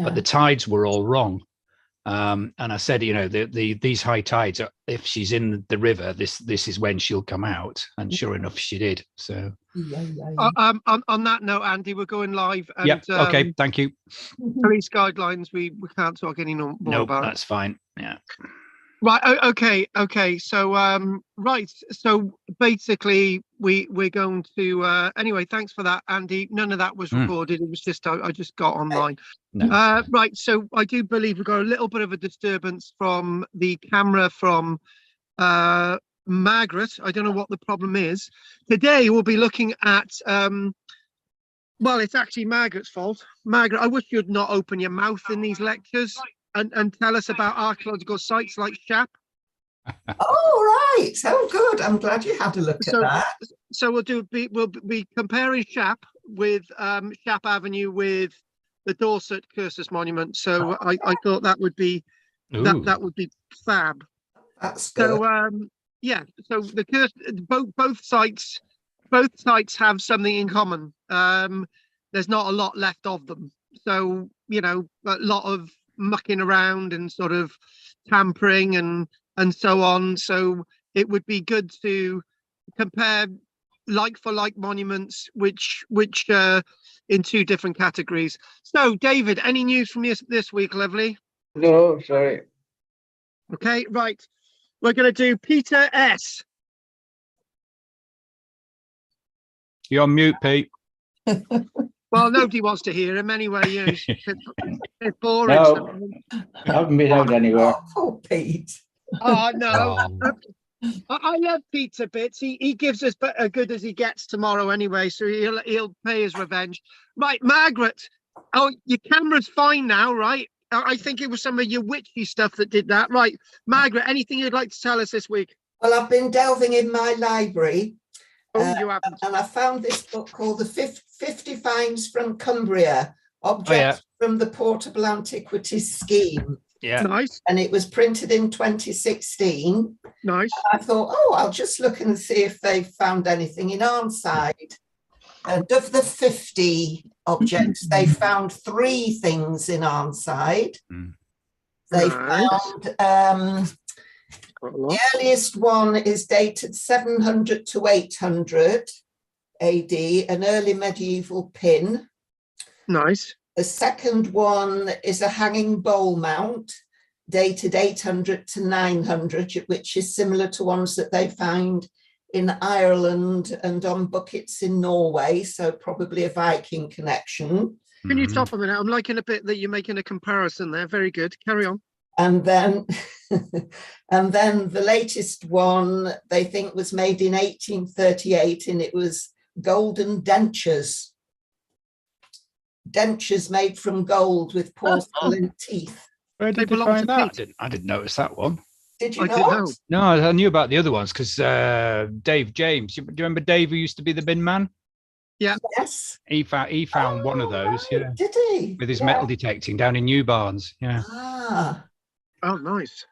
but the tides were all wrong. And I said, these high tides, if she's in the river, this is when she'll come out. And sure enough, she did. So, on that note, Andy, we're going live. And, yeah. Okay. Thank you. Police guidelines. We can't talk any more about. That's fine. Yeah. Right. Okay. So, right. So basically, we're going to. Anyway, thanks for that, Andy. None of that was recorded. It was just I just got online. No. Right. So I do believe we've got a little bit of a disturbance from the camera from Margaret. I don't know what the problem is. Today we'll be looking at. Well, it's actually Margaret's fault. Margaret, I wish you'd not open your mouth in these lectures. And tell us about archaeological sites like Shap. Oh, right. Oh, good. I'm glad you had a look at that. So we'll be comparing Shap with Shap Avenue with the Dorset Cursus monument. So I thought that would be that would be fab. That's good. So yeah. So both sites have something in common. There's not a lot left of them. So a lot of mucking around and sort of tampering and so on. So it would be good to compare like for like monuments, which in two different categories. So David, any news from you this week, lovely? No, sorry. Okay, right. We're going to do Peter S. You're on mute, Pete. Well, nobody wants to hear him anyway. It's boring. No, I haven't been out anywhere. Oh, Pete. Oh, no. I love Peter bits. He gives us as good as he gets tomorrow anyway, so he'll pay his revenge. Right, Margaret. Oh, your camera's fine now, right? I think it was some of your witchy stuff that did that. Right, Margaret, anything you'd like to tell us this week? Well, I've been delving in my library. You haven't. And I found this book called The 50 Finds from Cumbria, Objects from the Portable Antiquities Scheme. Yeah. Nice. And it was printed in 2016. Nice. I thought, I'll just look and see if they found anything in Arnside. And of the 50 objects, they found 3 things in Arnside. They found... the earliest one is dated 700 to 800 AD, an early medieval pin. Nice. The second one is a hanging bowl mount, dated 800 to 900, which is similar to ones that they found in Ireland and on buckets in Norway, so probably a Viking connection. Can you stop a minute? I'm liking a bit that you're making a comparison there. Very good. Carry on. And then the latest one they think was made in 1838, and it was golden dentures made from gold with porcelain teeth. Where did they find that? I didn't notice that one. Did you not? No, I knew about the other ones because Dave James. Do you remember Dave who used to be the bin man? Yeah. Yes. He found one of those. Yeah. Did he? With his metal detecting down in New Barnes. Yeah. Oh, nice.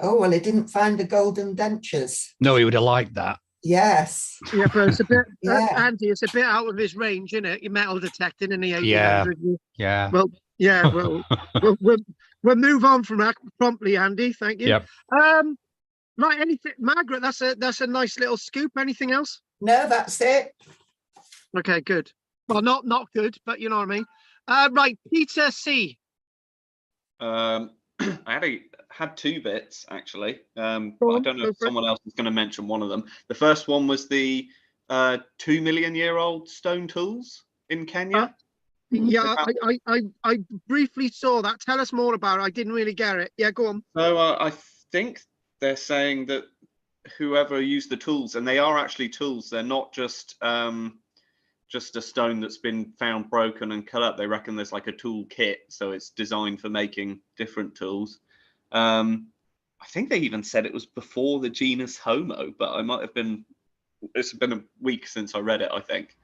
Oh, well, he didn't find the golden dentures. No, he would have liked that. Yes. Yeah, but it's a bit, Andy, it's a bit out of his range, isn't it? Your metal detecting in the 1800s. Yeah. Well, we'll move on from that promptly, Andy. Thank you. Yep. Right, anything, Margaret, that's a nice little scoop. Anything else? No, that's it. Okay, good. Well, not good, but you know what I mean. Right, Peter C. I had 2 bits actually, but I don't know if someone else is going to mention one of them. The first one was the 2 million year old stone tools in Kenya. Yeah, I briefly saw that. Tell us more about it. I didn't really get it. Yeah, go on. So I think they're saying that whoever used the tools, and they are actually tools, they're not just a stone that's been found broken and cut up. They reckon there's like a tool kit, so it's designed for making different tools. I think they even said it was before the genus Homo, but I might have been. It's been a week since I read it, I think.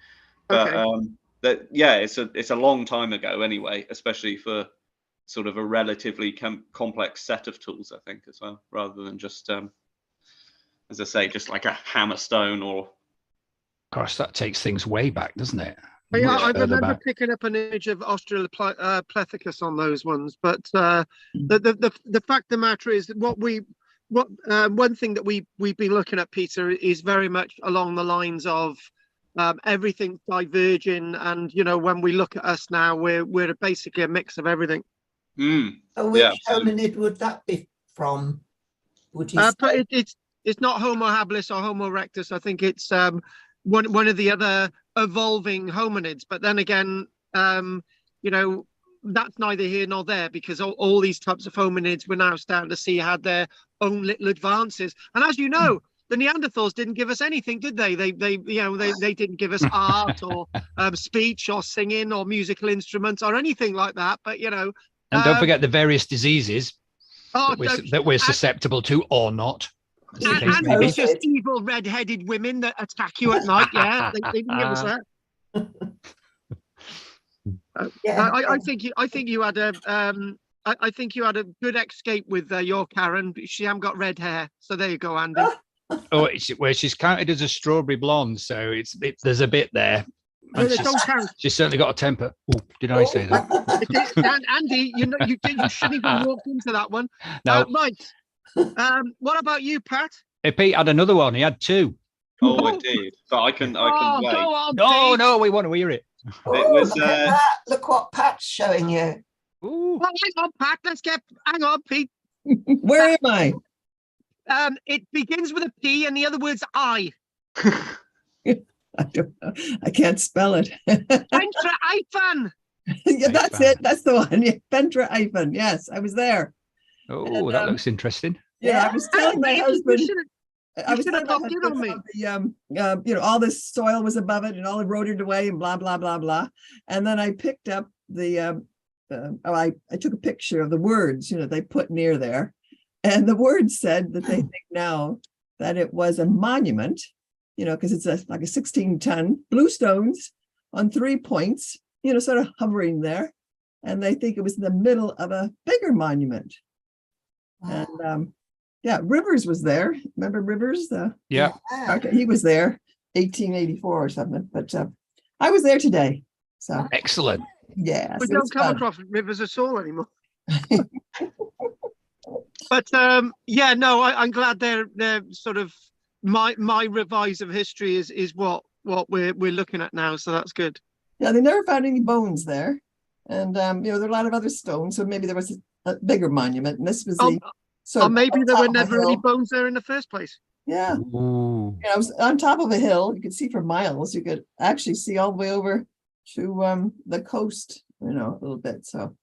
But it's a long time ago anyway, especially for sort of a relatively complex set of tools, I think, as well, rather than just as I say, just like a hammer stone or. Gosh, that takes things way back, doesn't it? Yeah, much I further remember back. picking up an image of Australopithecus on those ones, but the fact of the matter is that one thing that we've been looking at, Peter, is very much along the lines of everything diverging, and when we look at us now, we're basically a mix of everything. So which hominid would that be from? Would you say? But it's not Homo habilis or Homo erectus. I think it's one of the other evolving hominids. But then again, that's neither here nor there, because all these types of hominids we're now starting to see had their own little advances. And as you know, the Neanderthals didn't give us anything, did they? They didn't give us art or speech or singing or musical instruments or anything like that. But And don't forget the various diseases that we're susceptible to or not. And it's just evil red-headed women that attack you at night. Yeah, they didn't give us that. I think you had a good escape with your Karen. She hasn't got red hair, so there you go, Andy. Where she's counted as a strawberry blonde, so there's a bit there. And she's certainly got a temper. Oh, did I say that? Andy, you shouldn't even walk into that one. No. Right. What about you, Pat? Hey, Pete had another one. He had two. Oh, I did. But I can wait. Go on, No, we want to hear it. It was. Look at that. Look what Pat's showing you. Ooh. Well, hang on, Pat. Hang on, Pete. Where am I? It begins with a P, and the other word's I. I don't know. I can't spell it. Pentra Ifan. Yeah, that's it. That's the one. Yeah, Pentra Ifan. Yes, I was there. Oh, And, that looks interesting. Yeah, I was telling my husband. I was should have telling my bumped in on husband how all this soil was above it and all eroded away and blah blah blah blah. And then I picked up the I took a picture of the words they put near there, and the words said that they think now that it was a monument, because it's like a 16-ton blue stones on 3 points, sort of hovering there, and they think it was in the middle of a bigger monument. Wow. And Rivers was there. Remember Rivers? Yeah. Okay, he was there, 1884 or something. But I was there today. So Excellent. yeah. We don't come across rivers at all anymore. But I'm glad they're sort of my revise of history is what we're looking at now. So that's good. Yeah, they never found any bones there, and there are a lot of other stones. So maybe there was a bigger monument, and this was or maybe there were never any bones there in the first place. Yeah. Ooh. I was on top of a hill. You could see for miles. You could actually see all the way over to the coast, a little bit. So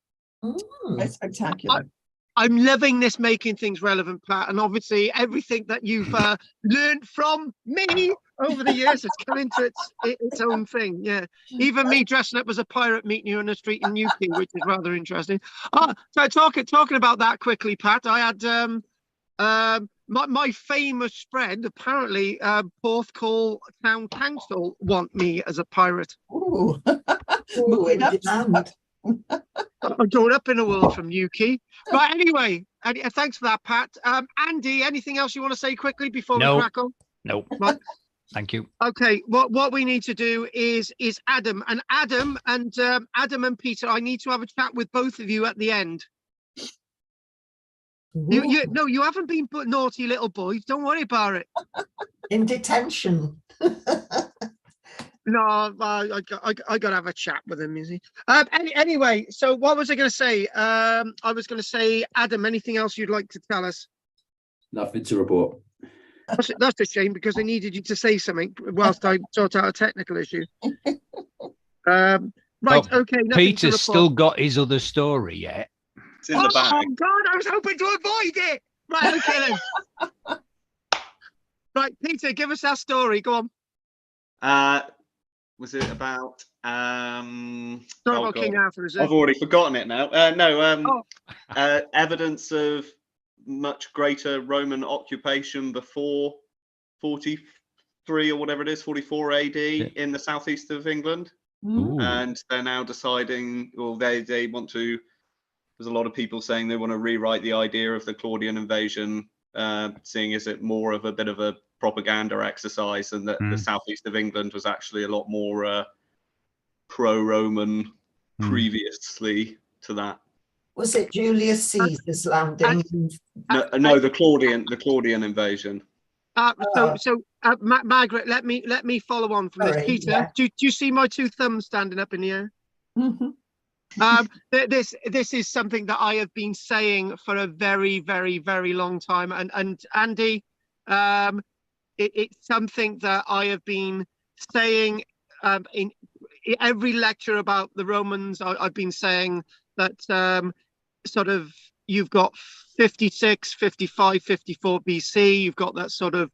it's spectacular. I'm loving this making things relevant, Pat. And obviously everything that you've learned from me over the years has come into its own thing. Yeah. Even me dressing up as a pirate meeting you on the street in Newquay, which is rather interesting. So talking about that quickly, Pat, I had my famous friend, apparently Porthcawl Town Council want me as a pirate. Ooh. I'm going up in the world from Newquay. Right, anyway, thanks for that, Pat. Andy, anything else you want to say quickly before we crack on? No. Right. Thank you. Okay, what we need to do is Adam and Peter, I need to have a chat with both of you at the end. You haven't been naughty little boys. Don't worry about it. In detention. No, I got to have a chat with him, you see. Anyway, so what was I going to say? I was going to say, Adam, anything else you'd like to tell us? Nothing to report. That's a shame, because I needed you to say something whilst I sort out a technical issue. Right, okay. Peter's still got his other story yet. It's in the bag. Oh, God, I was hoping to avoid it. Right, okay then. Right, Peter, give us that story. Go on. Was it about Sorry about King Arthur, is it? I've already forgotten it now. Evidence of much greater Roman occupation before 43 or whatever it is, 44 AD in the southeast of England. Ooh. And they're now deciding, well, they want to, there's a lot of people saying they want to rewrite the idea of the Claudian invasion, seeing as it more of a bit of a propaganda exercise, and that the southeast of England was actually a lot more pro-Roman previously to that. Was it Julius Caesar's landing? No, the Claudian invasion. Margaret, let me follow on from this. Peter, yeah. do you see my two thumbs standing up in the air? This is something that I have been saying for a very, very, very long time, and Andy, it's something that I have been saying in every lecture about the Romans. I've been saying that sort of you've got 56, 55, 54 BC. You've got that sort of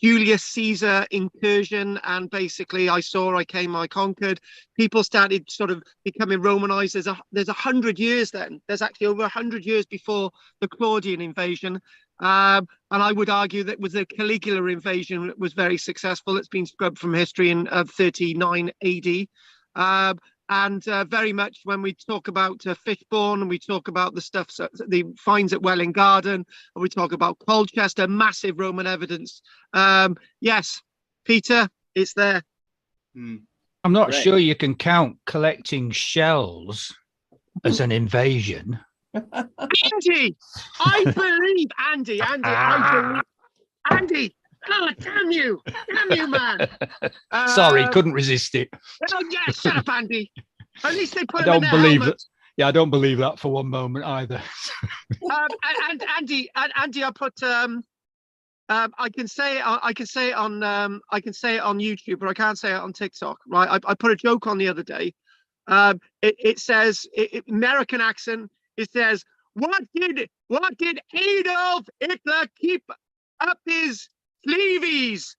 Julius Caesar incursion, and basically I came, I conquered. People started sort of becoming Romanized. There's 100 years then. There's actually over 100 years before the Claudian invasion. And I would argue that with the Caligula invasion, it was very successful. It's been scrubbed from history in 39 AD. And very much when we talk about Fishbourne, and we talk about the stuff, the finds at Welwyn Garden, and we talk about Colchester, massive Roman evidence. Yes, Peter, it's there. I'm not sure you can count collecting shells as an invasion. Andy, I believe Andy. I believe Andy. Oh, damn you, man. Sorry, couldn't resist it. Oh, yeah, shut up, Andy. At least they put I them in don't their believe helmets. that. Yeah, I don't believe that for one moment either. And Andy, I put I can say it on YouTube, but I can't say it on TikTok, right? I put a joke on the other day. It says, American accent. It says, what did Adolf Hitler keep up his sleeves?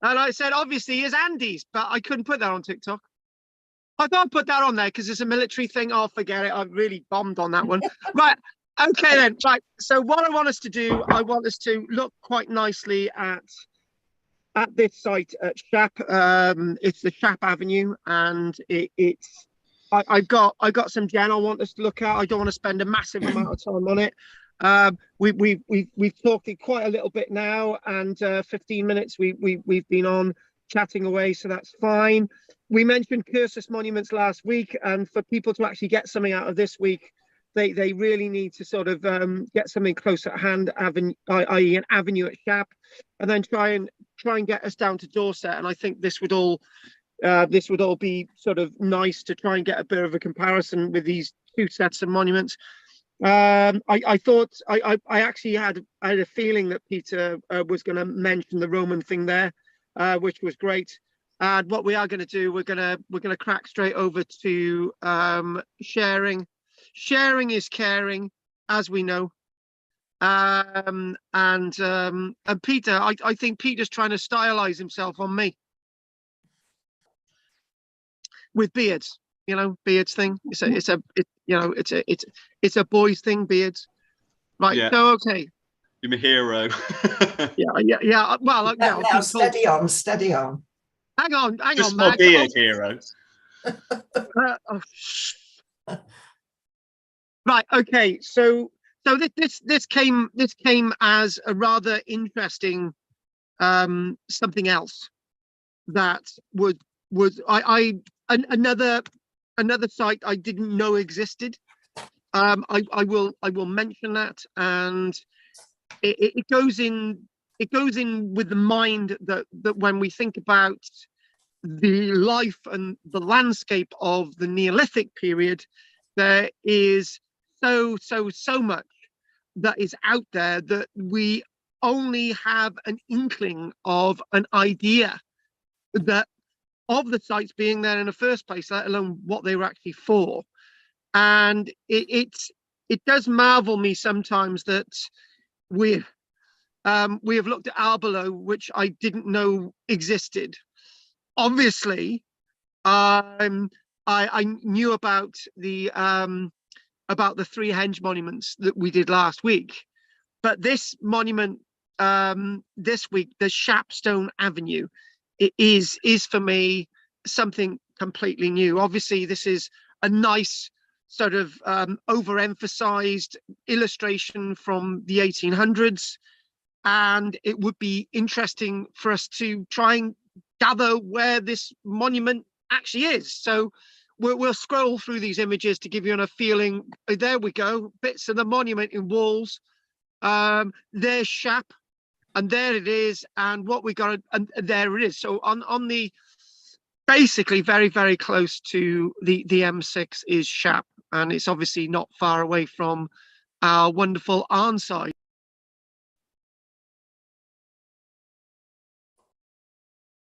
And I said, obviously, his Andes, but I couldn't put that on TikTok. I thought I'd put that on there because it's a military thing. Oh, forget it. I've really bombed on that one. Right. Okay, then. Right. So what I want us to do, I want us to look quite nicely at this site at Shap. It's the Shap Avenue, and it's. I've got some gen I want us to look at. I don't want to spend a massive amount of time on it. We've talked it quite a little bit now, and 15 minutes we've been on chatting away, so that's fine. We mentioned Cursus monuments last week, and for people to actually get something out of this week, they really need to sort of get something close at hand, i.e. an avenue at Shap, and then try and get us down to Dorset. And I think this would all be sort of nice to try and get a bit of a comparison with these two sets of monuments. I thought I actually had a feeling that Peter was going to mention the Roman thing there, which was great. And what we are going to do, we're going to crack straight over to sharing. Sharing is caring, as we know. And Peter, I think Peter's trying to stylize himself on me with beards. You know, beards thing. It's a boys thing, beards. Right. Yeah. So okay. You're a hero. yeah. Well, now steady on. Hang on, just my beard, hero. Right. Okay. So this came as a rather interesting something else that was another site I didn't know existed. I will mention that, and it goes in with the mind that when we think about the life and the landscape of the Neolithic period, there is so much that is out there that we only have an inkling of, an idea that of the sites being there in the first place, let alone what they were actually for. And it does marvel me sometimes that we have looked at Albalo, which I didn't know existed. Obviously, I knew about the Stonehenge monuments that we did last week, but this monument this week, the Stonehenge Avenue, it is for me something completely new. Obviously, this is a nice sort of overemphasized illustration from the 1800s, and it would be interesting for us to try and gather where this monument actually is. So we'll scroll through these images to give you a feeling. There we go, bits of the monument in walls. There's Shap, and there it is, and what we got, and there it is. So on the basically very, very close to the M6 is Shap, and it's obviously not far away from our wonderful Arnside.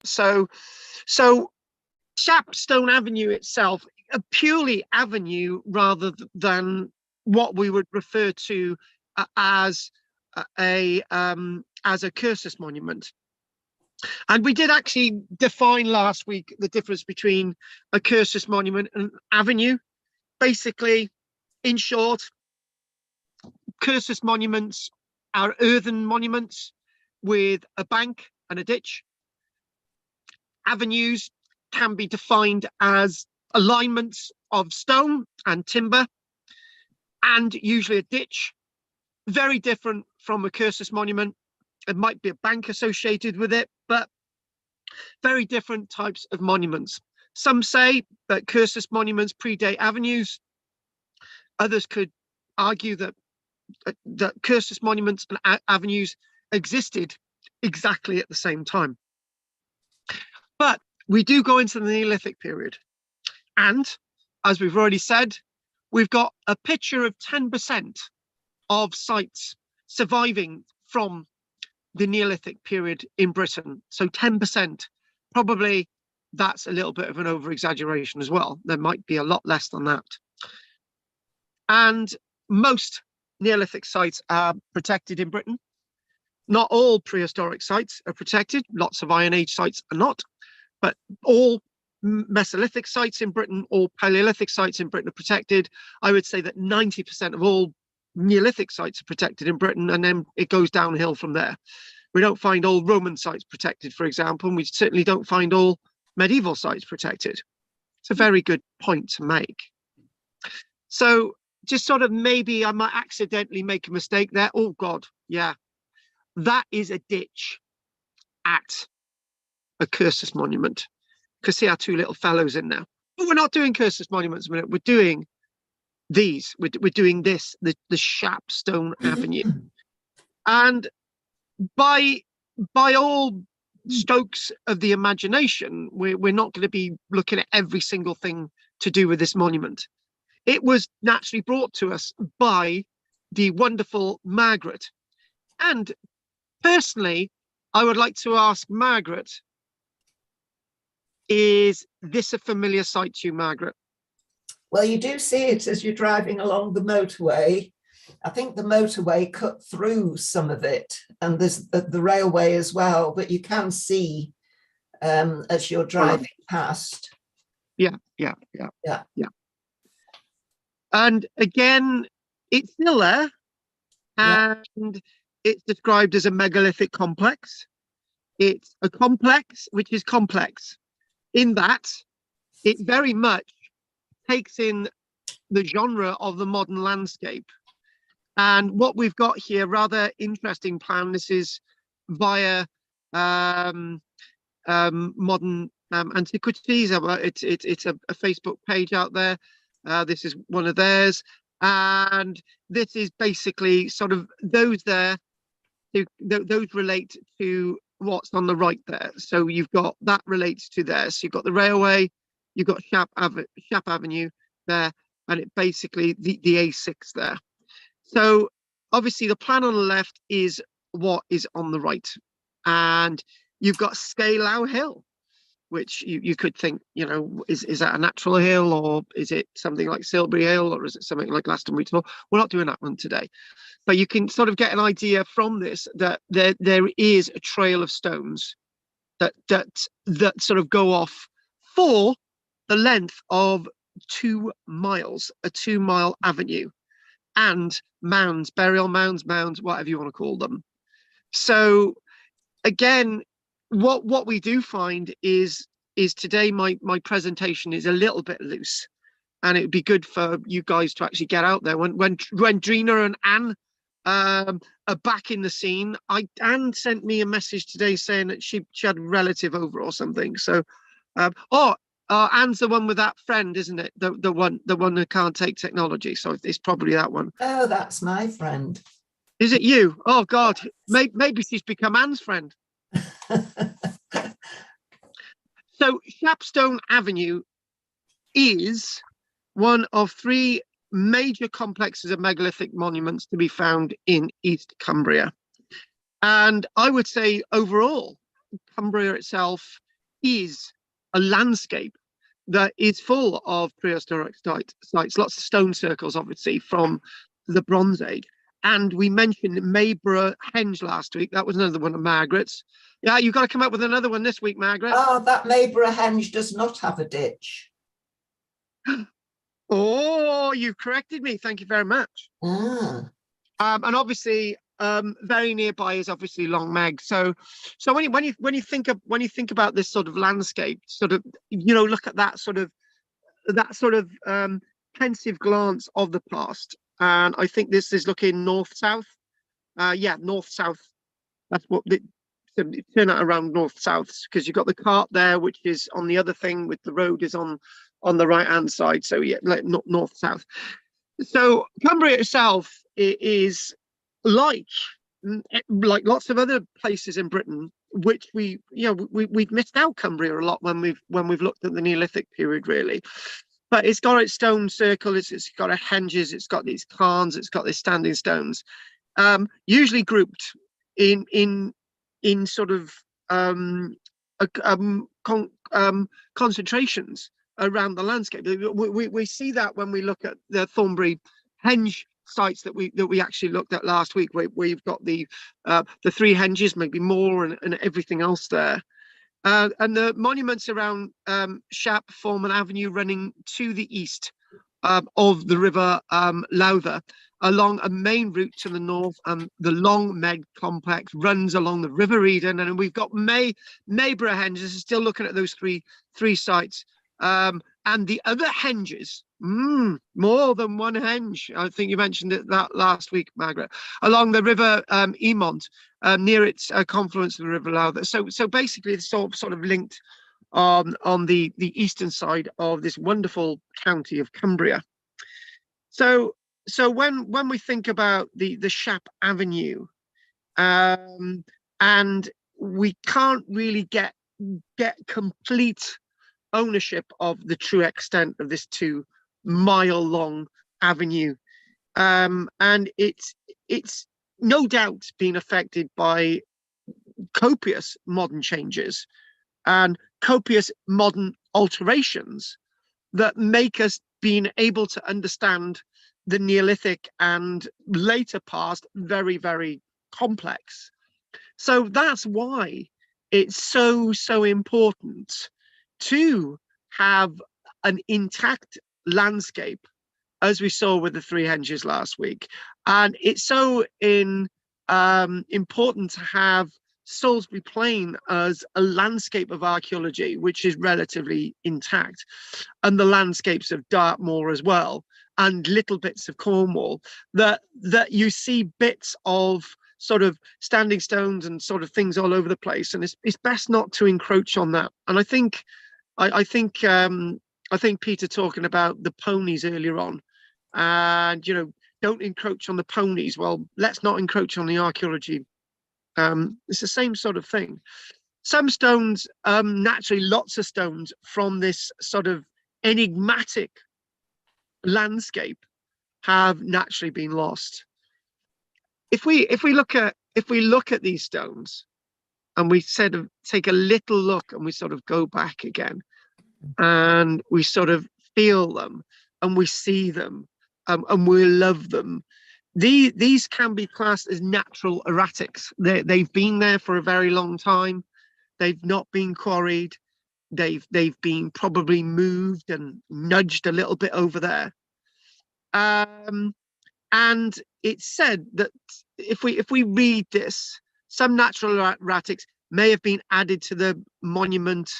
So Stonehenge Avenue itself, a purely avenue rather than what we would refer to as a Cursus monument. And we did actually define last week the difference between a Cursus monument and avenue. Basically, in short, Cursus monuments are earthen monuments with a bank and a ditch. Avenues can be defined as alignments of stone and timber, and usually a ditch. Very different from a Cursus monument. It might be a bank associated with it, but very different types of monuments. Some say that Cursus monuments predate avenues. Others could argue that Cursus monuments and avenues existed exactly at the same time. But we do go into the Neolithic period. And as we've already said, we've got a picture of 10% of sites surviving from the Neolithic period in Britain. So 10%, probably that's a little bit of an over-exaggeration as well. There might be a lot less than that. And most Neolithic sites are protected in Britain. Not all prehistoric sites are protected. Lots of Iron Age sites are not. But all Mesolithic sites in Britain, all Paleolithic sites in Britain are protected. I would say that 90% of all Neolithic sites are protected in Britain, and then it goes downhill from there. We don't find all Roman sites protected, for example, and we certainly don't find all medieval sites protected. It's a very good point to make. So just sort of maybe I might accidentally make a mistake there. Oh God, yeah. That is a ditch at a Cursus monument. You can see our two little fellows in there. But we're not doing Cursus monuments a minute. We're doing these. We're doing this, the Shap Stone Avenue. And by all strokes of the imagination, we're not going to be looking at every single thing to do with this monument. It was naturally brought to us by the wonderful Margaret. And personally, I would like to ask Margaret, is this a familiar sight to you, Margaret? Well, you do see it as you're driving along the motorway. I think the motorway cut through some of it, and there's the railway as well, but you can see as you're driving past. Yeah. And again, it's still there, and it's described as a megalithic complex. It's a complex which is complex in that it very much takes in the genre of the modern landscape. And what we've got here, rather interesting plan. This is via modern antiquities. It's a Facebook page out there. This is one of theirs, and this is basically sort of those there. Those relate to what's on the right there. So you've got that relates to there. So you've got the railway, you've got Shap Avenue there, and it basically the A6 there. So obviously the plan on the left is what is on the right, and you've got Scalau Hill, which you could think, you know, is that a natural hill, or is it something like Silbury Hill, or is it something like Glastonbury Tor? We're not doing that one today, but you can sort of get an idea from this that there is a trail of stones that sort of go off for the length of 2 miles, a 2-mile avenue, and mounds, burial mounds, whatever you want to call them. So again, what we do find is today my presentation is a little bit loose, and it would be good for you guys to actually get out there when Drina and Anne are back in the scene. Anne sent me a message today saying that she had a relative over or something. So Anne's the one with that friend, isn't it? The one who can't take technology. So it's probably that one. Oh, that's my friend. Is it you? Oh God, maybe she's become Anne's friend. So Stonehenge Avenue is one of 3 major complexes of megalithic monuments to be found in East Cumbria. And I would say overall, Cumbria itself is a landscape that is full of prehistoric sites, lots of stone circles, obviously, from the Bronze Age. And we mentioned Mayburgh Henge last week. That was another one of Margaret's. Yeah, you've got to come up with another one this week, Margaret. Oh, that Mayburgh Henge does not have a ditch. Oh, you've corrected me. Thank you very much. Ah. And obviously, very nearby is obviously Long Meg. So when you think about this sort of landscape, sort of, you know, look at that sort of pensive glance of the past. And I think this is looking north-south. Yeah, north-south. That's what turn that around north-south, because you've got the cart there, which is on the other thing, with the road is on the right-hand side. So yeah, like north-south. So Cumbria itself is like lots of other places in Britain, which we've missed out Cumbria a lot when we've looked at the Neolithic period, really. But it's got its stone circle, it's got a henges, it's got these cairns, it's got these standing stones, usually grouped in sort of concentrations around the landscape. We see that when we look at the Thornbury henge sites that we actually looked at last week, where you've got the 3 henges, maybe more, and everything else there. And the monuments around Shap form an avenue running to the east of the river Lowther, along a main route to the north. The Long Meg Complex runs along the River Eden, and we've got Mayburgh Henge. This is still looking at those three sites. And the other henges, more than one henge. I think you mentioned it that last week, Margaret, along the River Emont, near its confluence with the River Lowther. So basically, it's sort of linked on the eastern side of this wonderful county of Cumbria. So when we think about the Shap Avenue, and we can't really get complete ownership of the true extent of this 2-mile long avenue, and it's no doubt been affected by copious modern changes and copious modern alterations that make us being able to understand the Neolithic and later past very, very complex. So that's why it's so important to have an intact landscape, as we saw with the 3 henges last week. And it's so important to have Salisbury Plain as a landscape of archaeology, which is relatively intact, and the landscapes of Dartmoor as well, and little bits of Cornwall, that you see bits of sort of standing stones and sort of things all over the place, and it's best not to encroach on that. And I think Peter talking about the ponies earlier on, and don't encroach on the ponies. Well, let's not encroach on the archaeology. It's the same sort of thing. Some stones, naturally, lots of stones from this sort of enigmatic landscape have naturally been lost. If we look at these stones, and we sort of take a little look, and we sort of go back again, and we sort of feel them, and we see them, and we love them. These can be classed as natural erratics. They've been there for a very long time. They've not been quarried. They've been probably moved and nudged a little bit over there. And it's said that if we read this, some natural erratics may have been added to the monument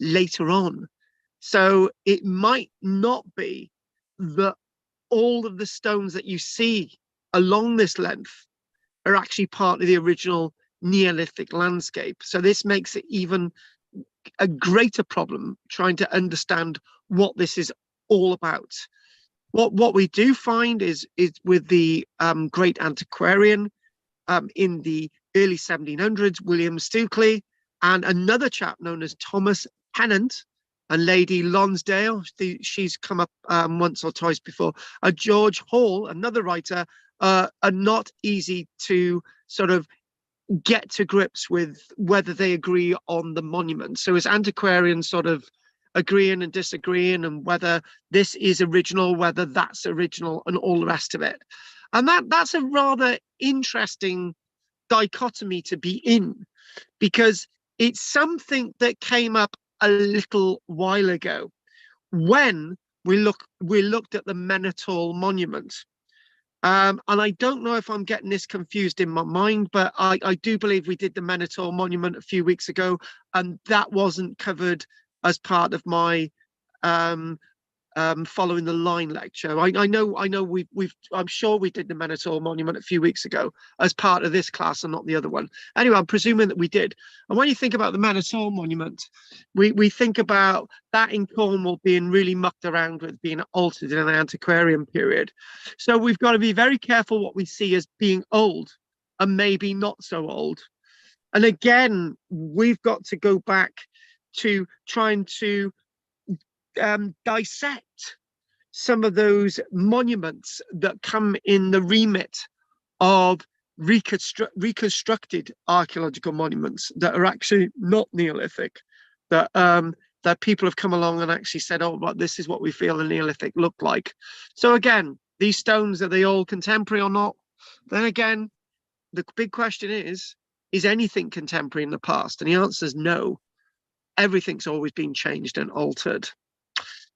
later on. So it might not be that all of the stones that you see along this length are actually part of the original Neolithic landscape. So this makes it even a greater problem trying to understand what this is all about. What we do find is with the great antiquarian in the early 1700s, William Stukely, and another chap known as Thomas Pennant, and Lady Lonsdale, she's come up once or twice before, George Hall, another writer, are not easy to sort of get to grips with whether they agree on the monument. So it's antiquarians sort of agreeing and disagreeing, and whether this is original, whether that's original, and all the rest of it. And that's a rather interesting dichotomy to be in, because it's something that came up a little while ago when we looked at the Minotaur monument. And I don't know if I'm getting this confused in my mind, but I do believe we did the Minotaur monument a few weeks ago, and that wasn't covered as part of my following the line lecture. I know I'm sure we did the Minotaur monument a few weeks ago as part of this class and not the other one. Anyway, I'm presuming that we did. And when you think about the Minotaur monument, we think about that in Cornwall being really mucked around with, being altered in an antiquarian period. So we've got to be very careful what we see as being old and maybe not so old. And again, we've got to go back to trying to dissect some of those monuments that come in the remit of reconstructed archaeological monuments that are actually not Neolithic, that that people have come along and actually said, oh, well, this is what we feel the Neolithic looked like. So again, these stones, are they all contemporary or not? Then again, the big question is anything contemporary in the past? And the answer is no. Everything's always been changed and altered.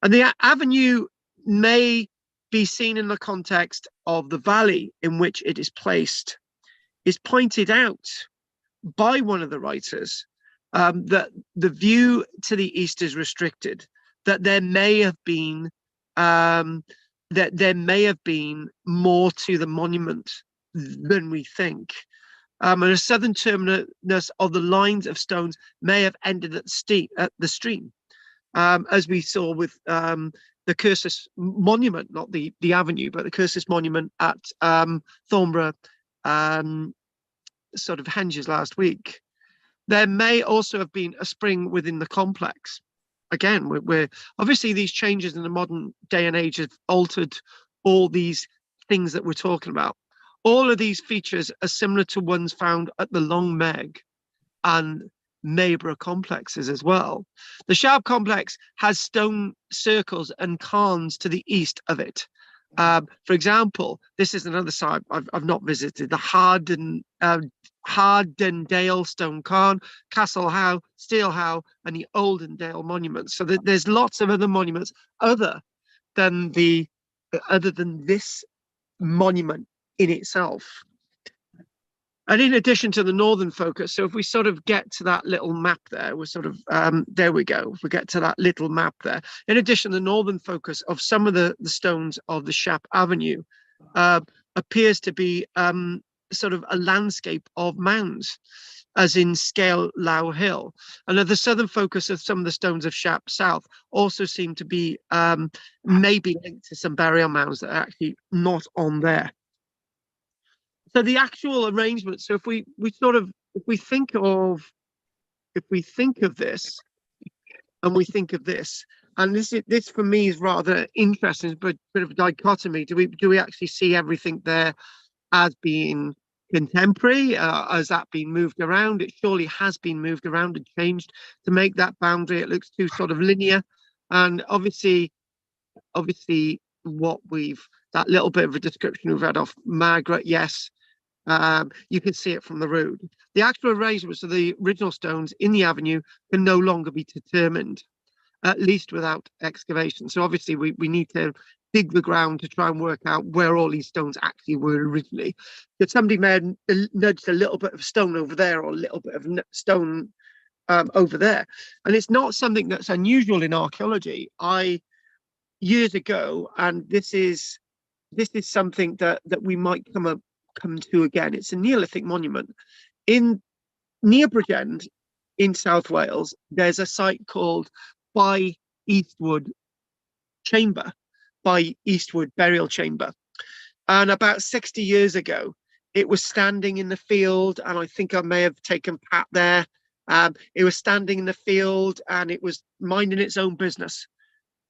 And the avenue may be seen in the context of the valley in which it is placed. Is pointed out by one of the writers that the view to the east is restricted, that there may have been more to the monument than we think. And a southern terminus of the lines of stones may have ended at the stream, as we saw with the Cursus monument, not the avenue, but the Cursus monument at Thornborough sort of Henges last week. There may also have been a spring within the complex. Again, we're obviously these changes in the modern day and age have altered all these things that we're talking about. All of these features are similar to ones found at the Long Meg and Mayborough complexes as well. The Sharp complex has stone circles and cairns to the east of it. For example, this is another site I've not visited, the Hardendale Stone Cairn, Castle Howe, Steel Howe, and the Oldendale monuments. So there's lots of other monuments other than this monument in itself. And in addition to the northern focus, so if we sort of get to that little map there, we're sort of, there we go. If we get to that little map there, in addition, the northern focus of some of the stones of the Shap Avenue appears to be sort of a landscape of mounds, as in Scale Low Hill. And the southern focus of some of the stones of Shap South also seem to be maybe linked to some burial mounds that are actually not on there. So the actual arrangement, so if we think of this and we think of this, and this for me is rather interesting, but a bit of a dichotomy. Do we actually see everything there as being contemporary? Has that been moved around? It surely has been moved around and changed to make that boundary. It looks too sort of linear. And obviously that little bit of a description we've had off Margaret, yes, you can see it from the road. The actual arrangements of the original stones in the avenue can no longer be determined, at least without excavation. So obviously we need to dig the ground to try and work out where all these stones actually were originally. That somebody may have nudged a little bit of stone over there or a little bit of stone over there. And it's not something that's unusual in archaeology. Years ago, and this is something that we might come to again. It's a Neolithic monument in near Bridgend in South Wales, there's a site called By Eastwood Chamber, By Eastwood Burial Chamber. And about 60 years ago, it was standing in the field, and I think I may have taken Pat there. It was standing in the field and it was minding its own business.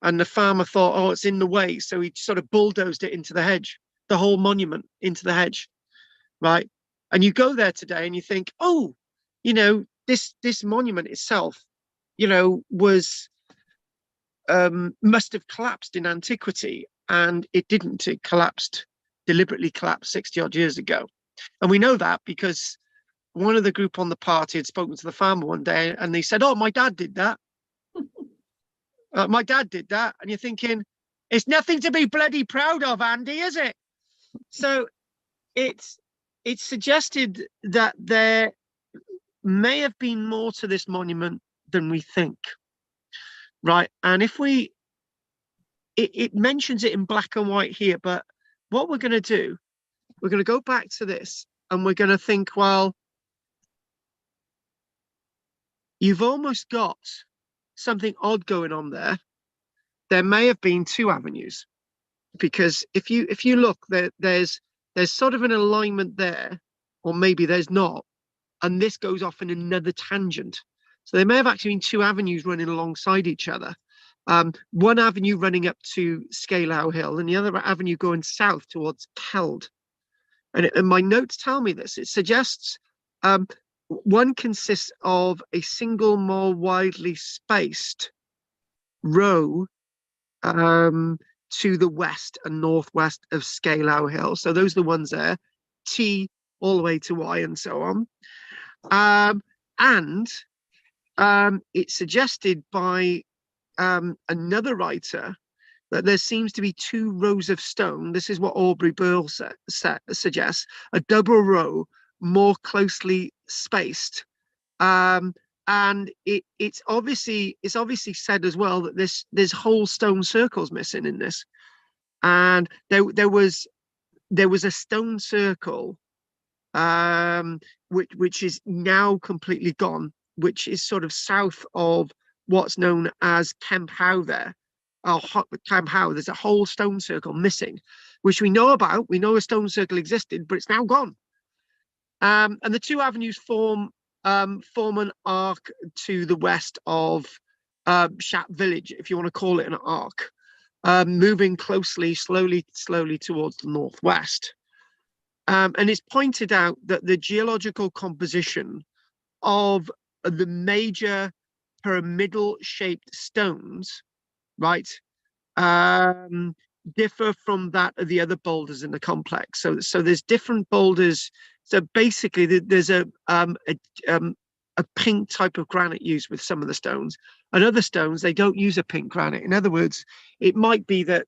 And the farmer thought, oh, it's in the way. So he sort of bulldozed it into the hedge, the whole monument into the hedge, right? And you go there today and you think, oh, you know, this monument itself, you know, was must have collapsed in antiquity, and it didn't. It deliberately collapsed 60 odd years ago. And we know that because one of the group on the party had spoken to the farmer one day and they said, oh, my dad did that. My dad did that. And you're thinking, it's nothing to be bloody proud of, Andy, is it? So it's suggested that there may have been more to this monument than we think, right? And if it mentions it in black and white here, but what we're going to do, we're going to go back to this and we're going to think, well, you've almost got something odd going on there. There may have been two avenues, because if you look, there's sort of an alignment there, or maybe there's not, and this goes off in another tangent. So there may have actually been two avenues running alongside each other. One avenue running up to Scalau Hill and the other avenue going south towards Keld. And my notes tell me this. It suggests one consists of a single more widely spaced row to the west and northwest of Scalau Hill. So those are the ones there, T all the way to Y and so on. And it's suggested by another writer that there seems to be two rows of stone. This is what Aubrey Burl suggests, a double row more closely spaced. And it's obviously said as well that there's whole stone circles missing in this. And there was a stone circle which is now completely gone, which is sort of south of what's known as Kemp Howe there. Kemp Howe, there's a whole stone circle missing, which we know about. We know a stone circle existed, but it's now gone. And the two avenues form an arc to the west of Shat Village, if you want to call it an arc, moving slowly towards the northwest. And it's pointed out that the geological composition of the major pyramidal shaped stones, right, differ from that of the other boulders in the complex. So there's different boulders. So basically there's a pink type of granite used with some of the stones, and other stones they don't use a pink granite. In other words, it might be that,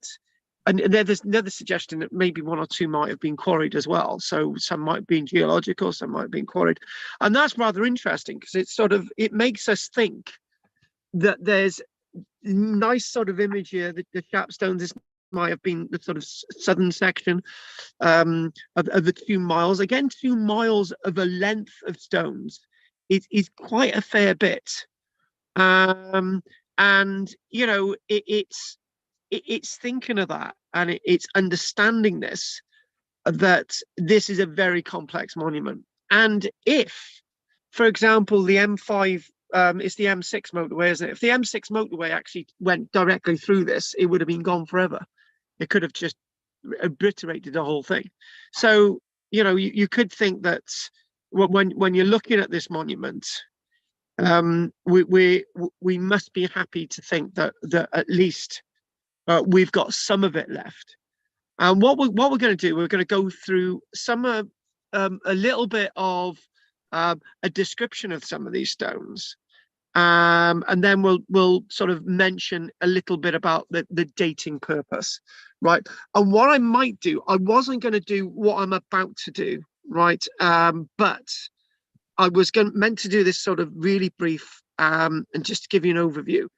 and there's another suggestion that maybe one or two might have been quarried as well. So some might have been geological, some might have been quarried. And that's rather interesting because it makes us think that there's nice sort of image here, the Shapstones. This might have been the sort of southern section of the 2 miles. Again, 2 miles of a length of stones. It is quite a fair bit. And, you know, it's thinking of that, and it's understanding this, that this is a very complex monument. And if, for example, the M5, it's the M6 motorway, isn't it? If the M6 motorway actually went directly through this, it would have been gone forever. It could have just obliterated the whole thing. So, you know, you could think that when you're looking at this monument, we must be happy to think that at least we've got some of it left. And what we're going to do, we're going to go through a little bit of a description of some of these stones, and then we'll sort of mention a little bit about the dating purpose, right? And what I might do, I wasn't going to do what I'm about to do, right? But I was meant to do this sort of really brief, and just to give you an overview.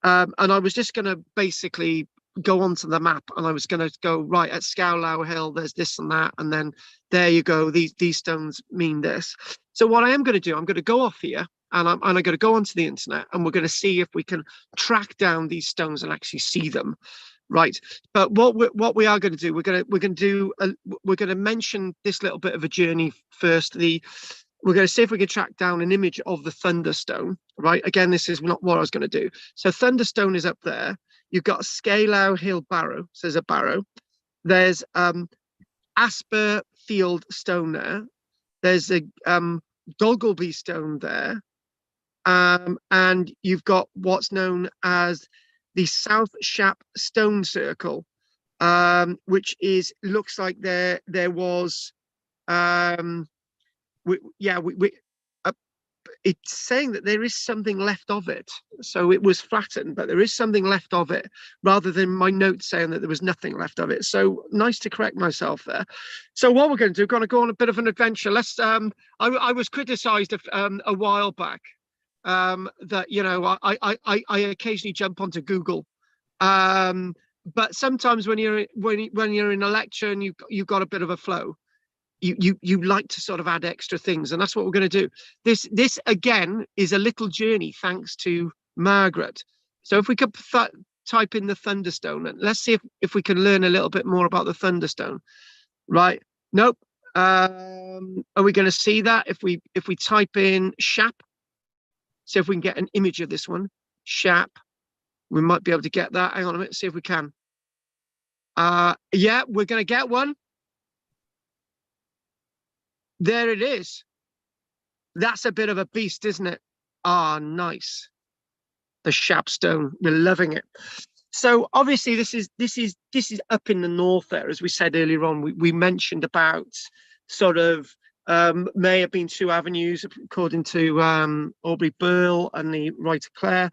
And I was just going to basically go onto the map, and I was going to go right at Scalau Hill. There's this and that, and then there you go. These stones mean this. So what I am going to do, I'm going to go off here. and I'm going to go onto the internet, and we're going to see if we can track down these stones and actually see them, right? But what we are going to do, we're going to mention this little bit of a journey first. We're going to see if we can track down an image of the Thunderstone, right? Again, this is not what I was going to do. So Thunderstone is up there. You've got Scalau Hill Barrow. So there's a barrow. There's Aspers Fieldstone there. There's a Goblin Stone there. And you've got what's known as the South Shap Stone Circle, which looks like there was it's saying that there is something left of it. So it was flattened, but there is something left of it, rather than my notes saying that there was nothing left of it. So nice to correct myself there. So what we're going to do, we're going to go on a bit of an adventure. Let's I was criticized a while back that, you know, I occasionally jump onto Google, but sometimes when you're in a lecture and you've got a bit of a flow, you like to sort of add extra things, and that's what we're going to do. This again is a little journey thanks to Margaret. So if we could type in the Thunderstone, and let's see if we can learn a little bit more about the Thunderstone. Right? Nope. Are we going to see that if we type in Shap? See if we can get an image of this one. Shap. We might be able to get that. Hang on a minute. See if we can. Yeah, we're going to get one. There it is. That's a bit of a beast, isn't it? Ah, nice. The Shap Stone. We're loving it. So obviously this is up in the north there, as we said earlier on. We mentioned about sort of may have been 2 avenues according to Aubrey Burl and the writer Claire.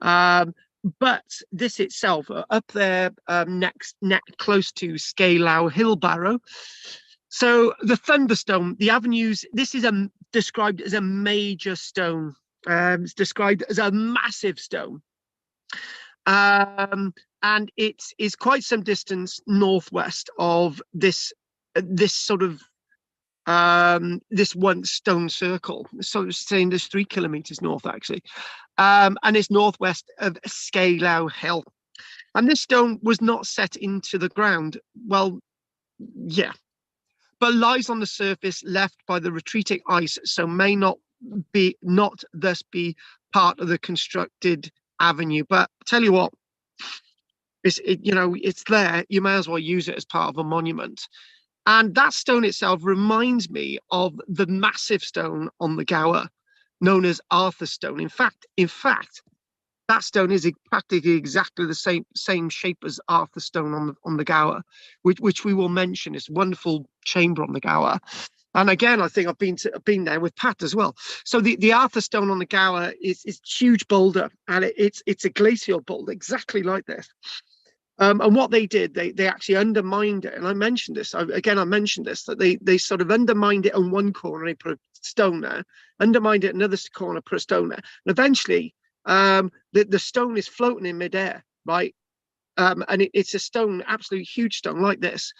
But this itself up there next close to Scalau Hill Barrow. So the Thunderstone, the avenues, this is described as a major stone. It's described as a massive stone. And it is quite some distance northwest of this sort of this one stone circle. So it's saying there's 3 kilometers north actually. And it's northwest of Scalau Hill. And this stone was not set into the ground. Well, yeah. But lies on the surface left by the retreating ice, so may not thus be part of the constructed avenue. But tell you what, it's there. You may as well use it as part of a monument. And that stone itself reminds me of the massive stone on the Gower, known as Arthur's Stone. In fact, that stone is practically exactly the same shape as Arthur's Stone on the Gower, which we will mention. It's a wonderful chamber on the Gower. And again, I think I've been there with Pat as well. So the Arthur Stone on the Gower is huge boulder, and it's a glacial boulder, exactly like this. And what they did, they actually undermined it. And I mentioned this, that they sort of undermined it on one corner, they put a stone there, undermined it another corner, put a stone there. And eventually, the stone is floating in midair, right? And it's a stone, absolutely huge stone like this.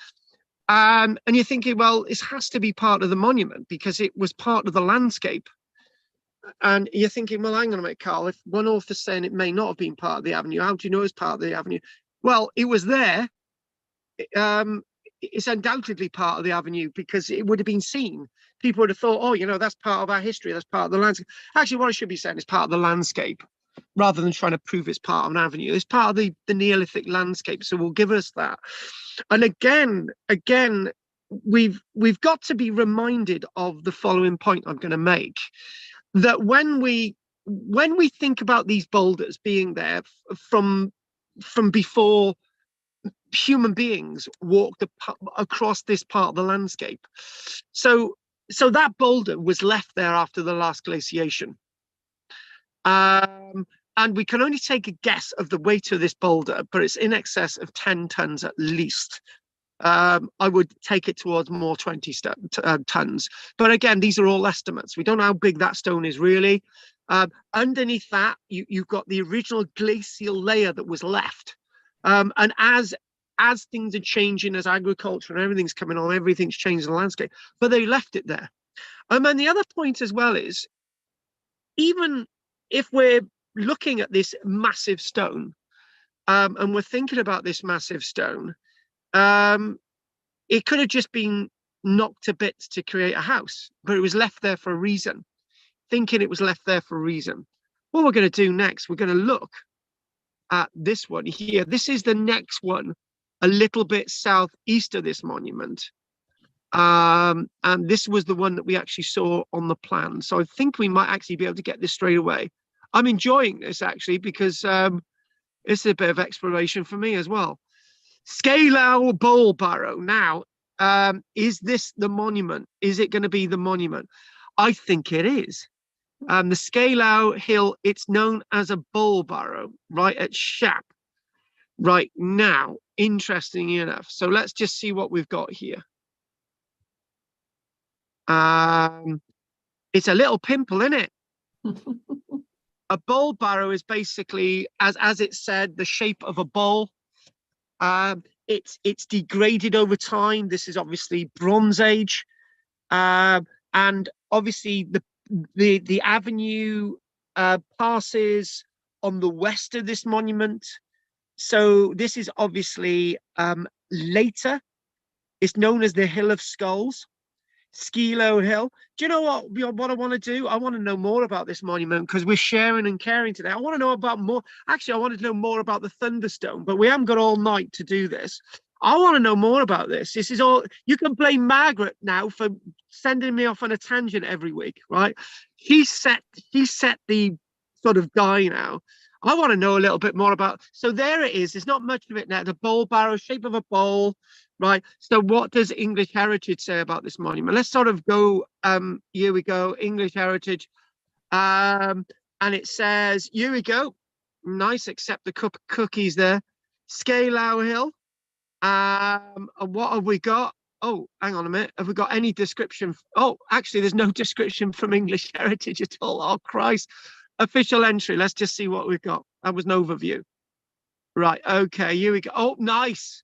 And you're thinking, well, it has to be part of the monument because it was part of the landscape. And you're thinking, well, hang on a minute, Carl, if one author's saying it may not have been part of the avenue, how do you know it's part of the avenue? Well, it was there. It's undoubtedly part of the avenue because it would have been seen. People would have thought, oh, that's part of our history. That's part of the landscape. Actually, what I should be saying is part of the landscape rather than trying to prove it's part of an avenue. It's part of the Neolithic landscape. So we'll give us that. And again, we've got to be reminded of the following point I'm going to make, that when we think about these boulders being there from before human beings walked across this part of the landscape. So that boulder was left there after the last glaciation. And we can only take a guess of the weight of this boulder, but it's in excess of 10 tons at least. I would take it towards more 20 tons. But again, these are all estimates. We don't know how big that stone is really. Underneath that, you've got the original glacial layer that was left. And as things are changing, as agriculture and everything's coming on, everything's changed in the landscape, but they left it there. And then the other point as well is, even if we're looking at this massive stone, and we're thinking about this massive stone, it could have just been knocked to bits to create a house, but it was left there for a reason. Thinking it was left there for a reason. What we're going to do next, we're going to look at this one here. This is the next one, a little bit southeast of this monument. And this was the one that we actually saw on the plan. So I think we might actually be able to get this straight away. I'm enjoying this actually because it's a bit of exploration for me as well. Scalau Bowl Barrow. Now, is this the monument? Is it going to be the monument? I think it is. The Scalau Hill, it's known as a bowl barrow, right at Shap. Right now, interesting enough. So let's just see what we've got here. It's a little pimple, isn't it? A bowl barrow is basically, as it said, the shape of a bowl. It's degraded over time. This is obviously Bronze Age, and obviously the avenue passes on the west of this monument. So this is obviously later. It's known as the Hill of Skulls, Skilo Hill. Do you know what I want to do? I want to know more about this monument because we're sharing and caring today. I want to know about more. Actually, I wanted to know more about the Thunderstone, but we haven't got all night to do this. I want to know more about this. This is all, you can blame Margaret now for sending me off on a tangent every week, right? He set the sort of guy now. I want to know a little bit more about, so there it is. There's not much of it now. The bowl barrow, shape of a bowl, right? So what does English Heritage say about this monument? Let's sort of go, here we go, English Heritage. And it says, here we go. Nice, accept the cookies there. Scalau Hill. And what have we got? Oh, hang on a minute. Have we got any description? Oh, actually, there's no description from English Heritage at all. Oh, Christ. Official entry. Let's just see what we've got. That was an overview. Right. Okay. Here we go. Oh, nice.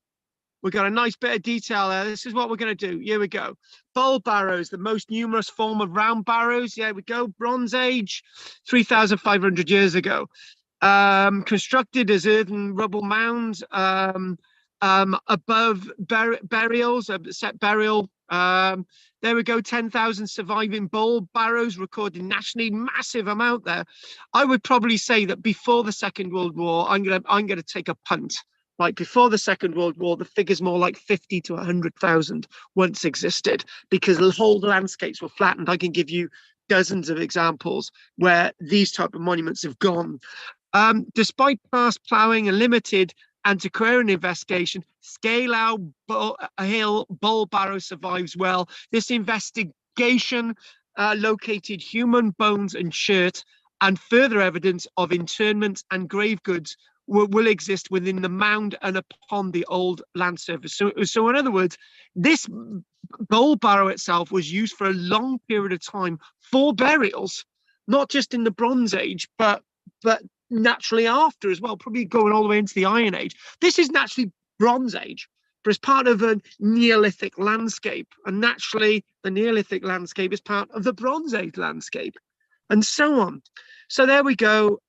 We've got a nice bit of detail there. This is what we're going to do. Here we go. Bowl barrows, the most numerous form of round barrows. Here we go. Bronze Age, 3,500 years ago. Constructed as earthen rubble mounds. Above burials, set burial. There we go, 10,000 surviving bowl barrows recorded nationally, massive amount there. I would probably say that before the Second World War, I'm gonna take a punt. Like before the Second World War, the figure's more like 50 to 100,000 once existed because the whole landscapes were flattened. I can give you dozens of examples where these type of monuments have gone. Despite past ploughing and limited antiquarian investigation, Scalau Hill Bowl Barrow survives well. This investigation located human bones and shirt, and further evidence of internment and grave goods will exist within the mound and upon the old land surface. So in other words, this bowl barrow itself was used for a long period of time for burials, not just in the Bronze Age, but naturally after as well, probably going all the way into the Iron Age. This is naturally Bronze Age, but it's part of a Neolithic landscape, and naturally the Neolithic landscape is part of the Bronze Age landscape, and so on. So there we go.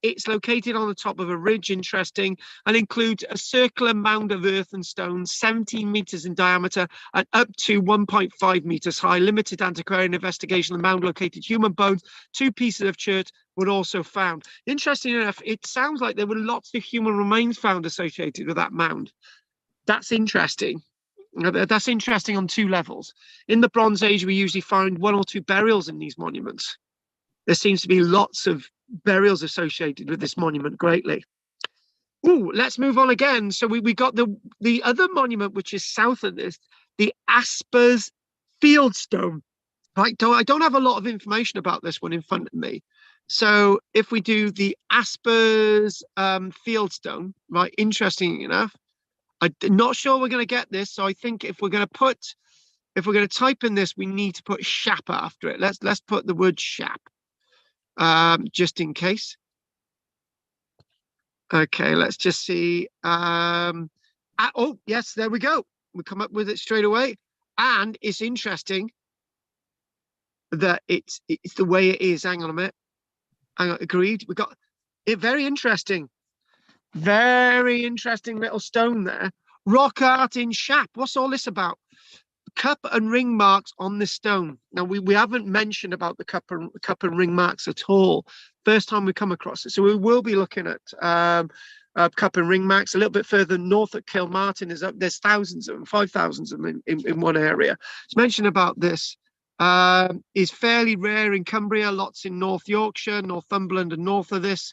It's located on the top of a ridge, interesting, and includes a circular mound of earth and stone, 17 meters in diameter and up to 1.5 meters high. Limited antiquarian investigation. The mound located human bones. 2 pieces of chert were also found. Interesting enough, it sounds like there were lots of human remains found associated with that mound. That's interesting. That's interesting on 2 levels. In the Bronze Age, we usually find 1 or 2 burials in these monuments. There seems to be lots of burials associated with this monument greatly. Ooh, let's move on again. So we got the other monument, which is south of this, the Aspers Fieldstone. Right, I don't have a lot of information about this one in front of me. So if we do the Aspers Fieldstone, right, interesting enough, I'm not sure we're going to get this. So I think if we're going to type in this, we need to put Shap after it. Let's put the word Shap. Just in case. Okay, let's just see. Oh, yes, there we go. We come up with it straight away. And it's interesting. that it's the way it is. Hang on a minute. Hang on, agreed. We got it. Very interesting. Very interesting little stone there. Rock art in Shap. What's all this about? Cup and ring marks on the stone. Now we haven't mentioned about the cup and ring marks at all. First time we come across it. So we will be looking at cup and ring marks a little bit further north at Kilmartin. There's thousands of them, 5,000 of them in one area. It's mentioned about this. Is fairly rare in Cumbria, lots in North Yorkshire, Northumberland, and north of this.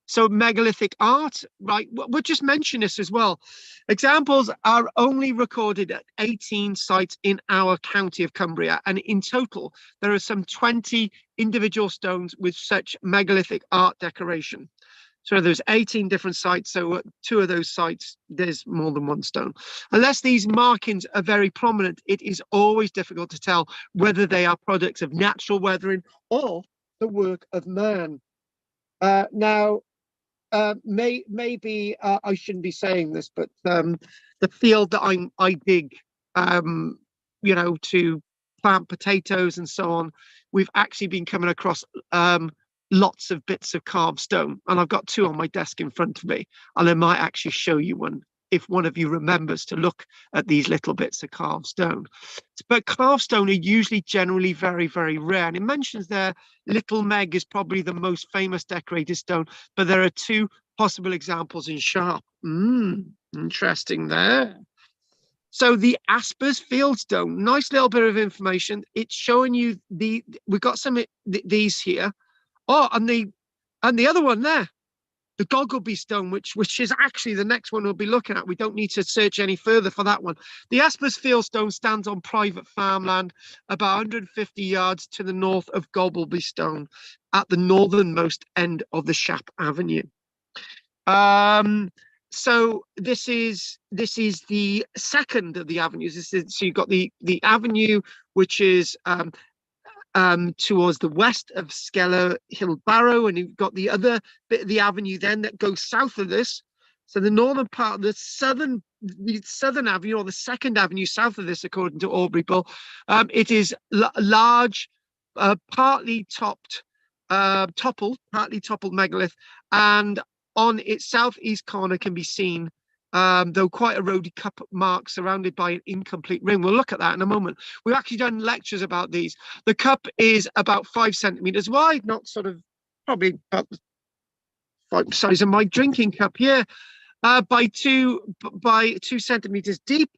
So megalithic art, right? We'll just mention this as well. Examples are only recorded at 18 sites in our county of Cumbria, and in total, there are some 20 individual stones with such megalithic art decoration. So there's 18 different sites, so at 2 of those sites, there's more than one stone. Unless these markings are very prominent, it is always difficult to tell whether they are products of natural weathering or the work of man. Now, maybe I shouldn't be saying this, but the field that I dig, you know, to plant potatoes and so on, we've actually been coming across lots of bits of carved stone, and I've got 2 on my desk in front of me, and I might actually show you one if one of you remembers to look at these little bits of carved stone. But carved stone are usually generally very, very rare. And it mentions there Little Meg is probably the most famous decorated stone, but there are 2 possible examples in Sharp. Interesting there. So the Aspers Fieldstone, nice little bit of information. It's showing you we've got some these here. Oh, and the other one there, the Goblin Stone, which is actually the next one we'll be looking at. We don't need to search any further for that one. The Aspers Fieldstone stands on private farmland about 150 yards to the north of Goblin Stone at the northernmost end of the Shap Avenue. So this is the second of the avenues. So you've got the avenue, which is towards the west of Skeller Hill Barrow, and you've got the other bit of the avenue then that goes south of this. So the northern part of the southern avenue, or the second avenue south of this, according to Aubrey Bull, it is large, partly toppled megalith, and on its southeast corner can be seen, though quite eroded cup mark surrounded by an incomplete ring. We'll look at that in a moment. We've actually done lectures about these. The cup is about 5 centimeters wide, not sort of, probably about the size of my drinking cup here, by 2 centimeters deep,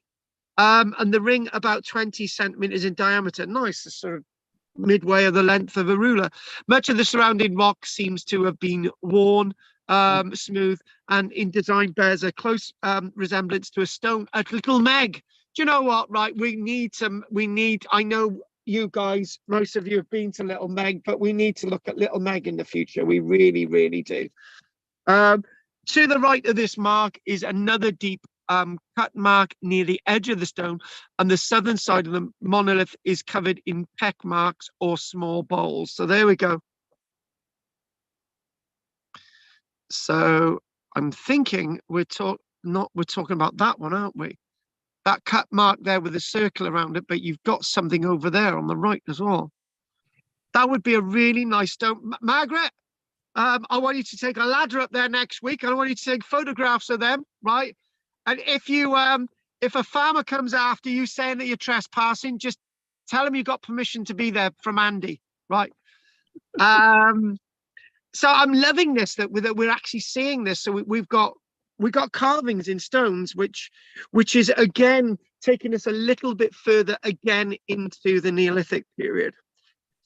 and the ring about 20 centimeters in diameter. Nice, sort of midway of the length of a ruler. Much of the surrounding rock seems to have been worn smooth, and in design bears a close resemblance to a stone at Little Meg. Do you know what, right? I know you guys, most of you have been to Little Meg, but we need to look at Little Meg in the future. We really, really do. To the right of this mark is another deep cut mark near the edge of the stone, and the southern side of the monolith is covered in peck marks or small bowls. So there we go. So I'm thinking we're talking about that one, aren't we? That cut mark there with a circle around it, but you've got something over there on the right as well. That would be a really nice stone. Margaret, I want you to take a ladder up there next week, and I want you to take photographs of them, right? And if a farmer comes after you saying that you're trespassing, just tell him you got permission to be there from Andy, right? So I'm loving this that we're actually seeing this. So we've got carvings in stones, which is again taking us a little bit further again into the Neolithic period.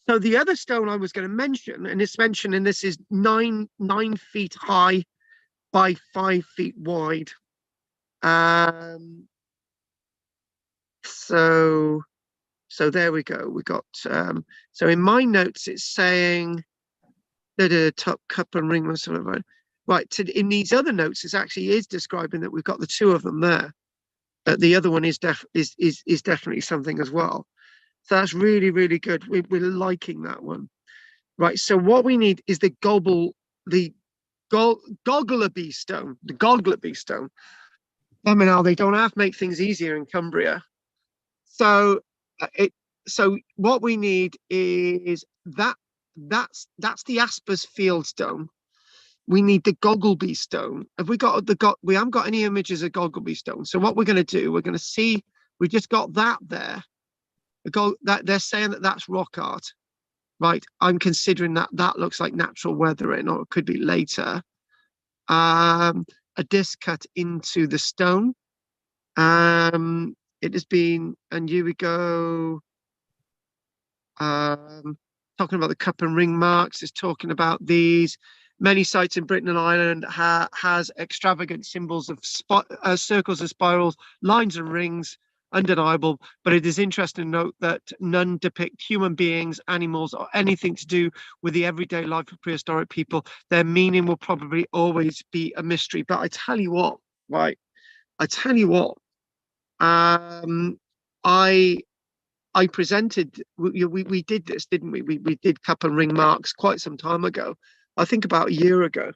So the other stone I was going to mention, and it's mentioned in this, is 9 feet high by 5 feet wide. So there we go. We got so in my notes it's saying top cup and ring or something. Right, in these other notes, it actually is describing that we've got the 2 of them there. The other one is definitely something as well. So that's really, really good. We're liking that one. Right, so what we need is the Gogleby Stone. The Gogleby Stone. I mean, they don't have to make things easier in Cumbria. So So what we need is that's the Aspers Fieldstone. We need the Goblin Stone. Have we got we haven't got any images of Goblin Stone. So what we're going to do, we're going to see, we just got that there. That they're saying that that's rock art, right? I'm considering that looks like natural weathering, or it could be later. A disc cut into the stone. It has been, and here we go. Talking about the cup and ring marks, is talking about these. Many sites in Britain and Ireland has extravagant symbols of circles and spirals, lines and rings, undeniable. But it is interesting to note that none depict human beings, animals, or anything to do with the everyday life of prehistoric people. Their meaning will probably always be a mystery. But I tell you what, right? I tell you what. I presented. We did this, didn't we? We did cup and ring marks quite some time ago. I think about a year ago.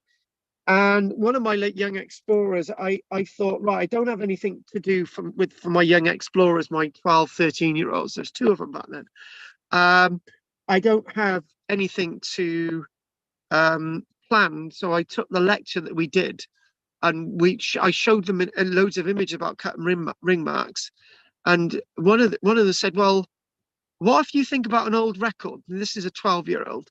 And one of my young explorers, I thought, right, I don't have anything to do for my young explorers, my 12, 13-year-olds. There's two of them back then. I don't have anything to plan. So I took the lecture that we did, and I showed them loads of images about cut and ring marks. And one of them said, well, what if you think about an old record? And this is a 12-year-old.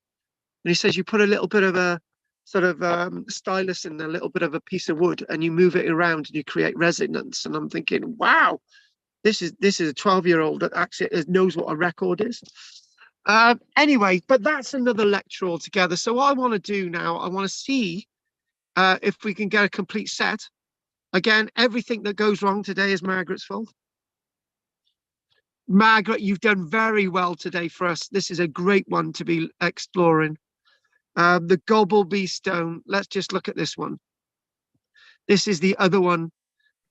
And he says, you put a little bit of a sort of stylus in a little bit of a piece of wood, and you move it around and you create resonance. And I'm thinking, wow, this is a 12-year-old that actually knows what a record is. Anyway, but that's another lecture altogether. So what I want to do now, I want to see if we can get a complete set. Again, everything that goes wrong today is Margaret's fault. Margaret, you've done very well today for us. This is a great one to be exploring. The Goblin Stone. Let's just look at this one. This is the other one.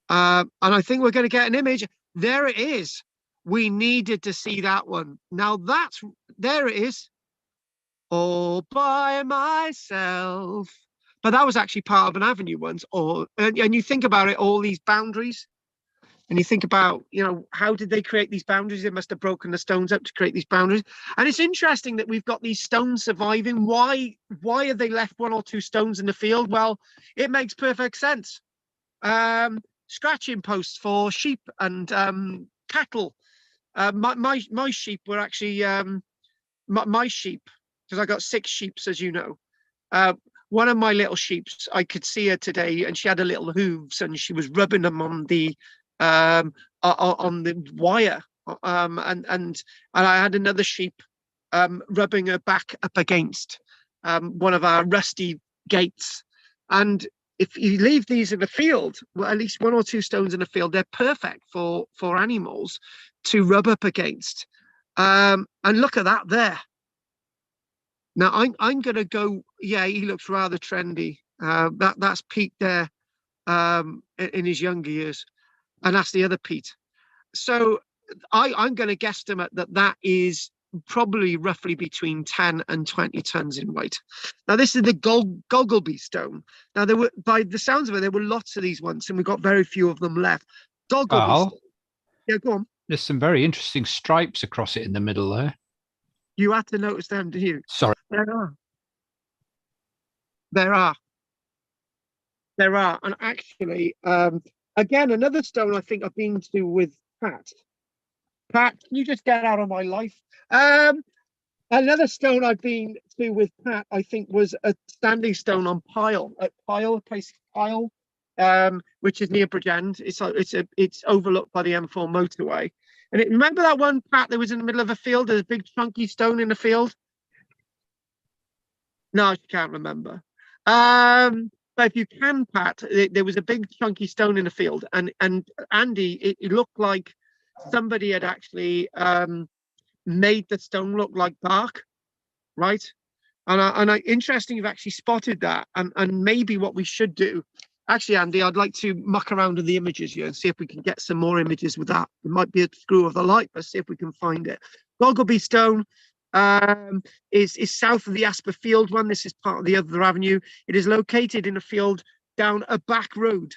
And I think we're going to get an image. There it is. We needed to see that one. Now there it is. All by myself. But that was actually part of an avenue once. And you think about it, all these boundaries. And you think about, how did they create these boundaries? They must have broken the stones up to create these boundaries. And it's interesting that we've got these stones surviving. Why have they left one or two stones in the field? Well, it makes perfect sense. Scratching posts for sheep and cattle. My sheep were actually my sheep, because I got 6 sheep, as you know. One of my little sheep, I could see her today, and she had a little hooves, and she was rubbing them on the wire, and I had another sheep rubbing her back up against one of our rusty gates. And if you leave these in the field, well, at least 1 or 2 stones in the field, they're perfect for animals to rub up against. And look at that there. Now I'm gonna go. Yeah, he looks rather trendy. That's Pete there in his younger years. And that's the other Pete. So I'm going to guesstimate that is probably roughly between 10 and 20 tons in weight. Now, this is the Goblin Stone. Now, there were, by the sounds of it, there were lots of these once, and we've got very few of them left. Goblin Stone. Yeah, go on. There's some very interesting stripes across it in the middle there. You had to notice them, did you? Sorry. There are. And actually, again, another stone I think I've been to with Pat. Pat, can you just get out of my life? Another stone I've been to with Pat, I think, was a standing stone on Pyle, which is near Bridgend. It's overlooked by the M4 motorway. And remember that one, Pat, that was in the middle of a field? There's a big chunky stone in the field. No, I can't remember. But if you can, Pat, there was a big chunky stone in the field, and Andy, it looked like somebody had actually made the stone look like bark, right? And interesting, you've actually spotted that, and maybe what we should do, actually, Andy, I'd like to muck around with the images here and see if we can get some more images with that. It might be a screw of the light, but see if we can find it. Goblin Stone is south of the Aspers Field one. This is part of the other avenue. It is located in a field down a back road.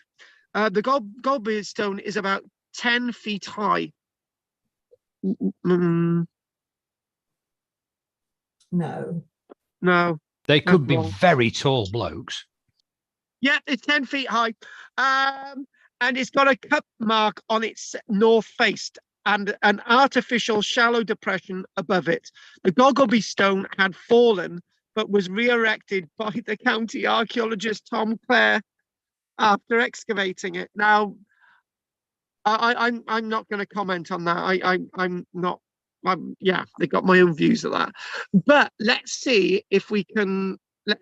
The Goblin Stone is about 10 feet high. No. No. They could be wrong. very tall blokes. Yeah, it's 10 feet high. And it's got a cup mark on its north face and an artificial shallow depression above it. The Goblin Stone had fallen, but was re-erected by the county archaeologist Tom Clare after excavating it. Now, I'm not going to comment on that. I'm not. Yeah, they got my own views of that. But let's see if we can let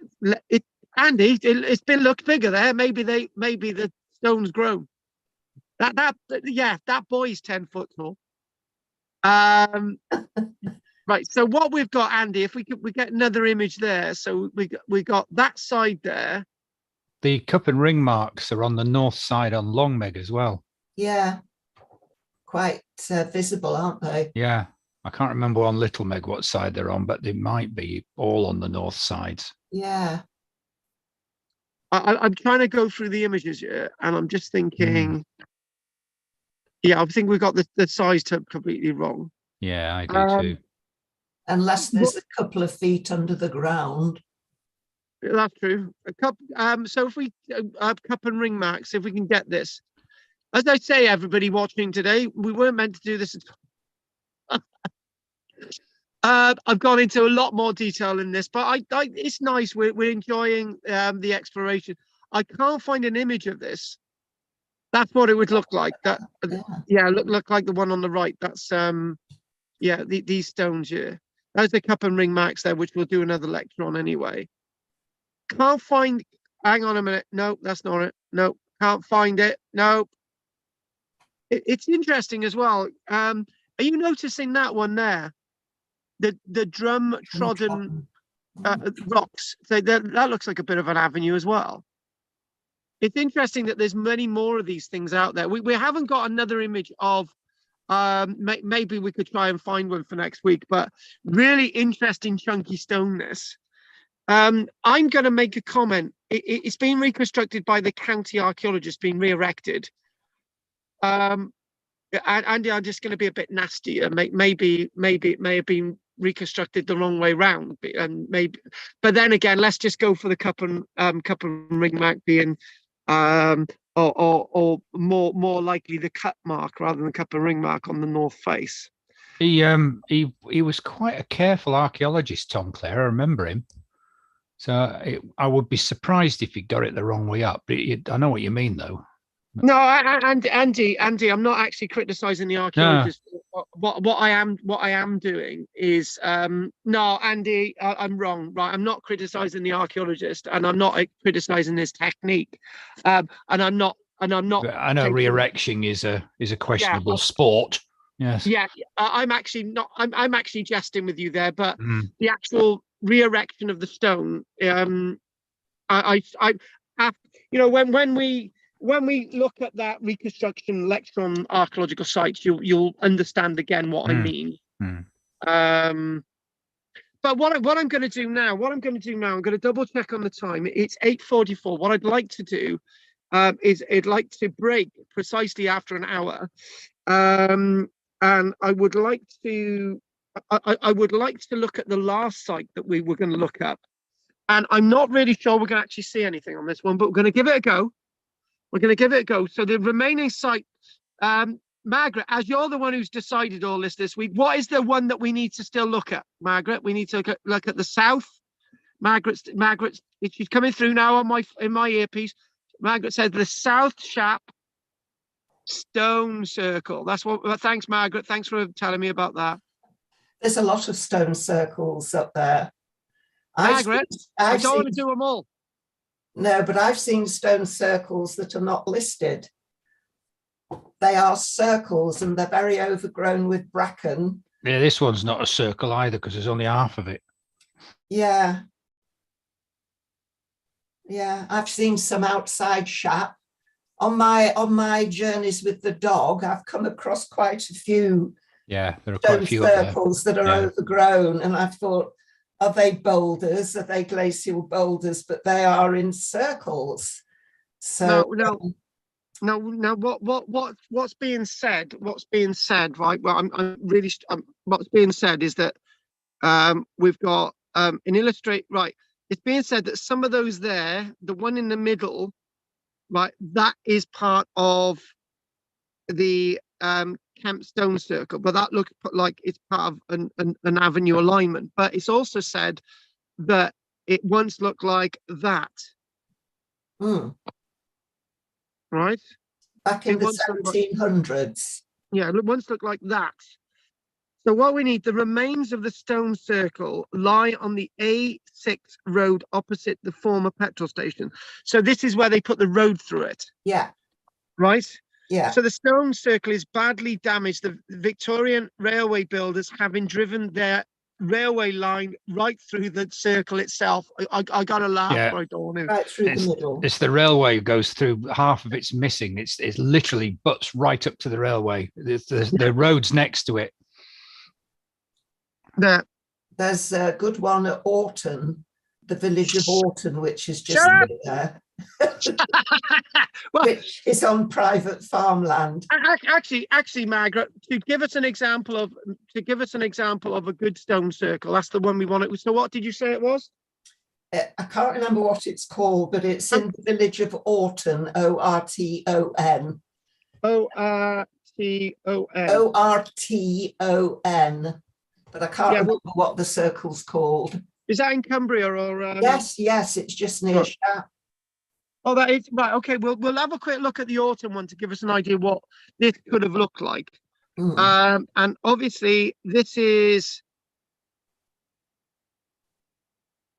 it. Andy, it's been looked bigger there. Maybe the stone's grown. That boy's 10 foot tall. Right. So what we've got, Andy, if we get another image there. So we got that side there. The cup and ring marks are on the north side on Long Meg as well. Yeah. Quite visible, aren't they? Yeah. I can't remember on Little Meg what side they're on, but they might be all on the north sides. Yeah. I'm trying to go through the images here, and I'm just thinking. Yeah, I think we've got the size completely wrong. Yeah, I do too. Unless there's a couple of feet under the ground. That's true. A cup. So if we cup and ring marks, if we can get this, as I say, everybody watching today, we weren't meant to do this. I've gone into a lot more detail in this, but it's nice. We're enjoying the exploration. I can't find an image of this. That's what it would look like. That look like the one on the right. That's these stones here. There's the cup and ring marks there, which we'll do another lecture on anyway. Can't find. Hang on a minute. No, that's not it. No, can't find it. No. It's interesting as well. Are you noticing that one there? The drum trodden rocks. So that looks like a bit of an avenue as well. It's interesting that there's many more of these things out there. We haven't got another image of. Maybe we could try and find one for next week. But really interesting chunky stoneness. I'm going to make a comment. It's been reconstructed by the county archaeologist, being re-erected. And Andy, I'm just going to be a bit nasty. Maybe it may have been reconstructed the wrong way round, and maybe. But then again, let's just go for the cup and ring mark being, or more likely the cut mark rather than the cup and ring mark on the north face. He was quite a careful archaeologist, Tom Clare. I remember him. So I would be surprised if he got it the wrong way up. I know what you mean, though. No, Andy, I'm not actually criticising the archaeologists. No. What I am doing is no, Andy, I'm wrong. Right, I'm not criticising the archaeologist, and I'm not criticising his technique, and I'm not. I know re-erection is a questionable sport. Yes. Yeah, I'm actually not. I'm actually jesting with you there, but the actual re-erection of the stone, I when we look at that reconstruction lecture on archaeological sites, you'll understand again what I mean. But what I'm going to do now, I'm going to double check on the time. It's 8:44. What I'd like to do is I'd like to break precisely after an hour, and I would like to look at the last site that we were going to look at. And I'm not really sure we're going to actually see anything on this one, but we're going to give it a go. So the remaining site, Margaret, as you're the one who's decided all this week, what is the one that we need to still look at, Margaret? We need to look at the south. Margaret, she's coming through now in my earpiece. Margaret said the South Shap Stone Circle. That's what. Thanks, Margaret. Thanks for telling me about that. There's a lot of stone circles up there. Margaret, I don't want to do them all. No, but I've seen stone circles that are not listed. They are circles and they're very overgrown with bracken. Yeah, this one's not a circle either because there's only half of it. Yeah. Yeah, I've seen some outside shap. On my journeys with the dog, I've come across quite a few there are quite a few circles that are overgrown, and I've thought, are they boulders? Are they glacial boulders? But they are in circles. So no. What's being said? Right. Well, what's being said is that We've got an illustrate, right. It's being said that some of those there, the one in the middle, right, that is part of the Camp Stone Circle, but that looks like it's part of an avenue alignment. But it's also said that it once looked like that. Right? Back in the 1700s. Yeah, it once looked like that. So what we need, the remains of the stone circle lie on the A6 road opposite the former petrol station. So this is where they put the road through it. Yeah. Right? Yeah. So the stone circle is badly damaged. The Victorian railway builders having driven their railway line right through the circle itself. I got to laugh. Yeah. I don't want to. Right through the middle. It's the railway goes through, half of it's missing. It's literally butts right up to the railway. The road's next to it. There's a good one at Orton, the village of Orton, which is just there. Well, which is on private farmland. Actually, Margaret, to give us an example of a good stone circle, that's the one we wanted. So what did you say it was? I can't remember what it's called, but it's in the village of Orton, Orton. Orton. But I can't remember what the circle's called. Is that in Cumbria or? Yes, it's just near Shap. Oh, that is right. Okay, we'll have a quick look at the Orton one to give us an idea what this could have looked like. And obviously this is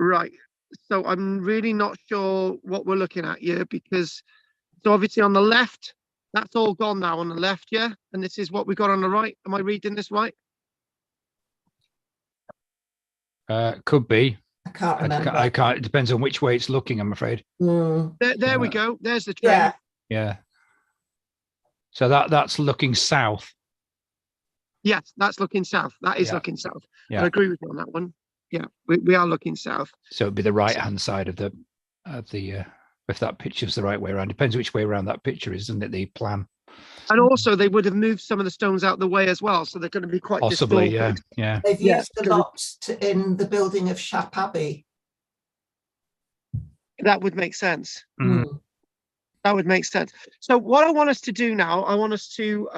right. So I'm really not sure what we're looking at here, because so obviously on the left, that's all gone now on the left, yeah. And this is what we got on the right. Am I reading this right? Could be. I can't remember. I can't. It depends on which way it's looking, I'm afraid. There we go. There's the train. Yeah. So that's looking south. Yes, that's looking south. That is looking south. Yeah. I agree with you on that one. Yeah, we are looking south. So it'd be the right hand side of the if that picture's the right way around. Depends which way around that picture is, isn't it? The plan. And also, they would have moved some of the stones out of the way as well, so they're going to be quite possibly, distorted. yeah. They've used a lot in the building of Shap Abbey. That would make sense. That would make sense. So what I want us to do now, I want us to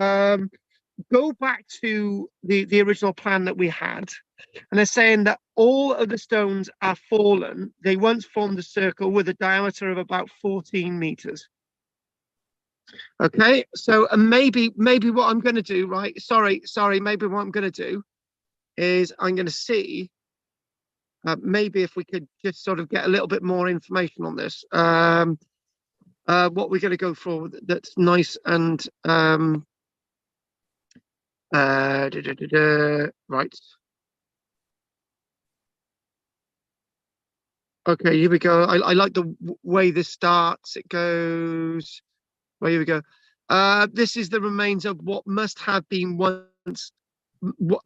go back to the original plan that we had. And they're saying that all of the stones are fallen. They once formed a circle with a diameter of about 14 meters. Okay, so maybe what I'm going to do, right? Sorry, maybe what I'm going to do is I'm going to see maybe if we could just sort of get a little bit more information on this. What we're going to go for that's nice and right. Okay, here we go. I like the way this starts. It goes. Well, here we go. This is the remains of what must have been once. I'll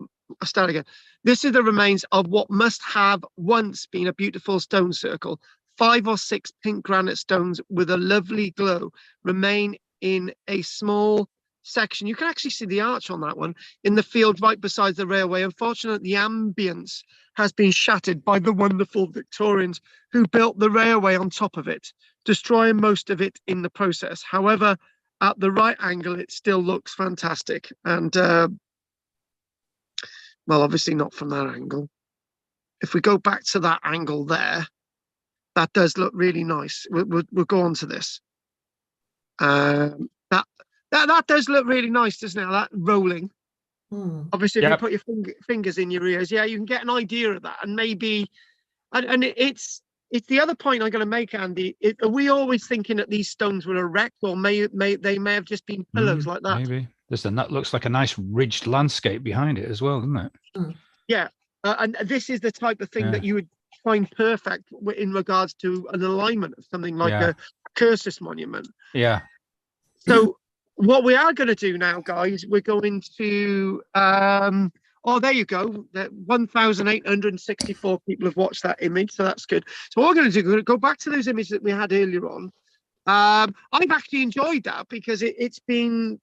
start again. This is the remains of what must have once been a beautiful stone circle. 5 or 6 pink granite stones with a lovely glow remain in a small section. You can actually see the arch on that one in the field right beside the railway. Unfortunately, the ambience has been shattered by the wonderful Victorians who built the railway on top of it, destroying most of it in the process. However, at the right angle, it still looks fantastic. And, well, obviously not from that angle. If we go back to that angle there, that does look really nice. We'll go on to this. That does look really nice, doesn't it? That rolling. Obviously, if you put your fingers in your ears, you can get an idea of that. And maybe, and it's the other point I'm going to make, Andy. Are we always thinking that these stones were erect, or they may have just been pillows like that? Maybe. That looks like a nice ridged landscape behind it as well, doesn't it? Yeah, and this is the type of thing that you would find perfect in regards to an alignment of something like a Cursus monument. Yeah. So what we are going to do now, guys, we're going to oh, there you go. 1,864 people have watched that image, so that's good. So what we're going to do, we're going to go back to those images that we had earlier on. I've actually enjoyed that because it's been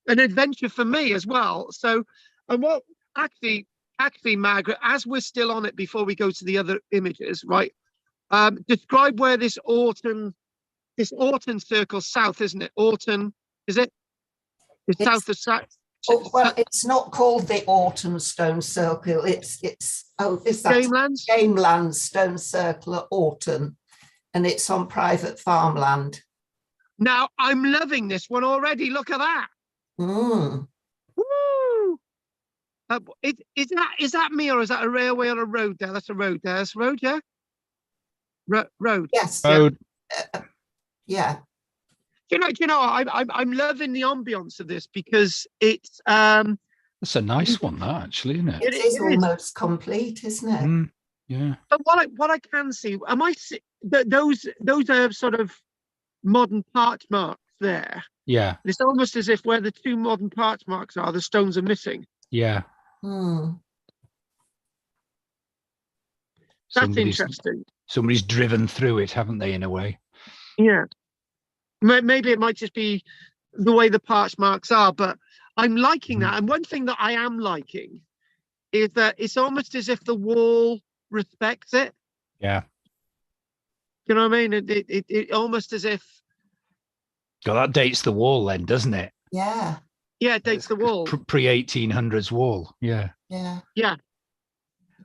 an adventure for me as well. So, and what actually, actually, Margaret, as we're still on it before we go to the other images, right? Describe where this Orton circle south, isn't it? Orton, is it? It's south of south. Oh, well, it's not called the Orton Stone Circle. It's is that Gamelands? Gamelands Stone Circle at Orton, and it's on private farmland. Now I'm loving this one already. Look at that. Mm. Woo! Is that me, or is that a railway or a road there? That's a road there. That's a road, yeah? Road. Yes. Road. Yeah. Do you know, I'm loving the ambience of this because it's That's a nice one, that actually, isn't it? It is almost complete, isn't it? Yeah. But what I can see, those are sort of modern parch marks there. Yeah. It's almost as if where the two modern parch marks are, the stones are missing. Yeah. Mm. That's interesting. Somebody's driven through it, haven't they, in a way? Yeah. Maybe it might just be the way the parch marks are, but I'm liking that. And one thing that I am liking is that it's almost as if the wall respects it. Yeah. You know what I mean? It almost as if. God, that dates the wall then, doesn't it? Yeah. Yeah, it dates the wall. Pre-1800s wall. Yeah. Yeah. Yeah.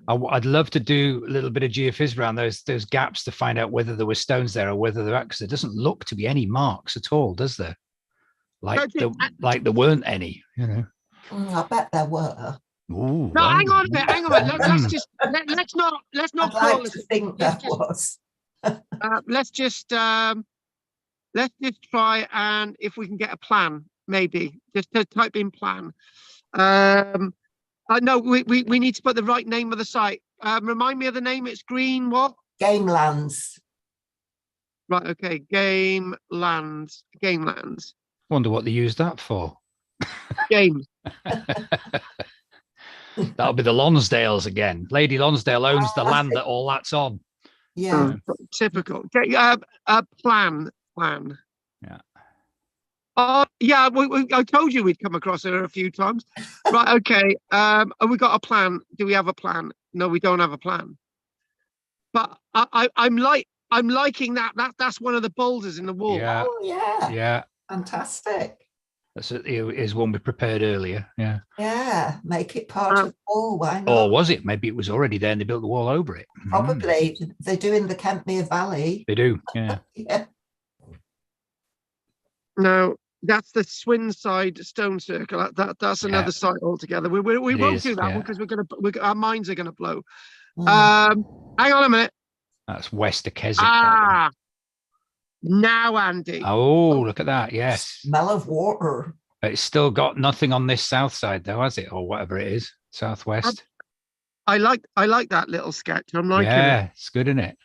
I'd love to do a little bit of geophys around those gaps to find out whether there were stones there or whether there, because there doesn't look to be any marks at all, does there? Like there weren't any, you know. I bet there were. Ooh, No, hang on a bit. Let's not I'd call like it. to think there was. Let's just try, and if we can get a plan, maybe just to type in plan. No, we need to put the right name of the site. Remind me of the name. It's Green what? Gamelands. Right. Okay. Gamelands. Wonder what they used that for. Games. That'll be the Lonsdales again. Lady Lonsdale owns the land that all that's on. Yeah. Typical. Plan. Yeah. Yeah, I told you we'd come across her a few times. Right, okay. Have we got a plan? Do we have a plan? No, we don't have a plan. But I'm liking that. That's one of the boulders in the wall. Yeah. Oh, yeah. Yeah. Fantastic. Is one we prepared earlier. Yeah. Yeah. Make it part of the wall. Why not? Or was it? Maybe it was already there and they built the wall over it. Probably. They do in the Kentmere Valley. They do. Yeah. Yeah. No, that's the Swinside Stone Circle. That's another site altogether. We won't do that one because our minds are gonna blow. Hang on a minute. That's west of Keswick. Now, Andy. Oh, look at that. Yes. Smell of water. It's still got nothing on this south side though, has it? Or whatever it is. Southwest. I like that little sketch. I'm liking it. Yeah, it's good, isn't it?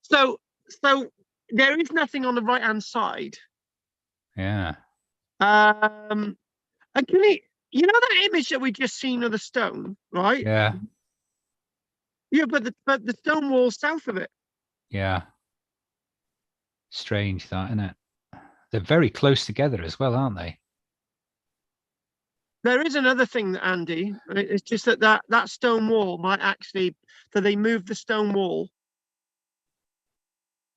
So there is nothing on the right hand side. Yeah. And can you know that image that we just seen of the stone, right? Yeah. Yeah, but the stone wall south of it. Yeah. Strange that, isn't it? They're very close together as well, aren't they? There is another thing, Andy. It's just that stone wall might actually, so they moved the stone wall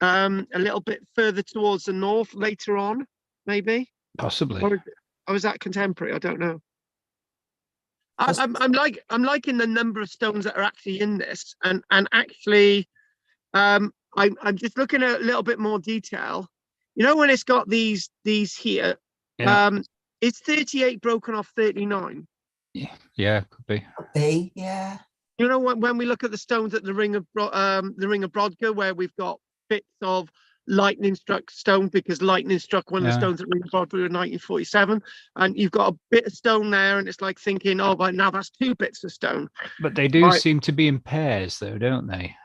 a little bit further towards the north later on, maybe. Possibly. Or is that contemporary? I don't know. I'm liking the number of stones that are actually in this, and actually, I'm just looking at a little bit more detail. You know, when it's got these here, it's 38 broken off 39. Yeah, could be. Yeah. You know, when we look at the stones at the ring of Brodgar, where we've got bits of lightning struck stone because lightning struck one of the stones at ring of Brodgar in 1947, and you've got a bit of stone there, and it's like thinking, oh, but now that's two bits of stone. But they do seem to be in pairs, though, don't they?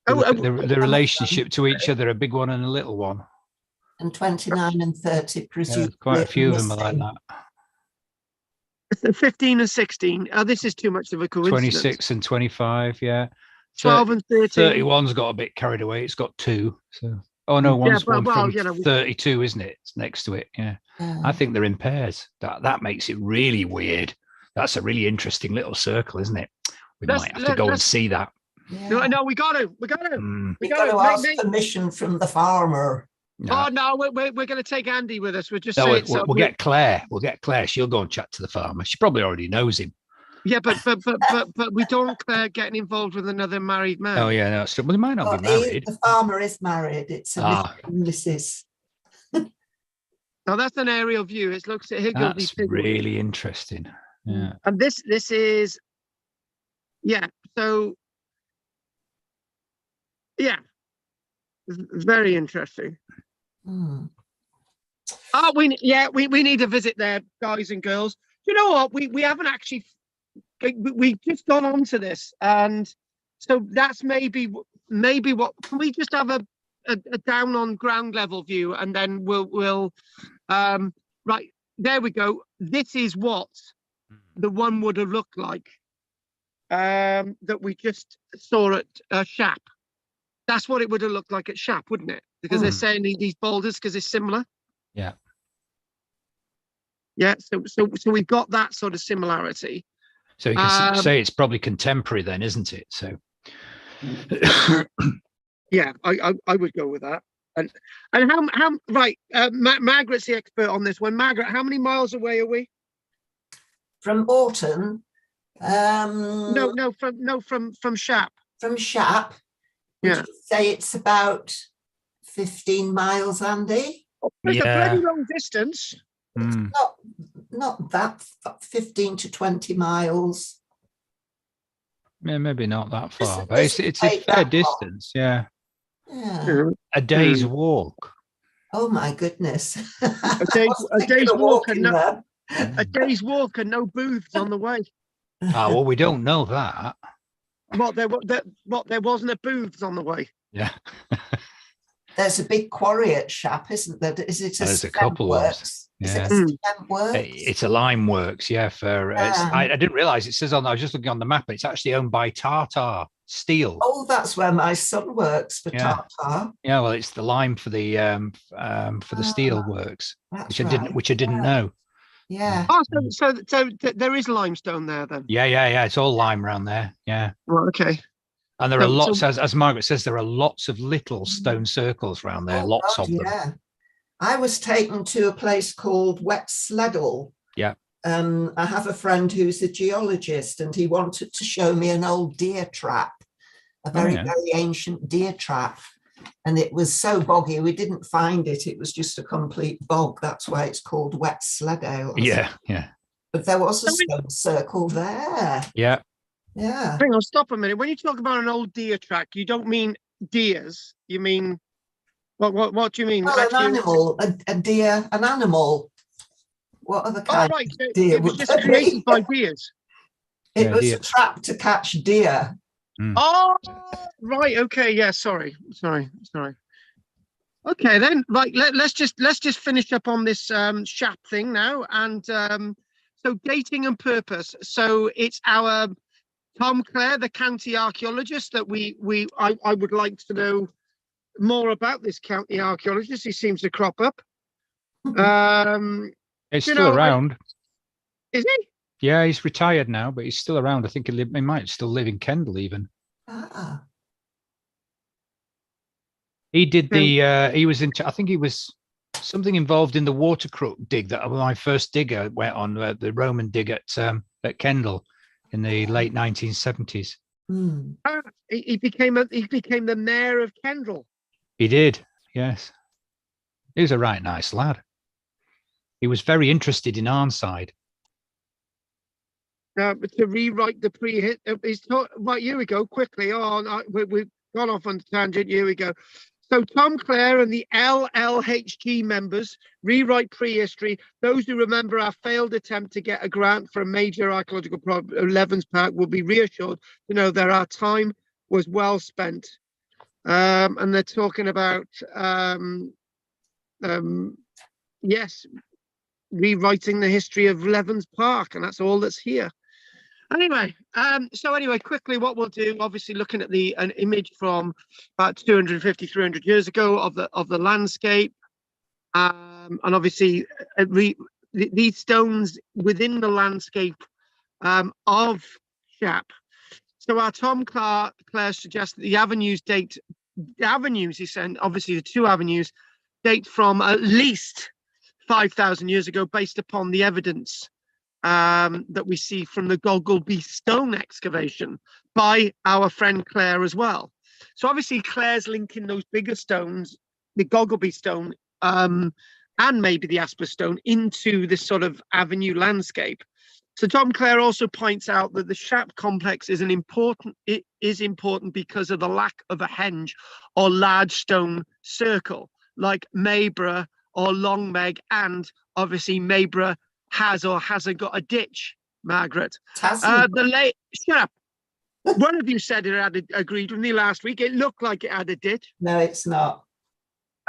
The relationship to each other, a big one and a little one. And 29 and 30, presumably. Quite a few of them are like that. 15 and 16. This is too much of a coincidence. 26 and 25, yeah. 12 and 13. 31's got a bit carried away. It's got two. So, oh no, one's one from 32, isn't it? It's next to it. Yeah. I think they're in pairs. That makes it really weird. That's a really interesting little circle, isn't it? We might have to go and see that. Yeah. No, we got to. We got to ask permission from the farmer. No. Oh no, we're going to take Andy with us. We'll just we'll get Claire. We'll get Claire. She'll go and chat to the farmer. She probably already knows him. Yeah, but we don't want Claire getting involved with another married man. Oh yeah, no. So, well, he might not be married. The farmer is married. It's a Mrs. Now that's an aerial view. It looks at Higgledy. That's really interesting. Yeah. And this is, So very interesting. Oh, we need to visit there, guys and girls. You know what? We haven't actually. We've just gone on to this, and so that's maybe what. Can we just have a down on ground level view, and then we'll right there we go. This is what the one would have looked like that we just saw at Shap. That's what it would have looked like at Shap, wouldn't it? Because they're saying these boulders because it's similar. Yeah. Yeah. So we've got that sort of similarity. So you can say it's probably contemporary then, isn't it? So. Yeah, I would go with that. And how right? Margaret's the expert on this one. Margaret, how many miles away are we? From Orton. From Shap. From Shap. Would you say it's about 15 miles, Andy? It's a pretty long distance. It's not that 15 to 20 miles. Yeah, maybe not that far, but it's a fair distance. Yeah. A day's walk. Oh my goodness! A day's walk and no booths on the way. Well, we don't know that. There wasn't a booths on the way. Yeah. There's a big quarry at Shap, isn't there? Is it? There's a couple of works. Yeah. It's a lime works. Yeah. I didn't realize it says on. I was just looking on the map. It's actually owned by Tata Steel. Oh, that's where my son works for Tata. Yeah. Well, it's the lime for the steel works, which I didn't know. Yeah. Oh, so there is limestone there then. Yeah. It's all lime around there. Yeah. Well, okay. And there are lots, as Margaret says, there are lots of little stone circles around there. Lots of them. Yeah. I was taken to a place called Wet Sleddle. Yeah. I have a friend who's a geologist, and he wanted to show me an old deer trap, a very ancient deer trap. And it was so boggy, we didn't find it. It was just a complete bog. That's why it's called Wet Sleddle. Yeah. But there was a stone circle there. Yeah. Yeah. Hang on, stop a minute. When you talk about an old deer track, you don't mean deers. You mean what do you mean? Well, an animal, a deer, an animal. What other kind of deer? It was just created by deers. It was a trap to catch deer. Oh, right. Okay. Yeah. Sorry. Okay, then. Right. Let's just finish up on this Shap thing now. And so dating and purpose. So it's our Tom Clare, the county archaeologist, that I would like to know more about this county archaeologist. He seems to crop up. He's still around. Is he? Yeah, he's retired now, but he's still around. I think he might still live in Kendal even. He did he was in, I think he was something involved in the Watercrook dig that my first digger went on, the Roman dig at Kendal in the late 1970s. He became the mayor of Kendal. He did, yes. He was a right nice lad. He was very interested in Arnside. To rewrite the pre-hit, right, here we go, quickly. We've gone off on a tangent, here we go. So Tom Clare and the LLHG members rewrite prehistory. Those who remember our failed attempt to get a grant for a major archaeological project at Levens Park will be reassured to know that our time was well spent. And they're talking about, rewriting the history of Levens Park, and that's all that's here. Anyway, quickly, what we'll do, obviously looking at an image from about 250, 300 years ago of the landscape, and obviously these stones within the landscape of Shap. So our Tom Clare suggests that the avenues, he said, obviously the two avenues, date from at least 5,000 years ago, based upon the evidence that we see from the Goblin Stone excavation by our friend Clare as well. So obviously Clare's linking those bigger stones, the Goblin Stone and maybe the Aspers Stone, into this sort of avenue landscape. So Tom Clare also points out that the Shap complex is important because of the lack of a henge or large stone circle like Mayborough or Long Meg, and obviously Mayborough has or hasn't got a ditch, Margaret. Shut up. One of you said it had agreed with me last week. It looked like it had a ditch. No, it's not.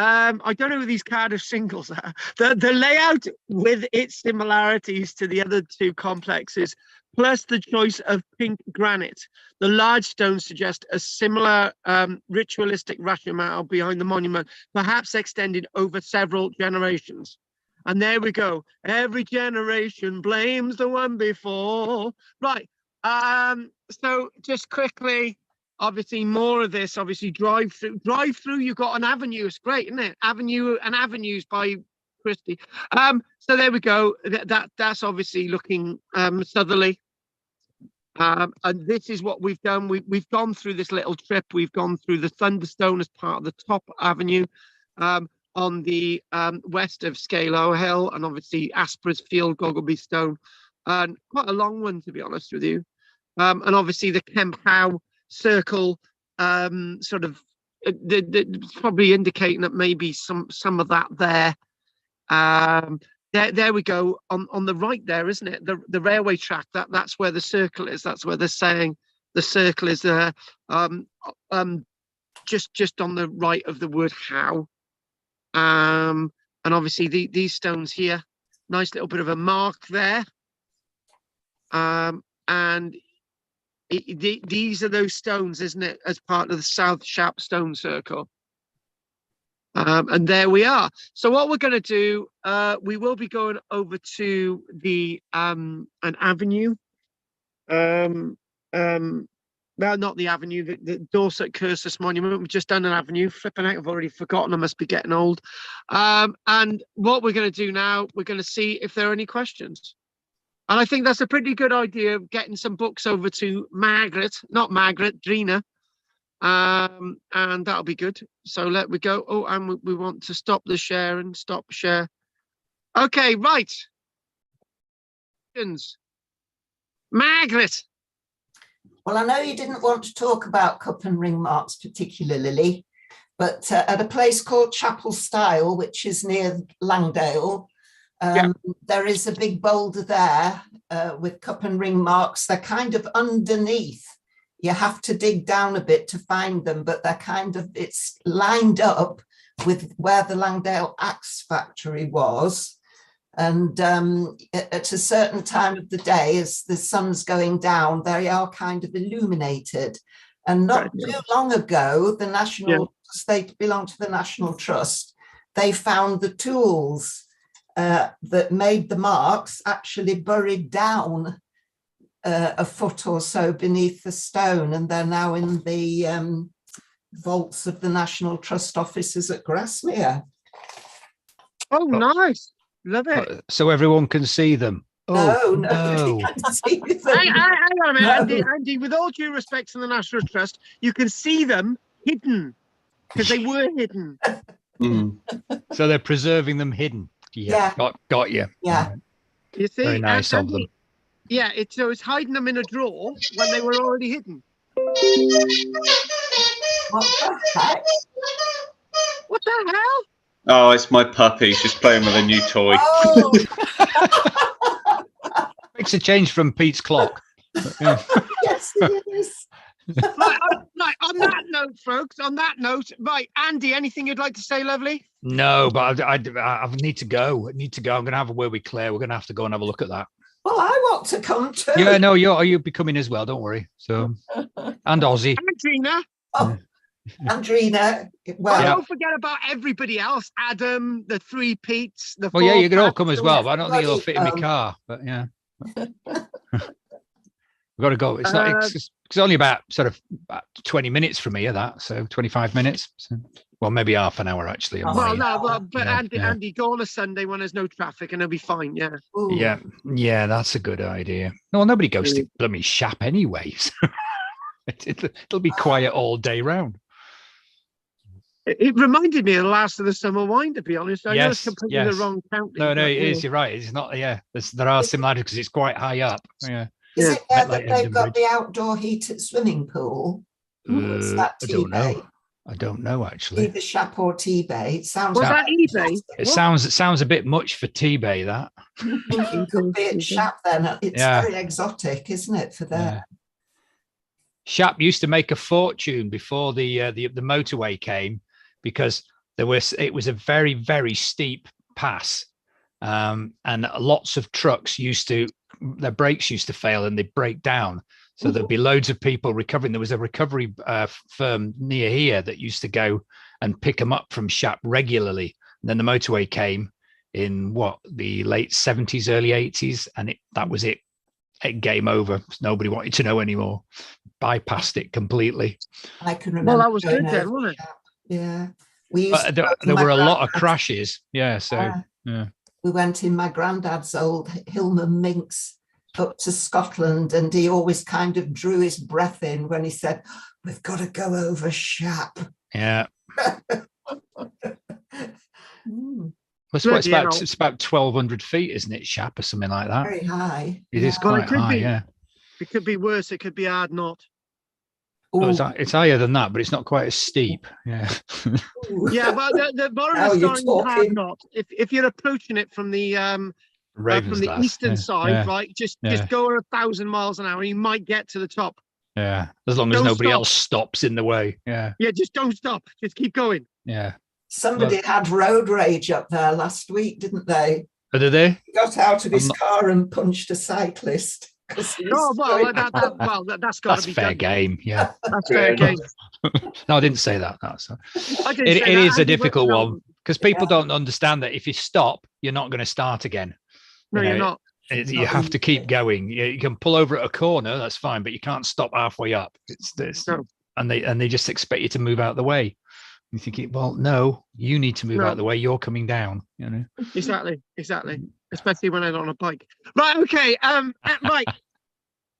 I don't know who these Cardiff singles are. The layout with its similarities to the other two complexes, plus the choice of pink granite. The large stones suggest a similar ritualistic rationale behind the monument, perhaps extended over several generations. And there we go. Every generation blames the one before. Right. So just quickly, obviously more of this, obviously drive through, you've got an avenue. It's great, isn't it? Avenue and Avenues by Christie. So there we go. That's obviously looking southerly. And this is what we've done. We've gone through this little trip. We've gone through the Thunderstone as part of the top avenue on the west of Scalo Hill, and obviously Aspers Fieldstone, Stone, and quite a long one, to be honest with you. And obviously the Kemp Howe circle, sort of probably indicating that maybe some of that there. There we go on the right there, isn't it? The railway track, that's where the circle is. That's where they're saying the circle is there. Just on the right of the word Howe. And obviously these stones here, nice little bit of a mark there. And these are those stones, isn't it, as part of the South Shap Stone Circle. And there we are. So what we're going to do, we will be going over to the an avenue. Well, not the avenue, the Dorset Cursus monument. We've just done an avenue. Flipping out, I've already forgotten. I must be getting old. And what we're going to do now, we're going to see if there are any questions. And I think that's a pretty good idea of getting some books over to Margaret, not Margaret, Drina. And that'll be good. So let we go. Oh, and we want to stop the share and stop share. Okay, right. Margaret. Well, I know you didn't want to talk about cup and ring marks particularly, but at a place called Chapel Stile, which is near Langdale, there is a big boulder there with cup and ring marks. They're kind of underneath. You have to dig down a bit to find them, but they're kind of, it's lined up with where the Langdale Axe Factory was. And at a certain time of the day, as the sun's going down, they are kind of illuminated. And not too long ago, the National, they belong to the National Trust, they found the tools that made the marks actually buried down a foot or so beneath the stone, and they're now in the vaults of the National Trust offices at Grasmere. Oh, nice. Love it. So everyone can see them. Oh, no. Can see them. Hang on a minute, Andy, with all due respect to the National Trust, you can see them hidden because they were hidden. So they're preserving them hidden. Yeah. Got you. Yeah. You see? Very nice of them. Yeah, so it's hiding them in a drawer when they were already hidden. What the heck? What the hell? Oh, it's my puppy. She's playing with a new toy. Oh. Makes a change from Pete's clock. Yes, it is. Right, on that note, folks, right, Andy, anything you'd like to say, lovely? No, but I need to go. I'm going to have a word with Claire. We're going to have to go and have a look at that. Well, I want to come too. Yeah, no, you'll be coming as well. Don't worry. So, and Ozzy. Andrina. Oh, Andrina. Well, don't forget about everybody else. Adam, the three Petes. You can all come as well. But I don't think it'll fit in my car. But yeah. We've got to go. It's not. It's only about sort of about 20 minutes from here. That so 25 minutes. So, well, maybe half an hour actually. But Andy, go on a Sunday when there's no traffic, and it'll be fine. Yeah. Ooh. Yeah. That's a good idea. No, nobody goes to bloody Shap anyway. So it'll be quiet all day round. It reminded me of the last of the summer wine, to be honest. I know it's completely the wrong county. No, it is. You're right. It's not. Yeah, there are similarities because it's quite high up. Yeah. Is it there that they've got the outdoor heated swimming pool? What's that, T-Bay? I don't know actually. Either Shap or T-Bay. It sounds Was like that eBay? It sounds a bit much for T-Bay, that. It could be at Shap then. It's very exotic, isn't it, for them? Yeah. Shap used to make a fortune before the motorway came because it was a very, very steep pass. And lots of trucks their brakes used to fail and they'd break down. So there'd be loads of people recovering. There was a recovery firm near here that used to go and pick them up from Shap regularly. And then the motorway came in the late 70s, early 80s, and that was it. Game over. Nobody wanted to know anymore. Bypassed it completely. I can remember. Well, that was good then, wasn't it? Yeah. There were a lot of crashes. Yeah. So yeah. We went in my granddad's old Hillman Minx up to Scotland, and he always kind of drew his breath in when he said, "We've got to go over Shap." Yeah. It's about 1,200 feet, isn't it, Shap, or something like that? Very high. It is quite high, yeah. It could be worse. It could be hard not. Oh, it's higher than that, but it's not quite as steep. Yeah. Yeah, but the Boulder is hard not. If you're approaching it from the eastern side, right, just go 1,000 miles an hour, you might get to the top. Yeah, as long as nobody else stops in the way. Yeah. Yeah, just don't stop. Just keep going. Yeah. Somebody had road rage up there last week, didn't they? Oh, did they? He got out of his car and punched a cyclist. That's got to be fair game. Yeah, that's fair game. No, I didn't say that. It is a difficult one because people don't understand that if you stop, you're not going to start again. No, you're not. You have to keep going. You can pull over at a corner, that's fine, but you can't stop halfway up. It's this, and they just expect you to move out of the way. You're thinking, well, no, you need to move out of the way. You're coming down. You know. Exactly. Especially when I'm on a bike. Right. Okay. Right.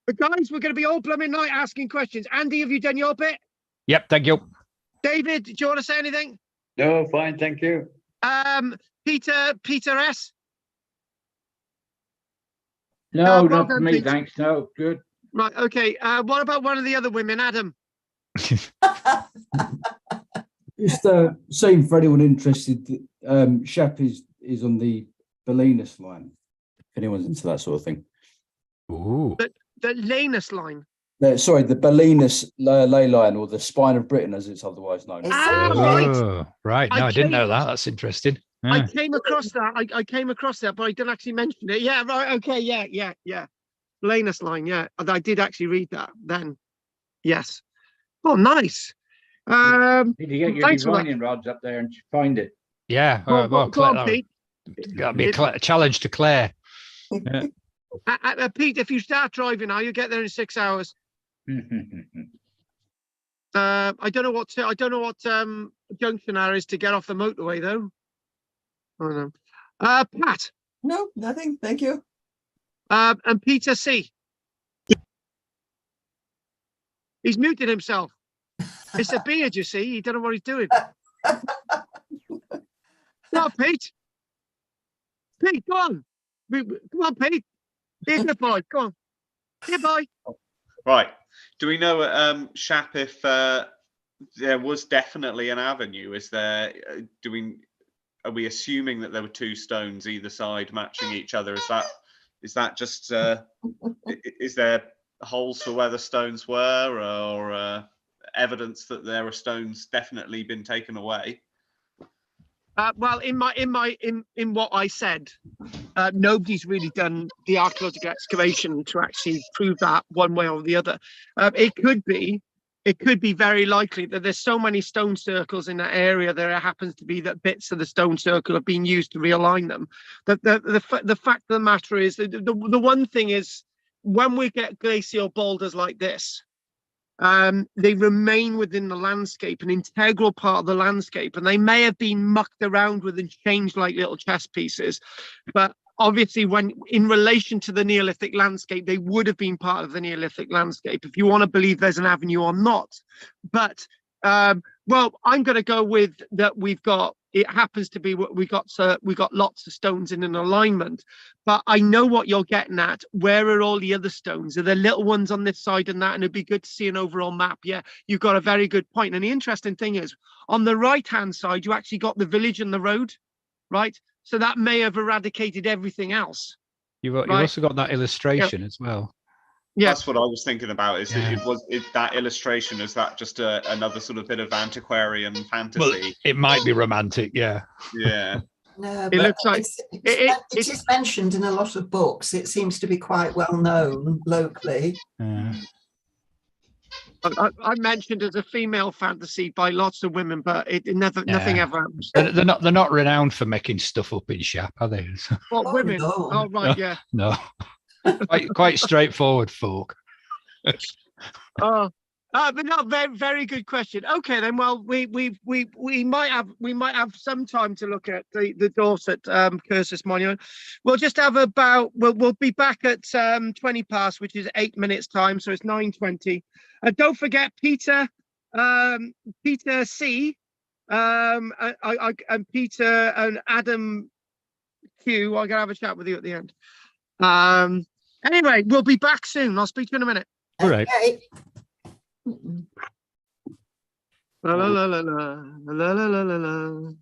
The guys, we're going to be all blooming night asking questions. Andy, have you done your bit? Yep. Thank you. David, do you want to say anything? No, fine. Thank you. Peter S. No, not for me. Peter. Thanks. No, good. Right. Okay. What about one of the other women, Adam? Just saying for anyone interested, Shap is on the Belinus line. If anyone's into that sort of thing. Ooh. The Lanus line. Sorry, the Belinus ley line, or the Spine of Britain, as it's otherwise known. Right. No, I didn't know that. That's interesting. Yeah. I came across that. I came across that, but I didn't actually mention it. Yeah. Right. Okay. Yeah. Lanus line. Yeah, I did actually read that then. Yes. Oh, nice. Did you get your divining rods up there and find it? Yeah. That'd be a challenge to Claire. Yeah. Pete, if you start driving now, you get there in 6 hours. I don't know what junction there is to get off the motorway though. I don't know. Pat. No, nothing. Thank you. And Peter C. He's muted himself. It's a beard, you see. He don't know what he's doing. No, Pete. Pete, go on. Come on, Pete. Be a good boy. Go on. Be a boy. Right. Do we know at Shap if there was definitely an avenue? Are we assuming that there were two stones either side matching each other? Is that just is there holes for where the stones were, or evidence that there are stones definitely been taken away? Well, in what I said, nobody's really done the archaeological excavation to actually prove that one way or the other. It could be very likely that there's so many stone circles in that area that it happens to be that bits of the stone circle have been used to realign them. The fact of the matter is, the one thing is when we get glacial boulders like this, they remain within the landscape, an integral part of the landscape, and they may have been mucked around with and changed like little chess pieces, but obviously when in relation to the Neolithic landscape, they would have been part of the Neolithic landscape, if you want to believe there's an avenue or not. But well, I'm going to go with that. It happens to be what we got lots of stones in an alignment, but I know what you're getting at. Where are all the other stones? Are there little ones on this side and that? And it'd be good to see an overall map. Yeah, you've got a very good point. And the interesting thing is, on the right hand side, you actually got the village and the road, right? So that may have eradicated everything else. You've also got that illustration as well. Yeah, that's what I was thinking about. Is that illustration? Is that just another sort of bit of antiquarian fantasy? Well, it might be romantic, yeah. Yeah. No, it looks like it is mentioned in a lot of books. It seems to be quite well known locally. I mentioned as a female fantasy by lots of women, but nothing ever happens. They're not renowned for making stuff up in Shap, are they? What, women? No. Oh right, yeah. No. quite straightforward folk. But not very, very good question. Okay, then. Well, we might have some time to look at the Dorset Cursus monument. We'll just have we'll be back at 20 past, which is 8 minutes time, so it's 9:20. Don't forget Peter C. And Peter and Adam Q. I'm gonna have a chat with you at the end. Anyway, we'll be back soon. I'll speak to you in a minute. All right. Okay. La la la la la la la la la.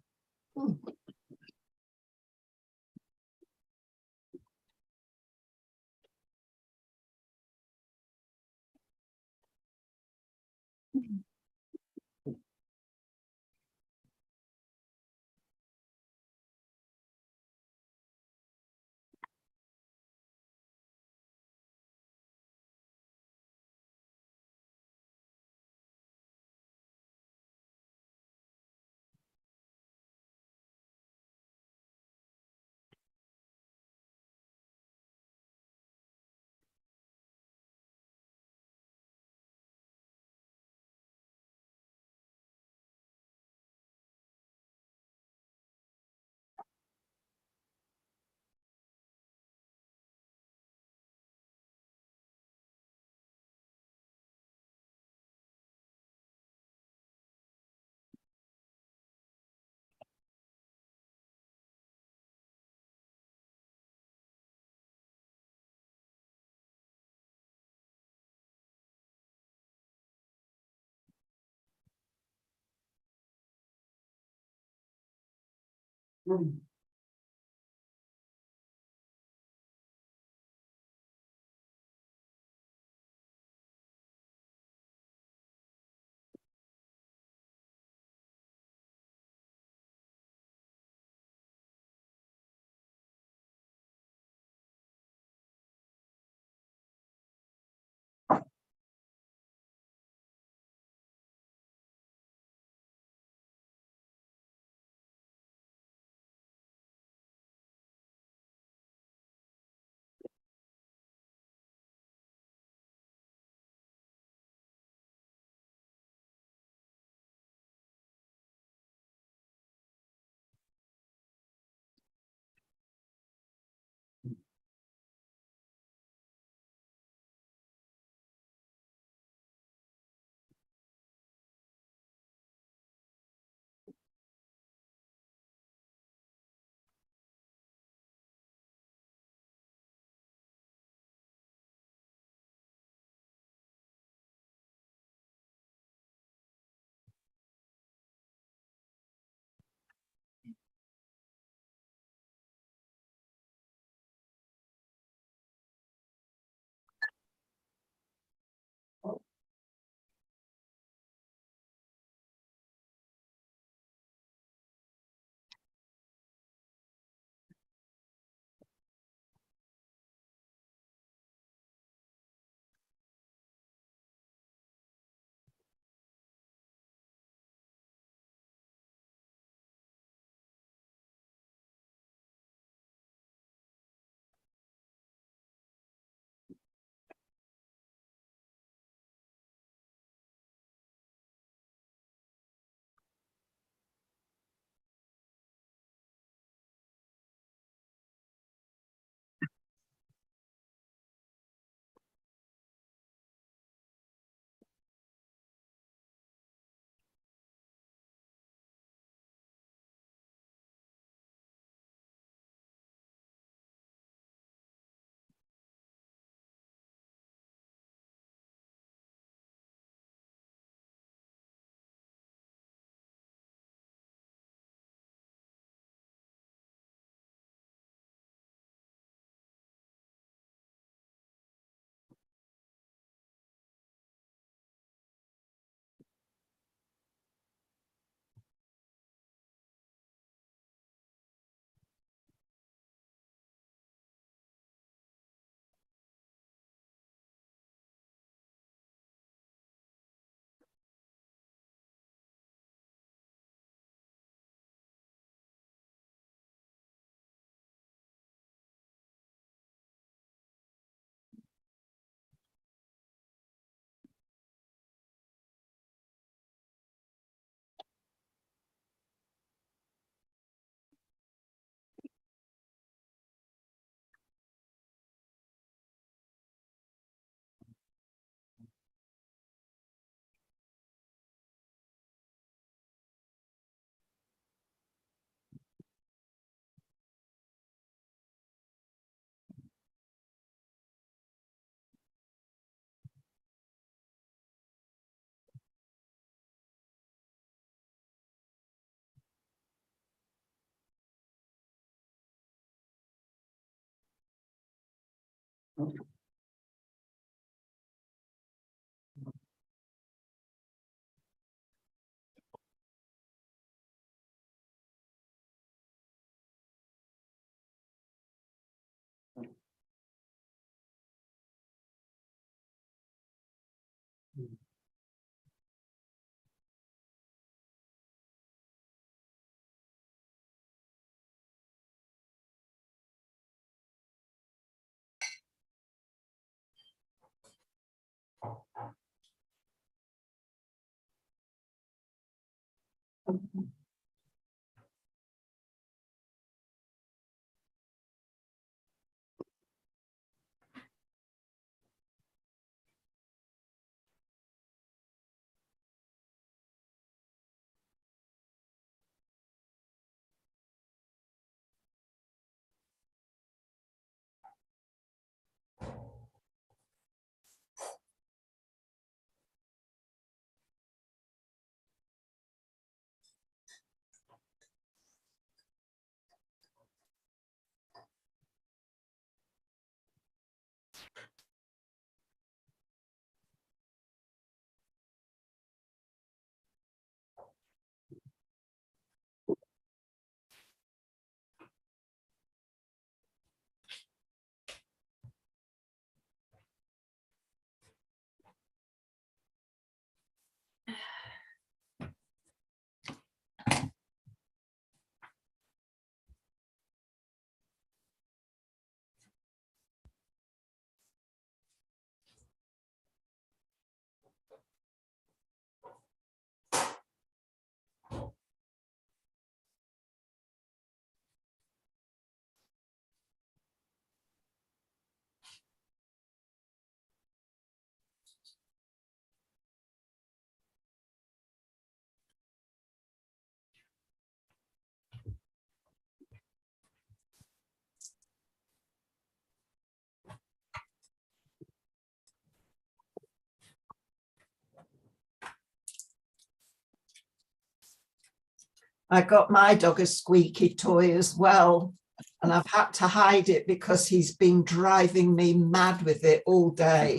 I got my dog a squeaky toy as well, and I've had to hide it because he's been driving me mad with it all day.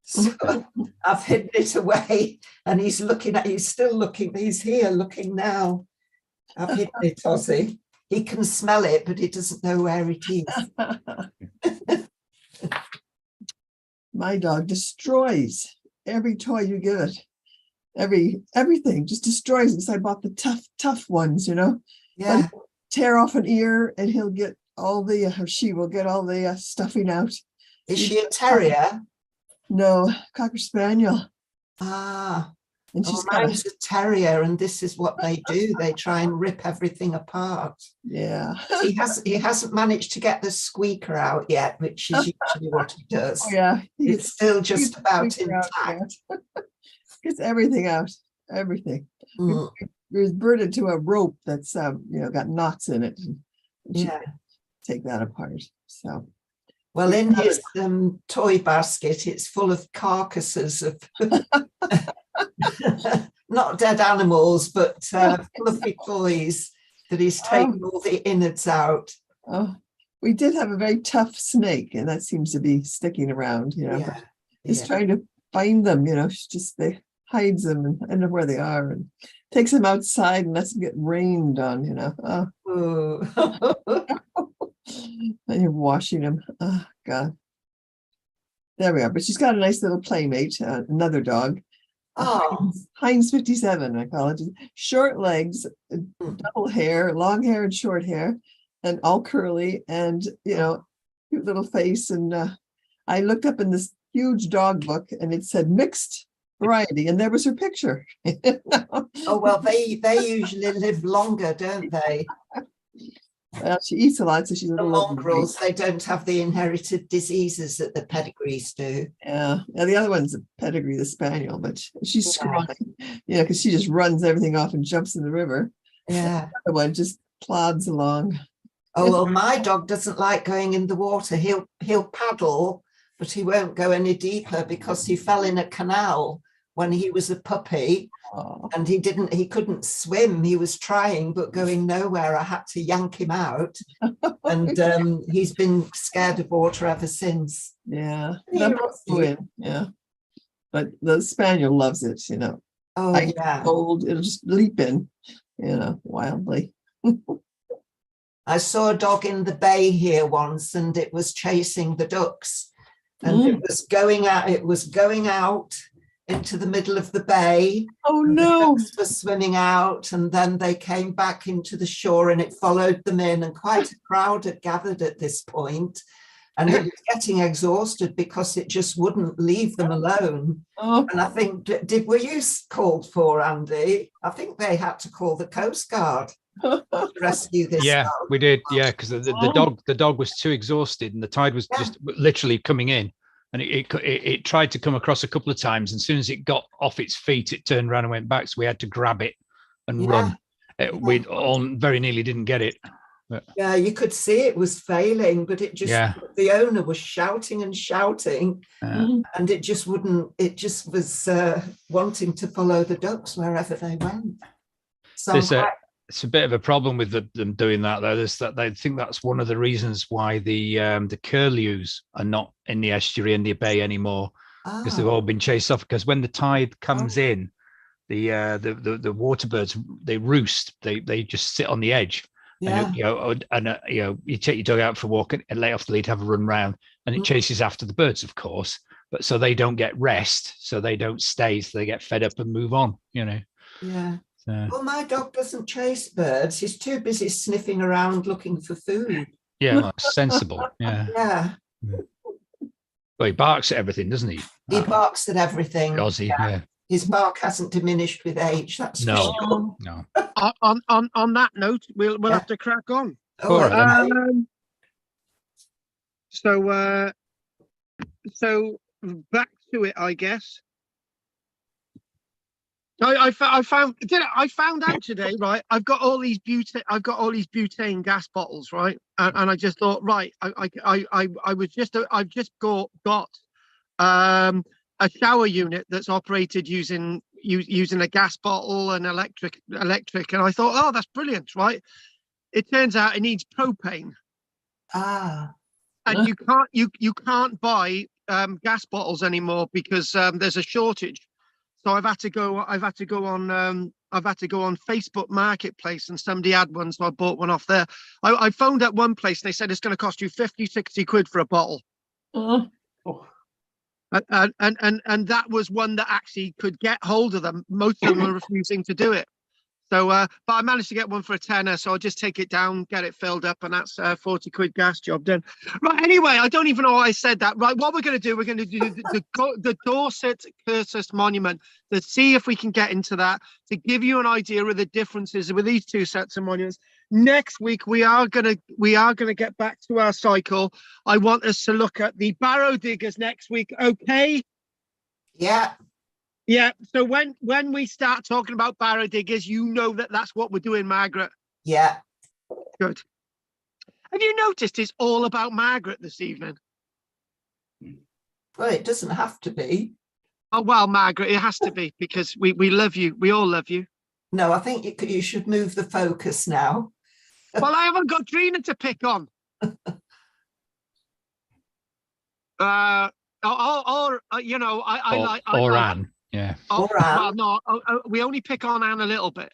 So I've hidden it away, and he's still looking, he's here looking now. I've hidden it, Ozzy. He can smell it, but he doesn't know where it is. My dog destroys every toy you give it. Everything just destroys it. So I bought the tough ones, you know. Yeah. Tear off an ear and he'll get all the, or she will get all the stuffing out. Is she a terrier? No, Cocker Spaniel. Ah. And she's mine's a terrier, and this is what they do. They try and rip everything apart. Yeah. He hasn't managed to get the squeaker out yet, which is usually what he does. Oh, yeah. It's still just about intact. Gets everything out. Everything. Mm. It was birded to a rope that's got knots in it. And yeah. Take that apart. So. Well, in his toy basket, it's full of carcasses of not dead animals, but fluffy toys that he's taken all the innards out. Oh, we did have a very tough snake, and that seems to be sticking around, you know. Yeah. He's trying to find them, you know. They hides them and I don't know where they are, and takes them outside and lets them get rained on, you know. Oh. And you're washing them. Oh God. There we are. But she's got a nice little playmate, another dog. Heinz 57, I call it. Short legs, double hair, long hair and short hair, and all curly, and cute little face. And I looked up in this huge dog book, and it said mixed variety, and there was her picture. Oh well, they usually live longer, don't they? Well, she eats a lot, so she's a little mongrels. They don't have the inherited diseases that the pedigrees do. Yeah, the other one's a pedigree, the spaniel, but she's scrawny, because she just runs everything off and jumps in the river. Yeah, the other one just plods along. Oh well, my dog doesn't like going in the water. He'll paddle, but he won't go any deeper because he fell in a canal when he was a puppy. And he couldn't swim. He was trying, but going nowhere. I had to yank him out. And he's been scared of water ever since. Yeah. Yeah. But the spaniel loves it, you know. Oh, like yeah. Cold, it'll just leap in, you know, wildly. I saw a dog in the bay here once, and it was chasing the ducks. And it was going out into the middle of the bay. Oh no! The ducks were swimming out, and then they came back into the shore, and it followed them in. And quite a crowd had gathered at this point, and it was getting exhausted because it just wouldn't leave them alone. Oh. And I think, were you called for, Andy? I think they had to call the Coast Guard to rescue this. Yeah, dog. we did. Yeah, because the dog was too exhausted, and the tide was just literally coming in. And it tried to come across a couple of times. And as soon as it got off its feet, it turned around and went back. So we had to grab it and run. We all very nearly didn't get it. But, yeah, you could see it was failing, but it just, the owner was shouting and shouting. And it just wouldn't, it just was wanting to follow the ducks wherever they went. So it's a bit of a problem with them doing that, though. Is that they think that's one of the reasons why the curlews are not in the estuary and the bay anymore, because they've all been chased off. Because when the tide comes in, the water birds, they roost. They just sit on the edge. Yeah. And you take your dog out for a walk and let off the lead, have a run round, and it chases after the birds, of course. But so they don't get rest, so they don't stay, so they get fed up and move on. You know. Yeah. So. Well, my dog doesn't chase birds. He's too busy sniffing around looking for food. Yeah, well, sensible. Yeah. Yeah. Well, he barks at everything, doesn't he? He barks at everything. Does he? Yeah. His bark hasn't diminished with age. That's no, for sure. No. On that note, we'll have to crack on. All right. So back to it, I guess. I found out today, right? I've got all these butane gas bottles, right? And I just thought, right, I've just got a shower unit that's operated using a gas bottle and electric, and I thought, oh, that's brilliant, right? It turns out it needs propane. And you can't buy gas bottles anymore because there's a shortage. So I've had to go on Facebook Marketplace, and somebody had one, so I bought one off there. I phoned at one place and they said it's going to cost you 50-60 quid for a bottle. And that was one that actually could get hold of them. Most of them were refusing to do it. So, but I managed to get one for a tenner, so I'll just take it down, get it filled up, and that's 40 quid gas job done. Right, anyway, I don't even know why I said that. Right, what we're going to do, we're going to do the Dorset Cursus Monument, to see if we can get into that, to give you an idea of the differences with these two sets of monuments. Next week, we are going to get back to our cycle. I want us to look at the barrow diggers next week, okay? Yeah. Yeah, so when we start talking about barrow diggers, you know that's what we're doing, Margaret. Yeah. Good. Have you noticed it's all about Margaret this evening? Well, it doesn't have to be. Oh, well, Margaret, it has to be, because we love you. We all love you. No, I think you should move the focus now. Well, I haven't got Trina to pick on. Or Anne. Yeah. Oh, well, no, we only pick on Anne a little bit.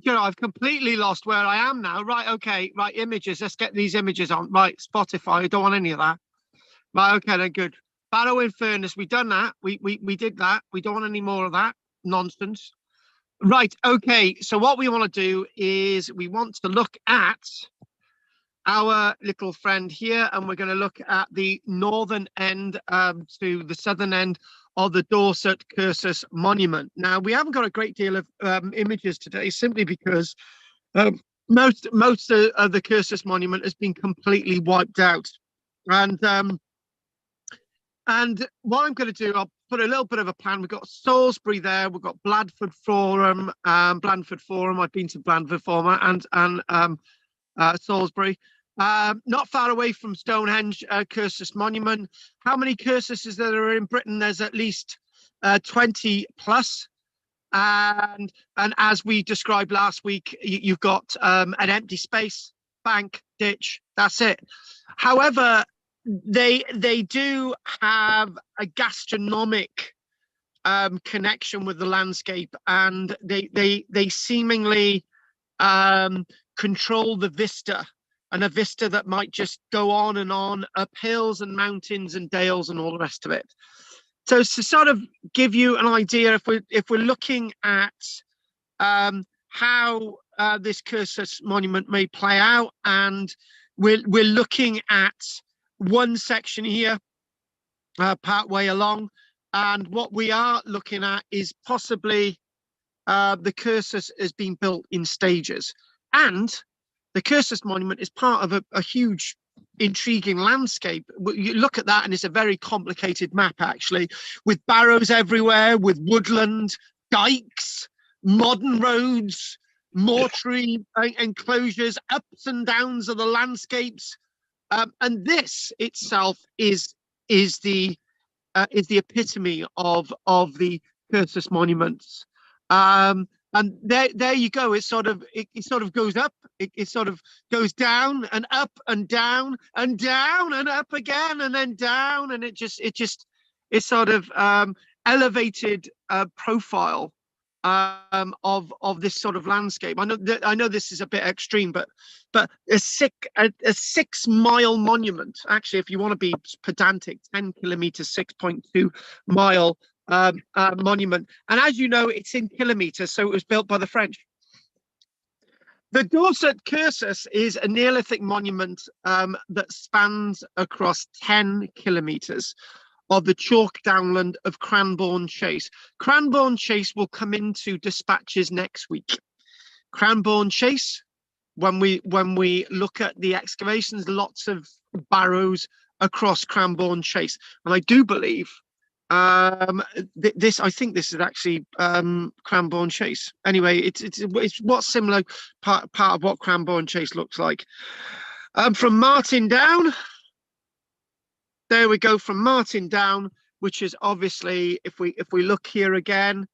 I've completely lost where I am now. Right, okay, right, images. Let's get these images on. Right, Spotify. I don't want any of that. Right, okay, then good. Barrow in Furnace. We've done that. We did that. We don't want any more of that nonsense. Right, okay. So what we want to do is we want to look at our little friend here, and we're going to look at the northern end to the southern end of the Dorset Cursus Monument. Now, we haven't got a great deal of images today, simply because most of the Cursus Monument has been completely wiped out. And what I'm going to do, I'll put a little bit of a plan. We've got Salisbury there. We've got Blandford Forum. I've been to Blandford Forum and Salisbury. Not far away from Stonehenge Cursus Monument. How many cursuses there are in Britain? There's at least 20 plus. And as we described last week, you've got an empty space, bank, ditch, that's it. However, they do have a gastronomic connection with the landscape, and they seemingly control the vista, and a vista that might just go on up hills and mountains and dales and all the rest of it. So to sort of give you an idea, if we're looking at how this Cursus monument may play out, and we're looking at one section here, part way along, and what we are looking at is possibly the Cursus has been built in stages, and the Cursus monument is part of a huge, intriguing landscape. You look at that and it's a very complicated map, actually, with barrows everywhere, with woodland, dikes, modern roads, mortuary enclosures, ups and downs of the landscapes, and this itself is the epitome of the Cursus monuments. And there you go. It sort of goes up. It sort of goes down and up and down and down and up again and then down, and it's sort of elevated profile of this sort of landscape. I know this is a bit extreme, but a 6 mile monument, actually, if you want to be pedantic, 10 kilometers, 6.2 mile monument, and as you know, it's in kilometers, so it was built by the French. The Dorset Cursus is a Neolithic monument that spans across 10 kilometers of the chalk downland of Cranbourne Chase. Cranbourne Chase will come into dispatches next week. Cranbourne Chase, when we look at the excavations, lots of barrows across Cranbourne Chase, and I do believe I think this is actually Cranbourne Chase. Anyway, it's what similar part of what Cranbourne Chase looks like. From Martin Down, there we go, from Martin Down, which is obviously, if we look here again,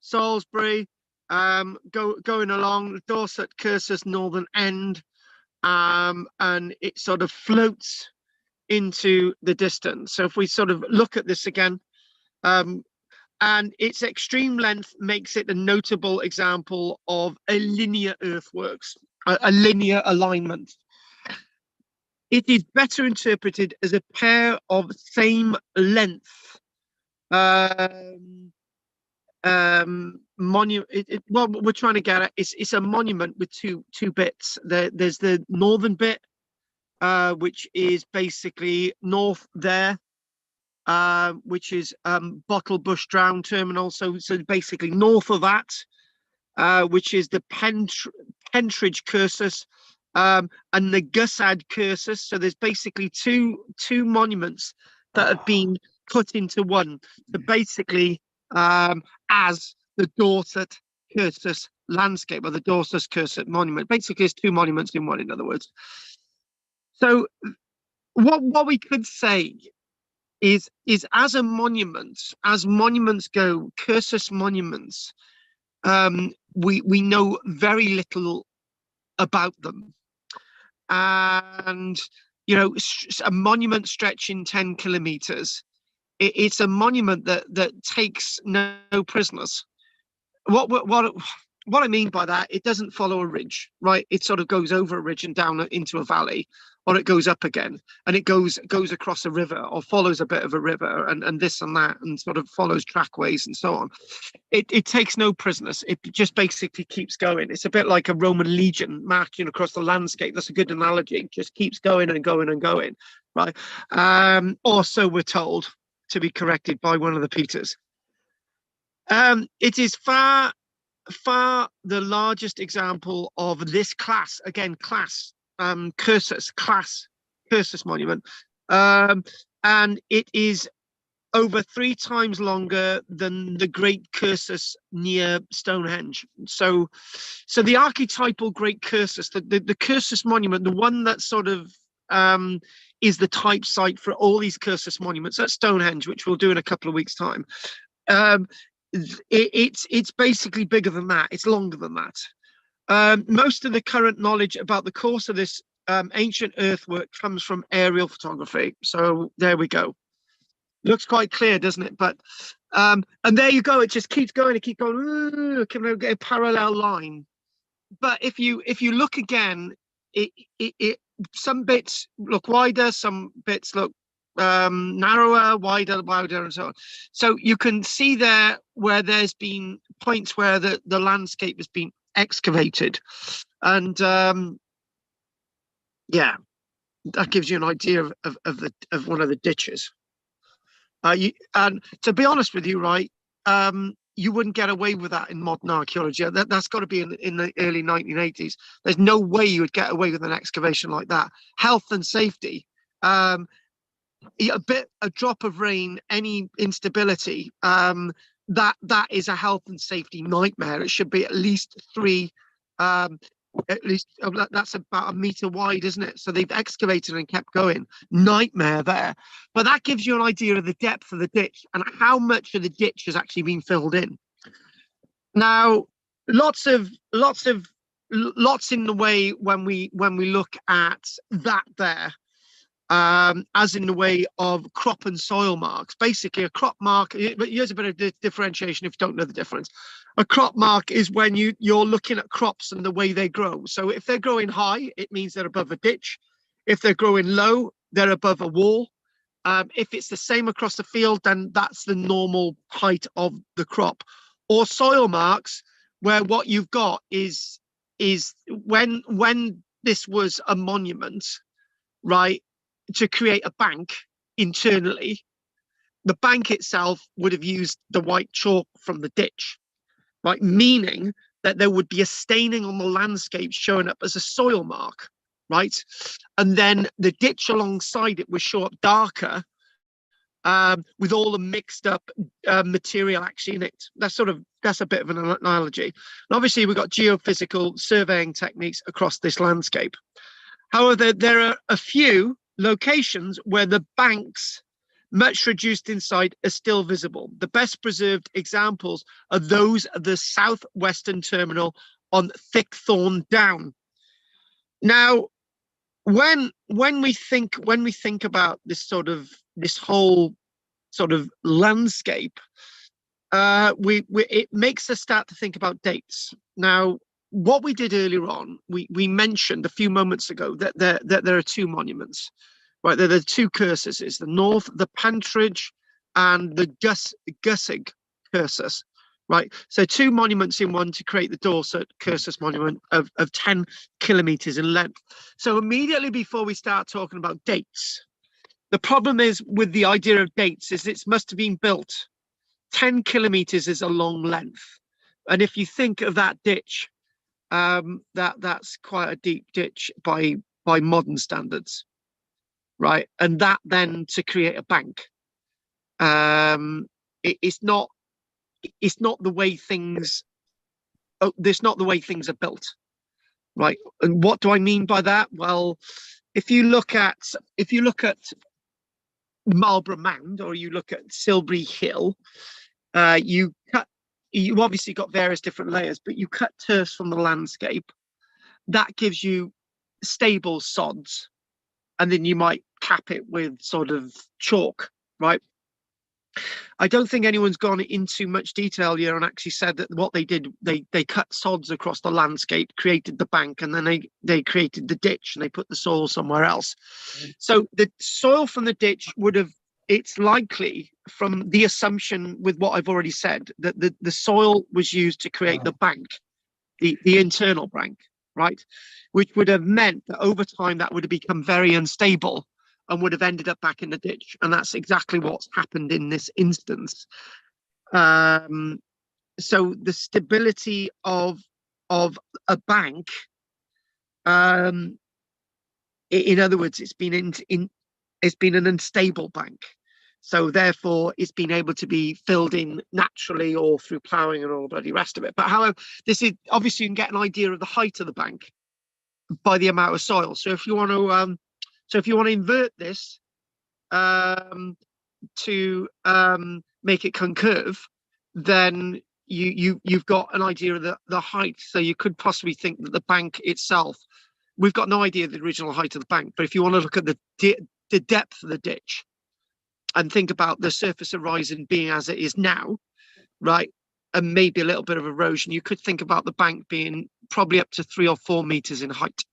Salisbury, going along Dorset Cursus northern end, and it sort of floats into the distance. So if we sort of look at this again, and its extreme length makes it a notable example of a linear earthworks, a linear alignment. It is better interpreted as a pair of same length monument. What we're trying to get at is it's a monument with two bits. There's the northern bit, which is basically north there, which is Bottle Bush Drown Terminal. So basically north of that, which is the Pentridge Cursus, and the Gussad Cursus. So there's basically two monuments that have been put into one. So basically, as the Dorset Cursus landscape, or the Dorset Cursus monument, basically it's two monuments in one, in other words. So what we could say is as a monument, as monuments go, Cursus monuments, we know very little about them. And, you know, a monument stretching 10 kilometers, it's a monument that takes no prisoners. What I mean by that, it doesn't follow a ridge, right? It sort of goes over a ridge and down into a valley, or it goes up again, and it goes across a river, or follows a bit of a river, and this and that, and sort of follows trackways and so on. It takes no prisoners. It just basically keeps going. It's a bit like a Roman legion marching across the landscape. That's a good analogy. It just keeps going and going and going, right? Or so we're told, to be corrected by one of the Peters. It is far the largest example of this class, again, Cursus monument, and it is over 3 times longer than the Great Cursus near Stonehenge. So the archetypal Great Cursus, the Cursus monument, the one that sort of is the type site for all these Cursus monuments at Stonehenge, which we'll do in a couple of weeks' time. It's basically bigger than that. It's longer than that. Most of the current knowledge about the course of this ancient earthwork comes from aerial photography. So there we go. Looks quite clear, doesn't it? But and there you go. It just keeps going. It keeps going. Can we get a parallel line? But if you look again, some bits look wider, some bits look narrower, wider, and so on. So you can see there where there's been points where the landscape has been excavated, and yeah, that gives you an idea of one of the ditches. And to be honest with you, right, you wouldn't get away with that in modern archaeology. That's got to be in the early 1980s. There's no way you would get away with an excavation like that. Health and safety, a drop of rain, any instability, that is a health and safety nightmare. It should be at least 3. At least that's about 1 meter wide, isn't it? So they've excavated and kept going. Nightmare there. But that gives you an idea of the depth of the ditch and how much of the ditch has actually been filled in. Now, lots in the way when we look at that there, as in the way of crop and soil marks. Basically, a crop mark, but here's a bit of differentiation if you don't know the difference. A crop mark is when you're looking at crops and the way they grow. So if they're growing high, it means they're above a ditch. If they're growing low, they're above a wall. If it's the same across the field, then that's the normal height of the crop. Or soil marks, where what you've got is when this was a monument, right, to create a bank internally, the bank itself would have used the white chalk from the ditch, right? Meaning that there would be a staining on the landscape showing up as a soil mark, right? And then the ditch alongside it would show up darker, with all the mixed up material actually in it. That's a bit of an analogy. And obviously we've got geophysical surveying techniques across this landscape. However, there are a few locations where the banks, much reduced in size, are still visible. The best preserved examples are those of the southwestern terminal on Thickthorn Down. Now, when we think about this whole sort of landscape, it makes us start to think about dates. Now, what we did earlier on, we mentioned a few moments ago that there are 2 monuments, right? There are 2 Cursuses, the North, the Pantridge, and the Gussig Cursus, right? So 2 monuments in one to create the Dorset Cursus monument of 10 kilometers in length. So immediately before we start talking about dates, the problem is with the idea of dates is it must have been built. 10 kilometers is a long length. And if you think of that ditch, that's quite a deep ditch by modern standards, right? And that then to create a bank, it's not the way things. It's not the way things are built, right? And what do I mean by that? Well, if you look at Marlborough Mound or you look at Silbury Hill, you obviously got various different layers, but you cut turfs from the landscape. That gives you stable sods, and then you might cap it with sort of chalk, right? I don't think anyone's gone into much detail here and actually said that what they did, they cut sods across the landscape, created the bank, and then they created the ditch and they put the soil somewhere else. So the soil from the ditch would have, it's likely from the assumption with what I've already said, that the soil was used to create the bank, the internal bank, right? Which would have meant that over time that would have become very unstable and would have ended up back in the ditch. And that's exactly what's happened in this instance. So the stability of a bank, in other words, it's been an unstable bank. So therefore it's been able to be filled in naturally or through ploughing and all the rest of it. But however, this is obviously you can get an idea of the height of the bank by the amount of soil. So if you want to So if you want to invert this to make it concave, then you've got an idea of the height. So you could possibly think that the bank itself, we've got no idea of the original height of the bank, but if you want to look at the depth of the ditch and think about the surface horizon being as it is now, right, and maybe a little bit of erosion, you could think about the bank being probably up to 3 or 4 meters in height,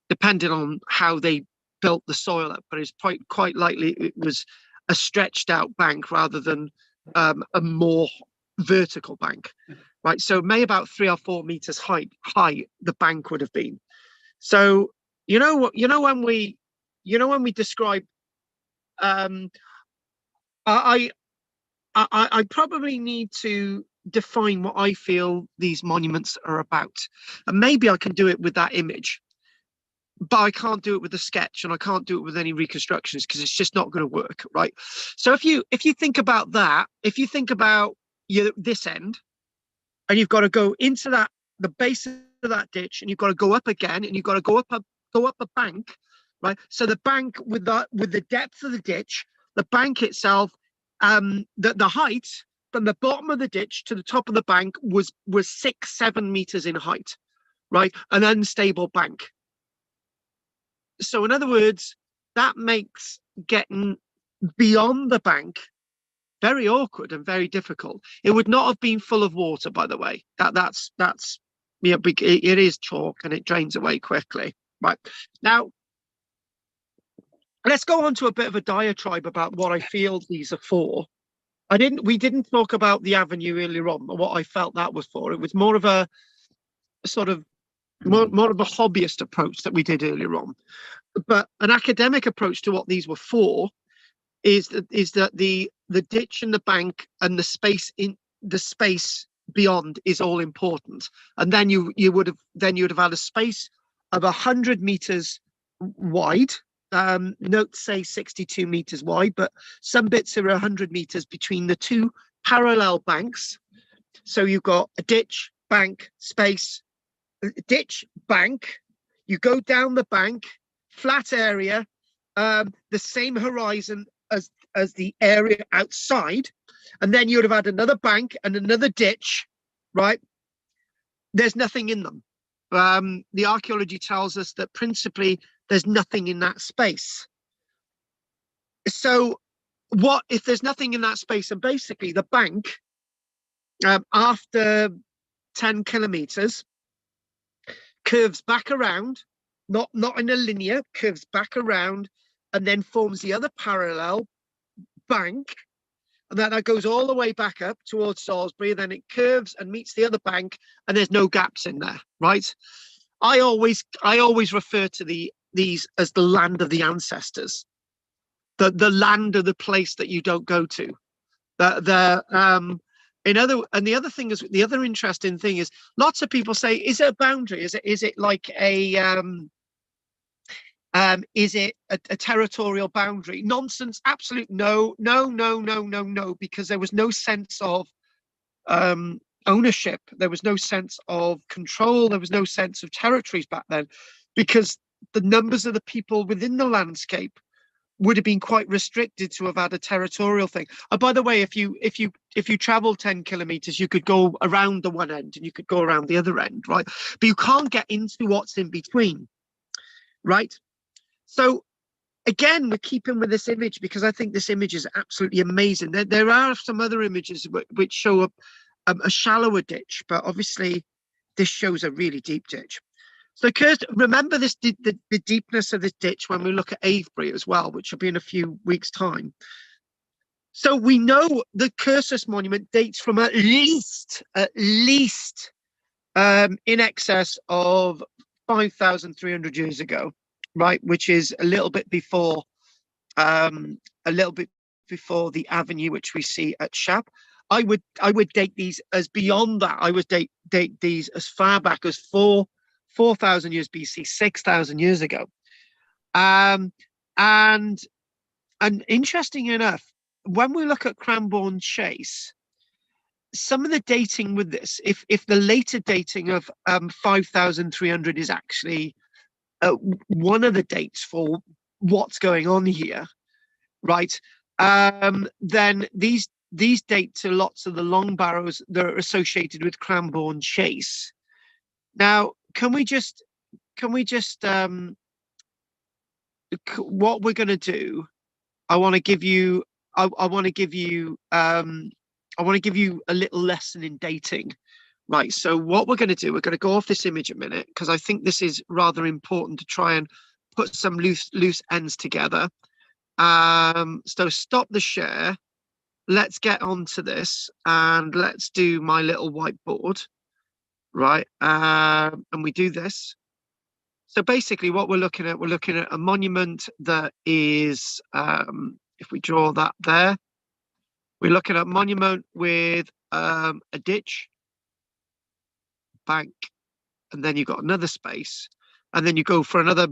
depending on how they built the soil up. But it's quite likely it was a stretched out bank rather than a more vertical bank, right? So maybe about 3 or 4 meters high the bank would have been. So when we describe, I probably need to define what I feel these monuments are about, and maybe I can do it with that image, but I can't do it with the sketch, and I can't do it with any reconstructions because it's just not going to work, right? So if you think about that, if you think about this end, and you've got to go into the base of that ditch, and you've got to go up again, and you've got to go up a bank, right? So the bank with the depth of the ditch, the bank itself, the height from the bottom of the ditch to the top of the bank was 6-7 meters in height, right? An unstable bank. So in other words, that makes getting beyond the bank very awkward and very difficult. It would not have been full of water, by the way. That's yeah, it is chalk and it drains away quickly. Right. Now, let's go on to a bit of a diatribe about what I feel these are for. We didn't talk about the avenue earlier on, or what I felt that was for. It was more of a sort of more of a hobbyist approach that we did earlier on. But an academic approach to what these were for is that the ditch and the bank and the space beyond is all important. And then you would have had a space of 100 meters wide. Note say 62 meters wide, but some bits are 100 meters between the two parallel banks. So you've got a ditch, bank, space, ditch, bank. You go down the bank, flat area, the same horizon as the area outside, and then you would have had another bank and another ditch, right? There's nothing in them. The archaeology tells us that principally there's nothing in that space. So what if there's nothing in that space? And basically the bank, after 10 kilometers, curves back around, not in a linear, curves back around, and then forms the other parallel bank, and then that goes all the way back up towards Salisbury, and then it curves and meets the other bank, and there's no gaps in there, right? I always refer to these as the land of the ancestors, the land of the place that you don't go to. The other interesting thing is, lots of people say, is it a boundary? Is it like is it a territorial boundary? Nonsense, absolute no, because there was no sense of ownership. There was no sense of control. There was no sense of territories back then, because the numbers of the people within the landscape would have been quite restricted to have had a territorial thing. And by the way, if you travel 10 kilometers, you could go around the one end and you could go around the other end, right? But you can't get into what's in between, right? So again, we're keeping with this image because I think this image is absolutely amazing. There are some other images which show a shallower ditch, but obviously this shows a really deep ditch. So remember this, the deepness of this ditch when we look at Avebury as well, which will be in a few weeks' time. So we know the Cursus monument dates from at least in excess of 5,300 years ago, right? Which is a little bit before the avenue which we see at Shap. I would date these as beyond that. I would date these as far back as 4,000 years BC, 6,000 years ago. And interesting enough, when we look at Cranbourne Chase, some of the dating with this, if the later dating of 5,300 is actually one of the dates for what's going on here, right? Then these date to lots of the long barrows that are associated with Cranbourne Chase. Now, can we just what we're going to do? I want to give you a little lesson in dating, right? So what we're going to do, we're going to go off this image a minute, because I think this is rather important to try and put some loose ends together. So stop the share. Let's get onto this and let's do my little whiteboard, right? And we do this. So basically what we're looking at a monument that is, if we draw that there, we're looking at a monument with a ditch, bank, and then you've got another space, and then you go for another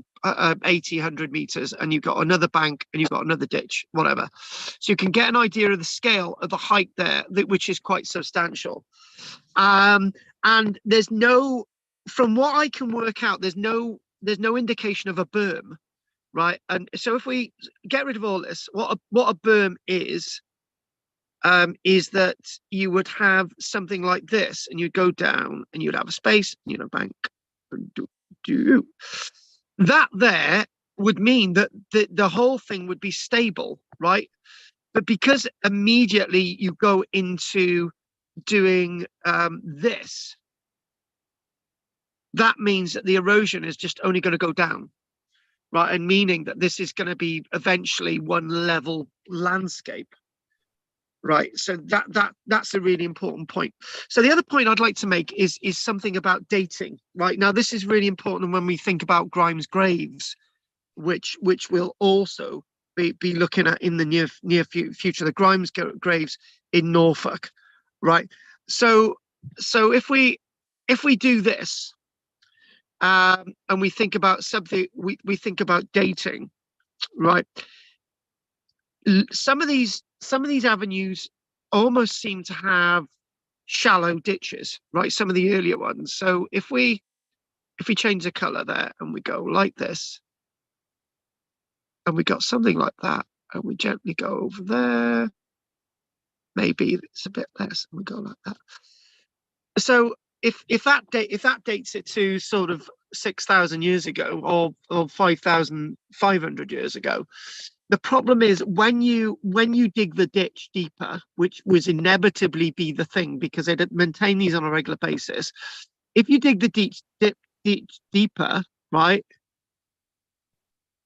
80, 100 meters, and you've got another bank, and you've got another ditch, whatever. So you can get an idea of the scale of the height there, which is quite substantial. And there's no, from what I can work out, there's no indication of a berm, right? And so if we get rid of all this, what a berm is that you would have something like this, and you'd go down, and you'd have a space, bank. That there would mean that the whole thing would be stable, right? But because immediately you go into doing this, that means that the erosion is just only going to go down, right? And meaning that this is going to be eventually one level landscape, right? So that's a really important point. So the other point I'd like to make is something about dating, right? Now, this is really important when we think about Grimes graves, which we'll also be looking at in the near future, the Grimes graves in Norfolk, right? So if we do this, and we think about something, we think about dating, right? Some of these avenues almost seem to have shallow ditches, right? Some of the earlier ones. So if we change the color there, and we go like this, and we got something like that, and we gently go over there, maybe it's a bit less, and we go like that. So if that dates it to sort of 6,000 years ago or 5,500 years ago, the problem is when you dig the ditch deeper, which was inevitably be the thing because they'd maintain these on a regular basis. If you dig the ditch deeper, right,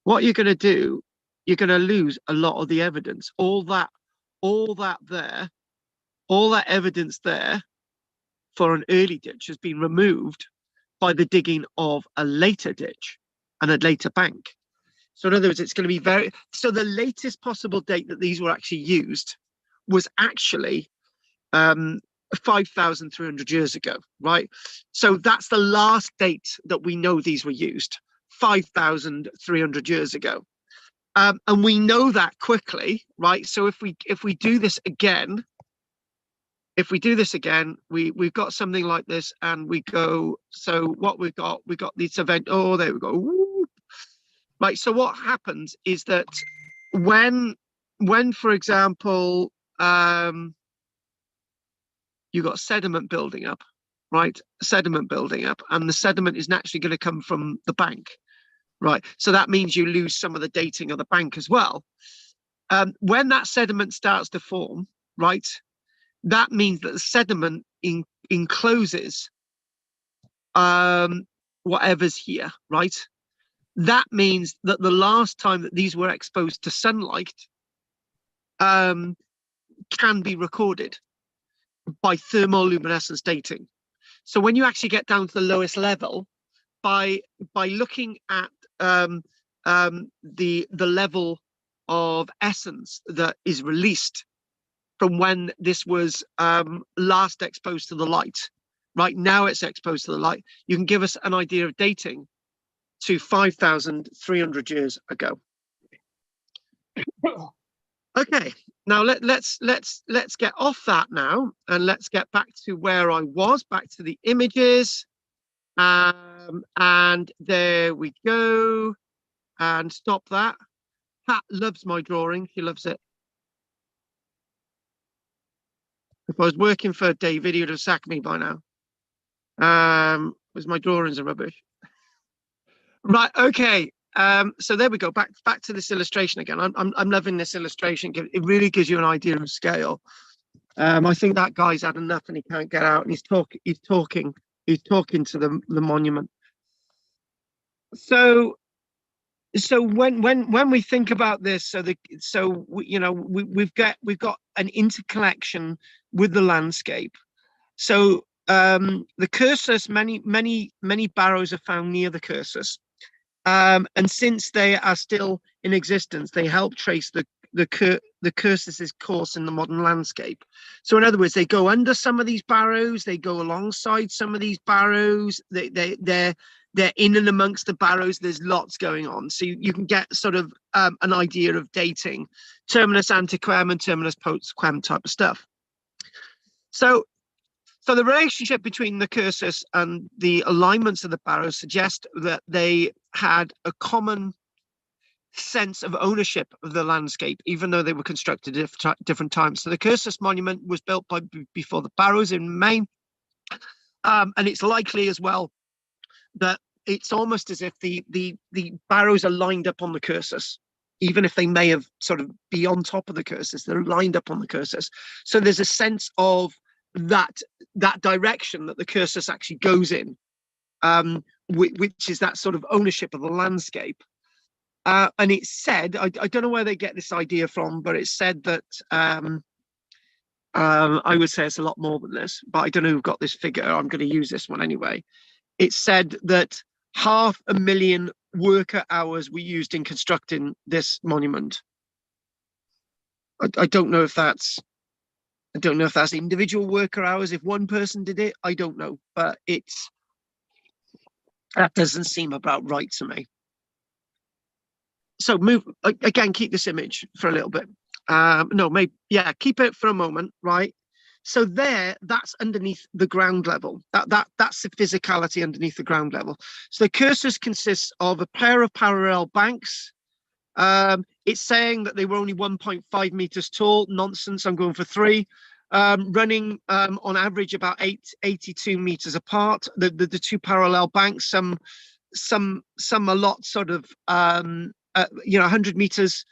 what you're going to do, you're going to lose a lot of the evidence. All that evidence there for an early ditch has been removed by the digging of a later ditch and a later bank. So in other words, it's going to be so the latest possible date that these were actually used was actually 5,300 years ago, right? So that's the last date that we know these were used, 5,300 years ago. And we know that quickly, right? So if we do this again, we've got something like this, and we go, so what we got this event, oh, there we go. Woo. Right, so what happens is that when for example, you got sediment building up, right? Sediment building up, and the sediment is naturally going to come from the bank, right? So that means you lose some of the dating of the bank as well. When that sediment starts to form, right, that means that the sediment encloses whatever's here, right? That means that the last time that these were exposed to sunlight can be recorded by thermoluminescence dating. So when you actually get down to the lowest level, by looking at the level of essence that is released from when this was last exposed to the light, right now it's exposed to the light, you can give us an idea of dating to 5,300 years ago. Okay, now let's get off that now, and let's get back to where I was, back to the images. And there we go. And stop that. Pat loves my drawing. She loves it. If I was working for David, he would have sacked me by now. Because my drawings are rubbish. Right. Okay. So there we go. Back to this illustration again. I'm loving this illustration. It really gives you an idea of scale. I think that guy's had enough and he can't get out, and he's talking to the monument. So when we think about this, we've got an interconnection with the landscape. So the Cursus, many barrows are found near the Cursus, and since they are still in existence, they help trace the Cursus's course in the modern landscape. So in other words, they go under some of these barrows, they go alongside some of these barrows, they're in and amongst the barrows. There's lots going on. So you can get sort of an idea of dating, terminus antiquem and terminus postquem type of stuff. So the relationship between the Cursus and the alignments of the barrows suggest that they had a common sense of ownership of the landscape, even though they were constructed at different times. So the Cursus monument was built before the barrows in Maine, and it's likely as well that it's almost as if the barrows are lined up on the Cursus, even if they may have sort of be on top of the Cursus, they're lined up on the Cursus. So there's a sense of that direction that the Cursus actually goes in, which is that sort of ownership of the landscape. And it's said, I don't know where they get this idea from, but it's said that I would say it's a lot more than this, but I don't know who got this figure. I'm going to use this one anyway. It's said that 500,000 worker hours were used in constructing this monument. I don't know if that's individual worker hours. If one person did it, I don't know, but that doesn't seem about right to me. So keep this image for a little bit. Keep it for a moment, right? So that's underneath the ground level. That's the physicality underneath the ground level. So the Cursus consists of a pair of parallel banks. It's saying that they were only 1.5 meters tall. Nonsense. I'm going for 3. Running on average about 82 meters apart. The two parallel banks. Some a lot sort of 100 meters.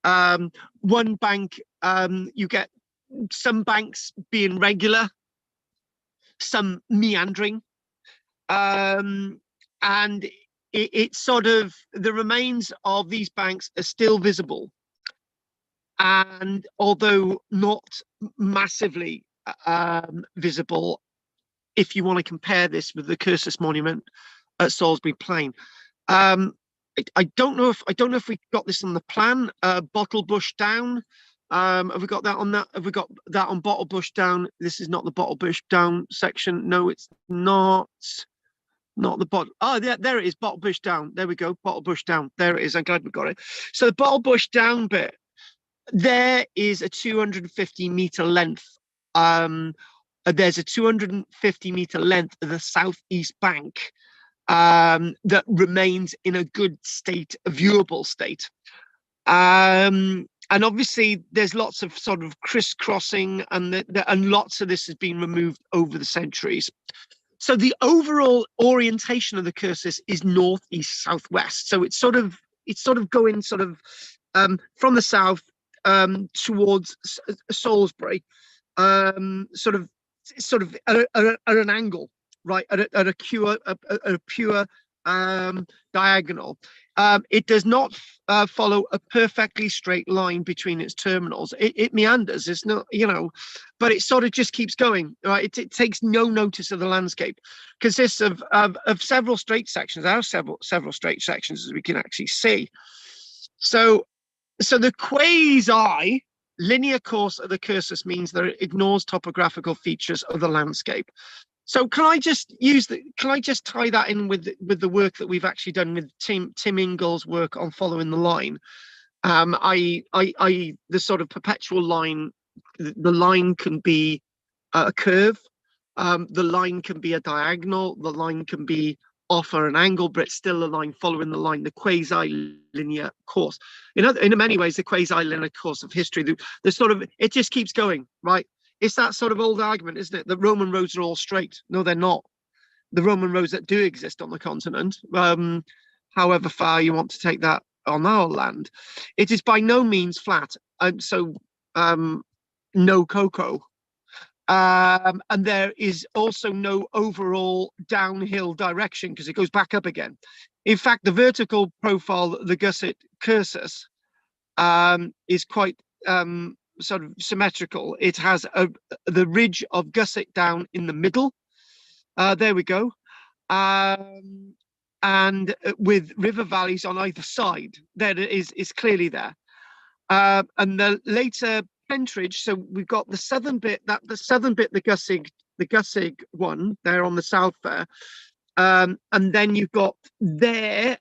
One bank, you get some banks being regular, some meandering, and it's sort of the remains of these banks are still visible, and although not massively visible, if you want to compare this with the Cursus monument at Salisbury Plain. I don't know if we got this on the plan. Bottle Bush Down. Have we got that on that? Have we got that on Bottle Bush Down? This is not the Bottle Bush Down section. No, it's not. Not the bottle. Oh, there it is. Bottle Bush Down. There we go. Bottle Bush Down. There it is. I'm glad we got it. So the Bottle Bush Down bit, there is a 250 meter length. There's a 250 meter length of the southeast bank that remains in a good state, a viewable state. And obviously there's lots of sort of crisscrossing, and lots of this has been removed over the centuries. So the overall orientation of the Cursus is northeast southwest. So it's sort of going sort of from the south towards Salisbury, sort of at an angle, right, at a pure diagonal. It does not follow a perfectly straight line between its terminals. It meanders. It's not, but it sort of just keeps going. Right. It takes no notice of the landscape. Consists of several straight sections. There are several straight sections, as we can actually see. So the quasi linear course of the Cursus means that it ignores topographical features of the landscape. So can I just tie that in with the work that we've actually done with Tim Ingall's work on following the line? The sort of perpetual line. The line can be a curve. The line can be a diagonal. The line can be offer an angle, but it's still a line following the line, the quasi-linear course. In many ways, the quasi-linear course of history, the sort of, it just keeps going, right? It's that sort of old argument, isn't it? The Roman roads are all straight. No, they're not. The Roman roads that do exist on the continent, however far you want to take that on our land, it is by no means flat. No cocoa. And there is also no overall downhill direction because it goes back up again. In fact, the vertical profile, the gusset Cursus, is quite sort of symmetrical. It has the ridge of gusset down in the middle. There we go. And with river valleys on either side, there is clearly there. And the later Pentridge, so we've got the southern bit, the Gussig one there on the south there, and then you've got the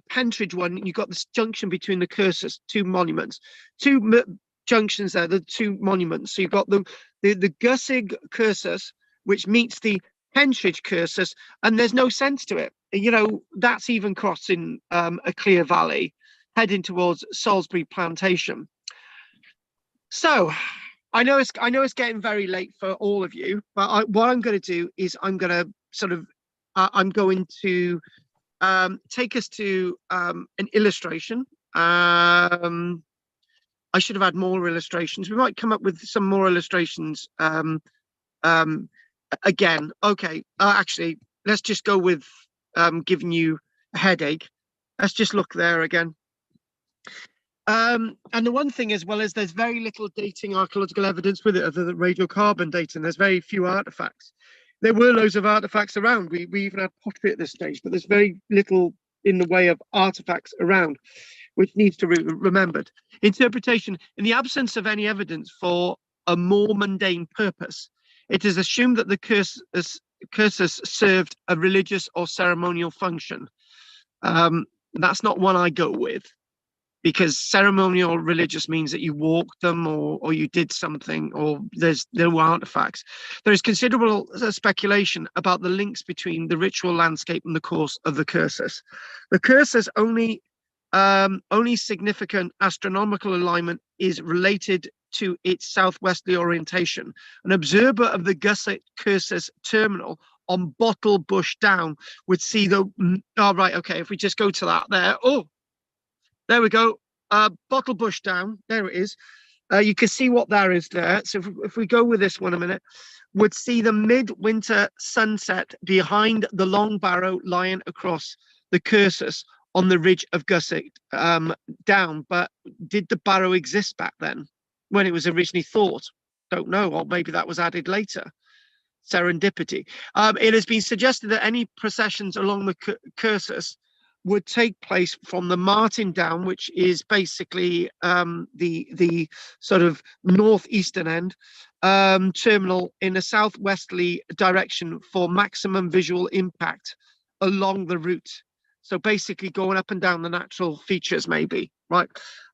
Pentridge one. You've got this junction between the Cursus, two monuments, junctions there, the two monuments. So you've got the Gussig Cursus, which meets the Pentridge Cursus, and there's no sense to it. That's even crossing a clear valley, heading towards Salisbury Plantation. So I know it's getting very late for all of you, but what I'm going to do is I'm going to take us to an illustration. I should have had more illustrations. We might come up with some more illustrations again. Okay, actually, let's just go with giving you a headache. Let's just look there again. And the one thing as well is there's very little dating archaeological evidence with it other than radiocarbon dating. There's very few artifacts. There were loads of artifacts around. We even had pottery at this stage, but there's very little in the way of artifacts around, which needs to be remembered. Interpretation: in the absence of any evidence for a more mundane purpose, it is assumed that the Cursus served a religious or ceremonial function. That's not one I go with, because ceremonial or religious means that you walked them or you did something, or there were artifacts. There is considerable speculation about the links between the ritual landscape and the course of the Cursus. The Cursus' only significant astronomical alignment is related to its southwesterly orientation. An observer of the Gusset Cursus terminal on Bottle Bush Down would see if we just go to that there. There we go. Bottle Bush Down. There it is. You can see what there is there. So if we go with this one a minute, would see the midwinter sunset behind the long barrow lying across the Cursus on the ridge of Gusset Down. But did the barrow exist back then when it was originally thought? Don't know. Or maybe that was added later. Serendipity. It has been suggested that any processions along the Cursus would take place from the Martin Down, which is basically the sort of northeastern end terminal in a southwesterly direction for maximum visual impact along the route. So basically going up and down the natural features, maybe, right?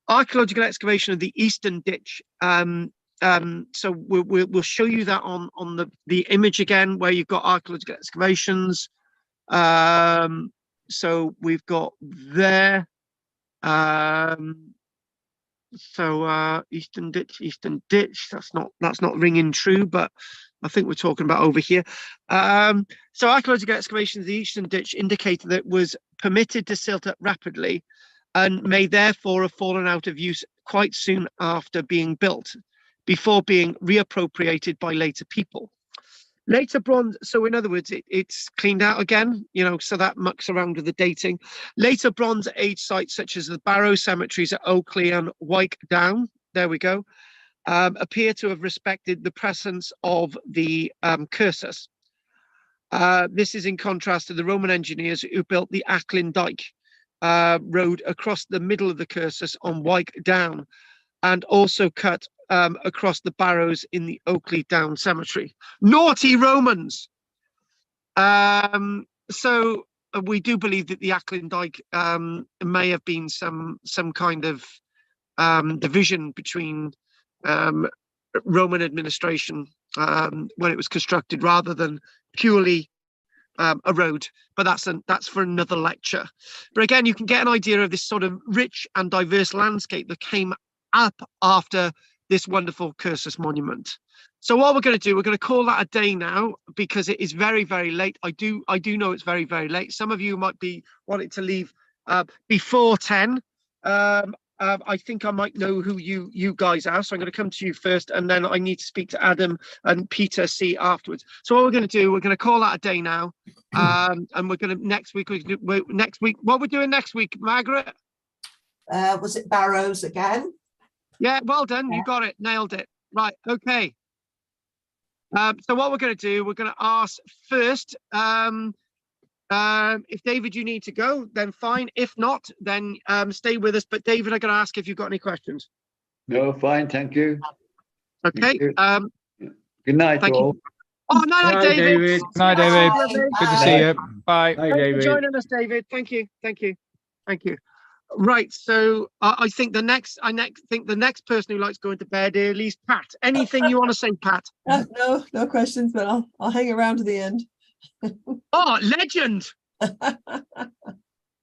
Archaeological excavation of the eastern ditch. So we'll show you that on the image again, where you've got archaeological excavations. So we've got there. Eastern ditch. That's not ringing true, but I think we're talking about over here. So archaeological excavations of the eastern ditch indicated that it was permitted to silt up rapidly, and may therefore have fallen out of use quite soon after being built, before being reappropriated by later people. Later bronze, so in other words, it's cleaned out again, so that mucks around with the dating. Later Bronze Age sites such as the Barrow cemeteries at Oakley and Wyke Down, there we go, appear to have respected the presence of the Cursus. This is in contrast to the Roman engineers who built the Acklin Dyke road across the middle of the Cursus on Wyke Down, and also cut across the barrows in the Oakley Down Cemetery. Naughty Romans! So we do believe that the Acklin Dyke may have been some kind of division between Roman administration when it was constructed, rather than purely a road, but that's for another lecture. But again, you can get an idea of this sort of rich and diverse landscape that came up after this wonderful Cursus monument. So what we're going to do, we're going to call that a day now, because it is very, very late. I do know it's very, very late. Some of you might be wanting to leave before 10. I think I might know who you guys are, so I'm going to come to you first, and then I need to speak to Adam and Peter C afterwards. So what we're going to do, we're going to call that a day now, and we're going to next week. What we're doing next week, Margaret? Was it Barrows again? Yeah, well done. You got it, nailed it. Right, okay. So what we're going to do, we're going to ask first. If David, you need to go, then fine. If not, then stay with us. But David, I'm going to ask if you've got any questions. No, fine, thank you. Okay. Thank you. Good night, thank all. you. Oh, night, David. Good night, David. Good to see you. Bye. Bye, Thanks David. for joining us, David. Thank you. Right. So I think the next person who likes going to bed early is Pat. Anything you want to say, Pat? No questions, but I'll hang around to the end. Oh, legend.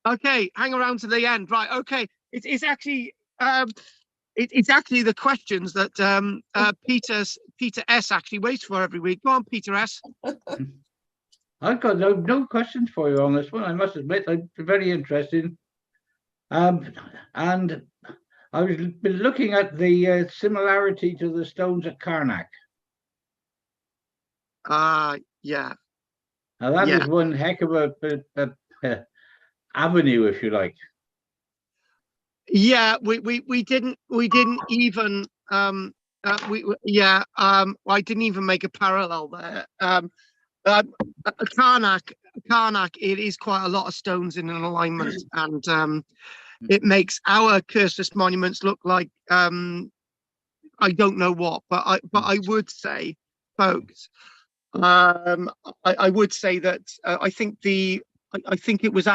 Okay, hang around to the end. Right. Okay. It's actually it's actually the questions that Peter S actually waits for every week. Go on, Peter S. I've got no questions for you on this one. I must admit, I'm very interested. And I was been looking at the similarity to the stones at Karnak. Yeah. Now that is one heck of a avenue, if you like. Yeah, we didn't even I didn't even make a parallel there. Karnak, it is quite a lot of stones in an alignment, and it makes our Cursus monuments look like I don't know what, but I would say, folks, I would say that I think it was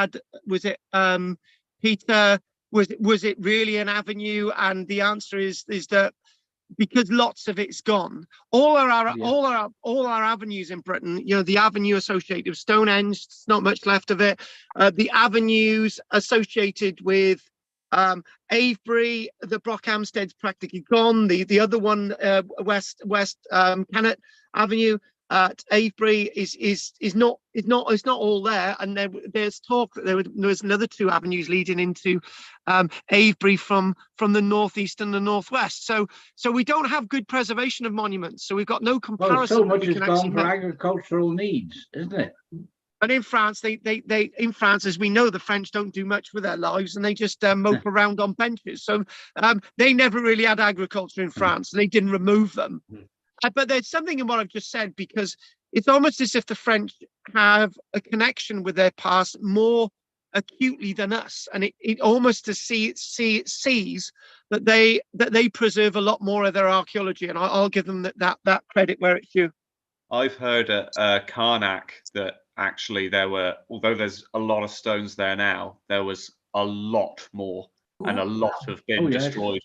Peter, was it really an avenue? And the answer is that because lots of it's gone. All our avenues in Britain, the avenue associated with Stonehenge, there's not much left of it. The avenues associated with Avebury, the Brockhamsted's practically gone. The other one, West Kennet Avenue at Avebury is not all there, and there's talk that there was another 2 avenues leading into Avebury from the northeast and the northwest. So we don't have good preservation of monuments. So we've got no comparison. Well, so much has gone for agricultural needs, isn't it? And in France, in France, as we know, the French don't do much with their lives, and they just mope around on benches. So they never really had agriculture in France, and they didn't remove them. But there's something in what I've just said, because it's almost as if the French have a connection with their past more acutely than us, and it almost sees that they preserve a lot more of their archaeology, and I'll give them that credit where it's due. I've heard at Karnak that actually although there's a lot of stones there now, there was a lot more, and a lot have been destroyed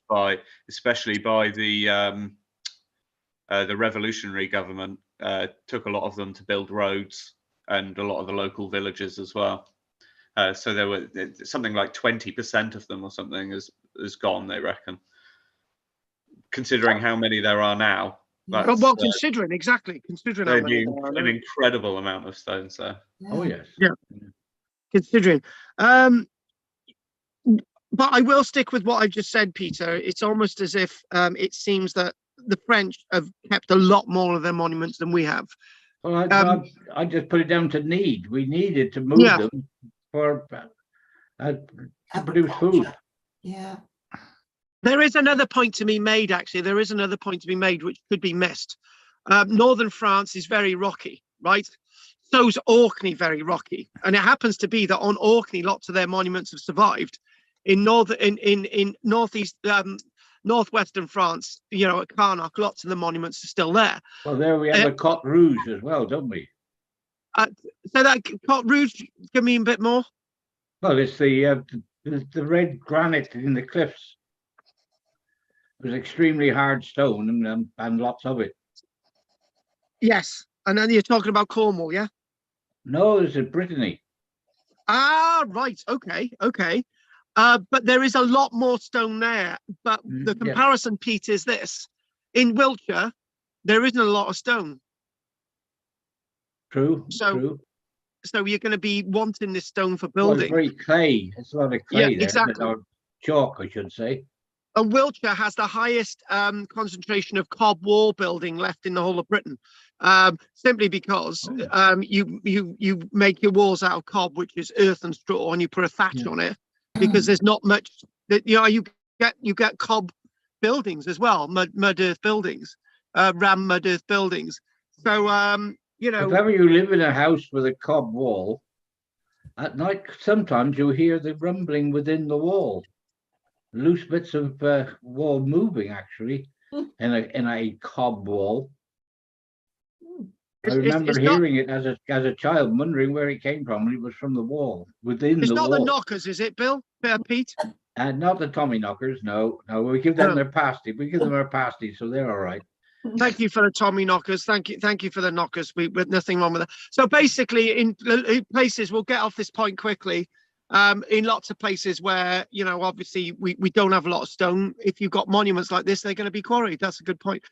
especially by the revolutionary government. Took a lot of them to build roads, and a lot of the local villages as well. So there were something like 20% of them or something is gone, they reckon. Considering how many there are now. Well, considering how many there are now. An incredible amount of stones there. Yeah. Oh yes. Yeah. Considering. But I will stick with what I just said, Peter. It's almost as if it seems that the French have kept a lot more of their monuments than we have. Well, I just put it down to need. We needed to move them for to produce food. Yeah. There is another point to be made, actually. There is another point to be made which could be missed. Northern France is very rocky, right? So's Orkney very rocky. And it happens to be that on Orkney, lots of their monuments have survived. In northeast, northwestern France, at Karnak, lots of the monuments are still there. Well, there we have a Cote Rouge as well, don't we? So that Cote Rouge, give me a bit more. Well, it's the red granite in the cliffs. It was extremely hard stone and lots of it. Yes, and then you're talking about Cornwall, yeah? No, it's in Brittany. Ah, right. Okay. Okay. But there is a lot more stone there. But the comparison, Pete, is this. In Wiltshire, there isn't a lot of stone. True. So you're going to be wanting this stone for Well, building. it's very clay. It's a lot of clay there. Exactly. Or chalk, I should say. And Wiltshire has the highest concentration of cob wall building left in the whole of Britain, simply because you make your walls out of cob, which is earth and straw, and you put a thatch on it, because there's not much that you get cob buildings as well, mud earth buildings, ram mud earth buildings. So if ever you live in a house with a cob wall, at night sometimes you'll hear the rumbling within the wall. Loose bits of wall moving, actually, in a cob wall. I remember hearing it as a child, wondering where it came from, and it was from the wall, within the wall. It's not the knockers, is it, Bill? Pete? Not the Tommy knockers, no. We give them their pasty. We give them our pasty, so they're all right. Thank you for the Tommy knockers. Thank you for the knockers. With nothing wrong with that. So basically, in places, we'll get off this point quickly. In lots of places where, obviously we don't have a lot of stone, if you've got monuments like this, they're going to be quarried. That's a good point.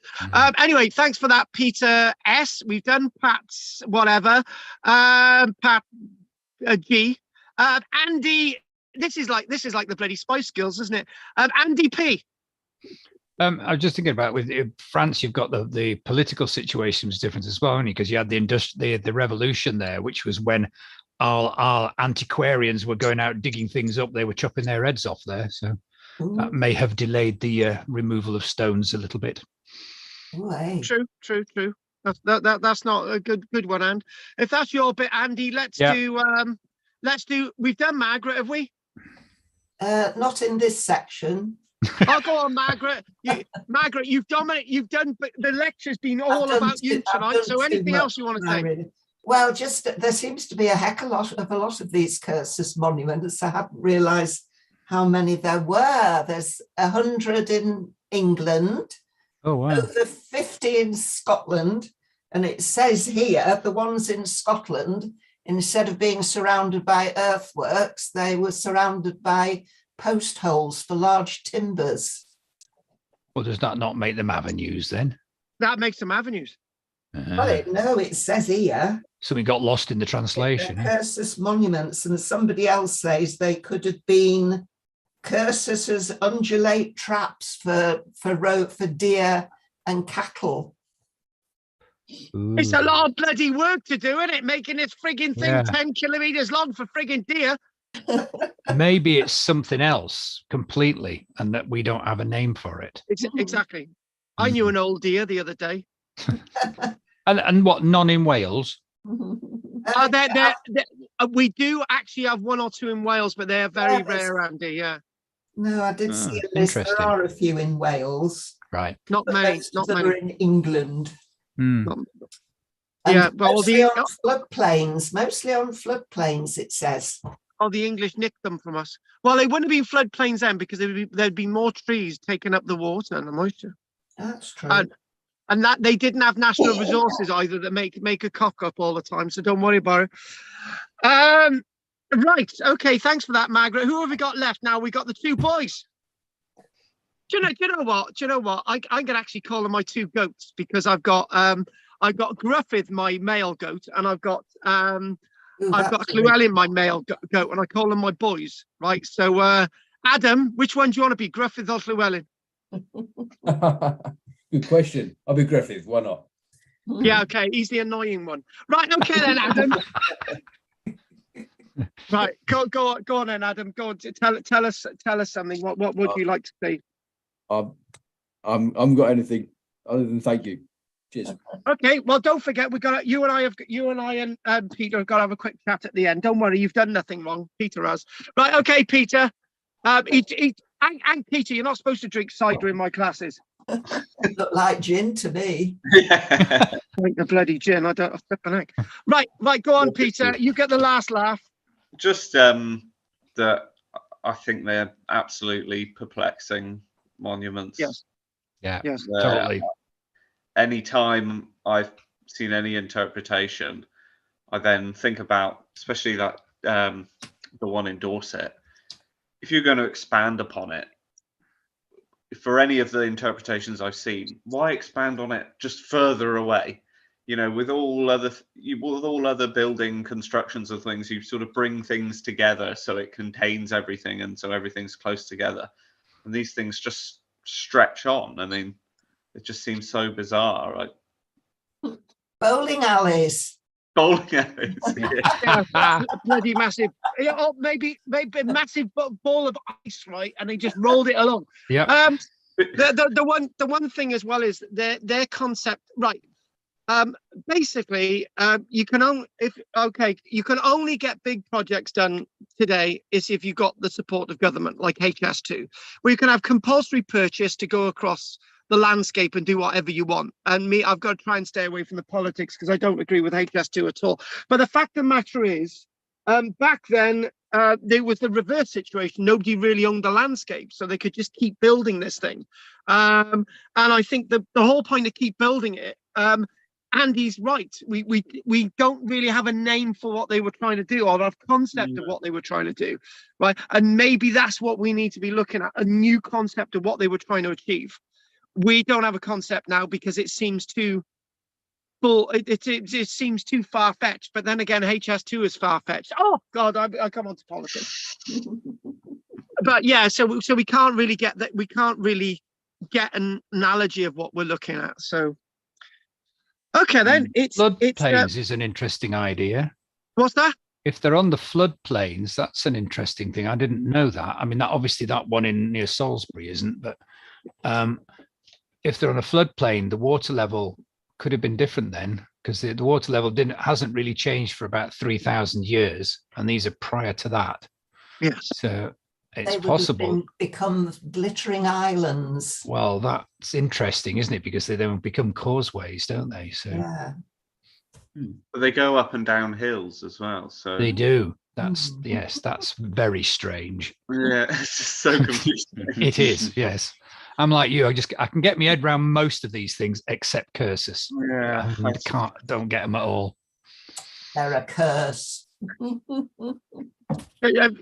Anyway, thanks for that, Peter S. We've done Pat's whatever. Pat G. Andy, this is like the bloody Spice Girls, isn't it? Andy P. I was just thinking about with France, you've got the political situation was different as well, only because you had the revolution there, which was when our antiquarians were going out digging things up. They were chopping their heads off there, so that may have delayed the removal of stones a little bit. True. That's not a good one, and if that's your bit, Andy, let's do. We've done Margaret, have we? Not in this section. I'll go on, Margaret. Margaret, you've done. But the lecture's been all about you tonight. So anything else you want to say? Really. Well, just there seems to be a heck of a lot of these Cursus monuments. I hadn't realised how many there were. There's 100 in England. Oh wow! Over 50 in Scotland, and it says here the ones in Scotland, instead of being surrounded by earthworks, they were surrounded by post holes for large timbers. Well, does that not make them avenues then? That makes them avenues. Well, no, it says here. Something got lost in the translation. Cursus monuments, and somebody else says they could have been Cursus's undulate traps for deer and cattle. Ooh. It's a lot of bloody work to do, isn't it? Making this frigging thing 10 kilometers long for frigging deer. Maybe it's something else completely, and that we don't have a name for it. Exactly. I knew an old deer the other day. and what, none in Wales? We do actually have one or two in Wales, but they're very rare, Andy. Yeah. No, I did see a list. There are a few in Wales. Right. Not many. Not many. Are in England. Yeah, but mostly on floodplains. Mostly on floodplains, it says. Oh, the English nicked them from us. Well, they wouldn't have been floodplains then, because there'd be more trees taking up the water and the moisture. That's true. And that they didn't have national resources either that make a cock up all the time. So don't worry about it. Right. Okay. Thanks for that, Margaret. Who have we got left now? We got the two boys. Do you know what? I can actually call them my two goats, because I've got Gruffydd, my male goat, and I've got Llewellyn, my male goat, and I call them my boys. Right. So Adam, which one do you want to be, Gruffydd or Llewellyn? Good question. I'll be Griffith. Why not? Yeah, okay. He's the annoying one. Right, okay then, Adam. Right, go on then, Adam. Go on. Tell us something. What would you like to say? I haven't got anything other than thank you. Cheers. Okay, well, don't forget, you and I and Peter have got to have a quick chat at the end. Don't worry, you've done nothing wrong. Peter has. Right, okay, Peter. And Peter, you're not supposed to drink cider in my classes. It looked like gin to me. Drink the bloody gin. I don't flip an egg. Right, go on, Peter. You get the last laugh. Just that I think they're absolutely perplexing monuments. Yes. Yeah. Yes. Totally. Anytime I've seen any interpretation, I then think about, especially that the one in Dorset, if you're going to expand upon it, for any of the interpretations I've seen, why expand on it just further away? You know, with all other building constructions of things, you sort of bring things together so it contains everything, and so everything's close together. And these things just stretch on. I mean, it just seems so bizarre. Like bowling alleys. Bowling alleys. Yeah, a bloody massive, or maybe a massive ball of ice, right? And they just rolled it along. Yeah. The one thing as well is their concept, right? Basically, you can only get big projects done today is if you got the support of government, like HS2, where you can have compulsory purchase to go across the landscape and do whatever you want. And I've got to try and stay away from the politics because I don't agree with HS2 at all. But the fact of the matter is, back then, there was the reverse situation. Nobody really owned the landscape, so they could just keep building this thing. And I think the whole point of keep building it, Andy's right. We don't really have a name for what they were trying to do, or a concept of what they were trying to do, right? And maybe that's what we need to be looking at, a new concept of what they were trying to achieve. We don't have a concept now because it seems too full. It seems too far-fetched. But then again, HS2 is far-fetched. Oh God, I come on to politics. But yeah, so we can't really get that. We can't really get an analogy of what we're looking at. So. Okay, then floodplains is an interesting idea. What's that? If they're on the floodplains, that's an interesting thing. I didn't know that. I mean, that obviously that one in near Salisbury isn't, but if they're on a floodplain, the water level could have been different then, because the water level hasn't really changed for about 3,000 years, and these are prior to that. Yes. So it's possible become glittering islands. Well, that's interesting, isn't it? Because they then become causeways, don't they? So yeah. But they go up and down hills as well. So they do. That's yes, that's very strange. Yeah, it's just so confusing. It is, yes. I'm like you. I can get my head around most of these things except Cursus. Yeah, I don't get them at all. They're a curse. Can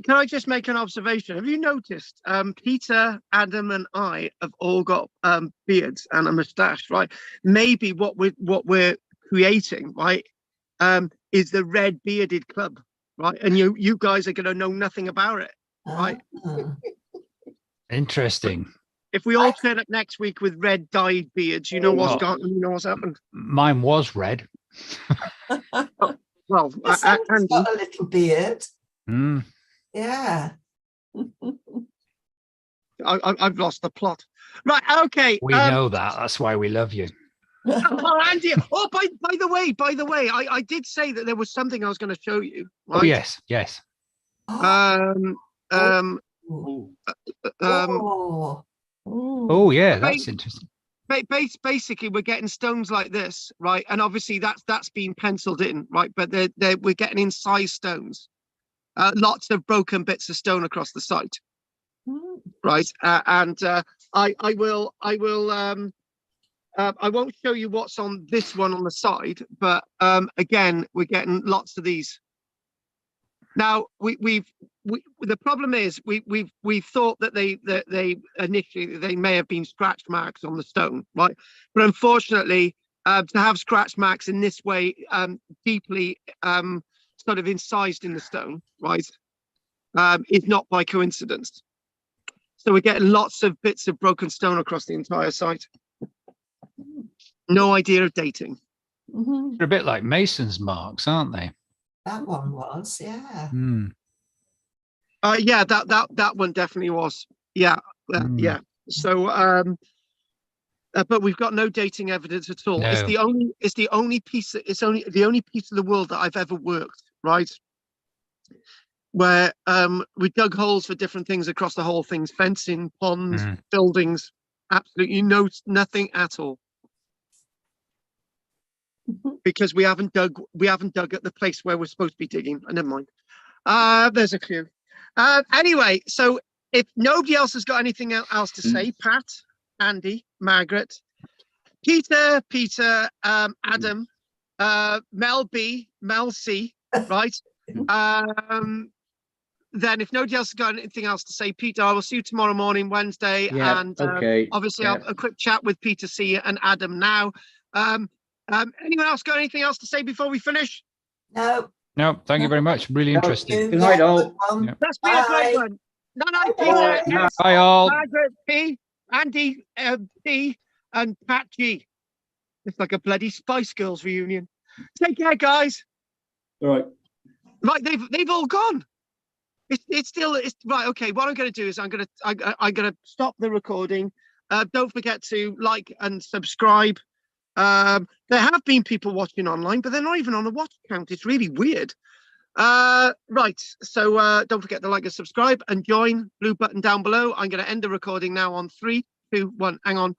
I just make an observation? Have you noticed Peter, Adam, and I have all got beards and a moustache, right? Maybe what we're creating, right, is the Red Bearded Club, right? And you guys are going to know nothing about it, right? Interesting. If we all turn up next week with red dyed beards, you know what's gone. You know what's happened. Mine was red. Well, Andy's got a little beard. Mm. Yeah. I've lost the plot. Right. Okay. We know that. That's why we love you. Oh, Andy. Oh, by the way, I did say that there was something I was going to show you. Right? Oh yes. Oh yeah, that's interesting. Basically, we're getting stones like this, right? And obviously that's been penciled in, right? But we're getting incised stones, lots of broken bits of stone across the site, right? And I won't show you what's on this one on the side, but again, we're getting lots of these. Now the problem is we've thought that they initially may have been scratch marks on the stone, right? But unfortunately, to have scratch marks in this way, deeply sort of incised in the stone, right, is not by coincidence. So we're getting lots of bits of broken stone across the entire site. No idea of dating. They're a bit like Mason's marks, aren't they? That one was, yeah. Yeah, that one definitely was. Yeah, yeah. So, but we've got no dating evidence at all. No. It's the only piece of the world that I've ever worked, right? Where we dug holes for different things across the whole thing, fencing, ponds, buildings, absolutely nothing at all. Because we haven't dug at the place where we're supposed to be digging. Never mind. There's a clue. Anyway, so if nobody else has got anything else to say, Pat, Andy, Margaret, Peter, Adam, Mel B, Mel C, right? Then if nobody else has got anything else to say, Peter, I will see you tomorrow morning, Wednesday. Yeah, And okay. obviously Yeah. I'll have a quick chat with Peter C and Adam now. Anyone else got anything else to say before we finish? No. No, thank you very much. Really interesting. Good night, all. Yeah. That's been a great one. Night, Peter. Bye. S, Bye all. Margaret P, Andy P, and Pat G. It's like a bloody Spice Girls reunion. Take care, guys. All right. Right, they've all gone. It's still right. Okay, what I'm going to do is I'm going to stop the recording. Don't forget to like and subscribe. There have been people watching online, but they're not even on the watch count. It's really weird. Right, so don't forget to like and subscribe and join. Blue button down below. I'm going to end the recording now on 3, 2, 1. Hang on.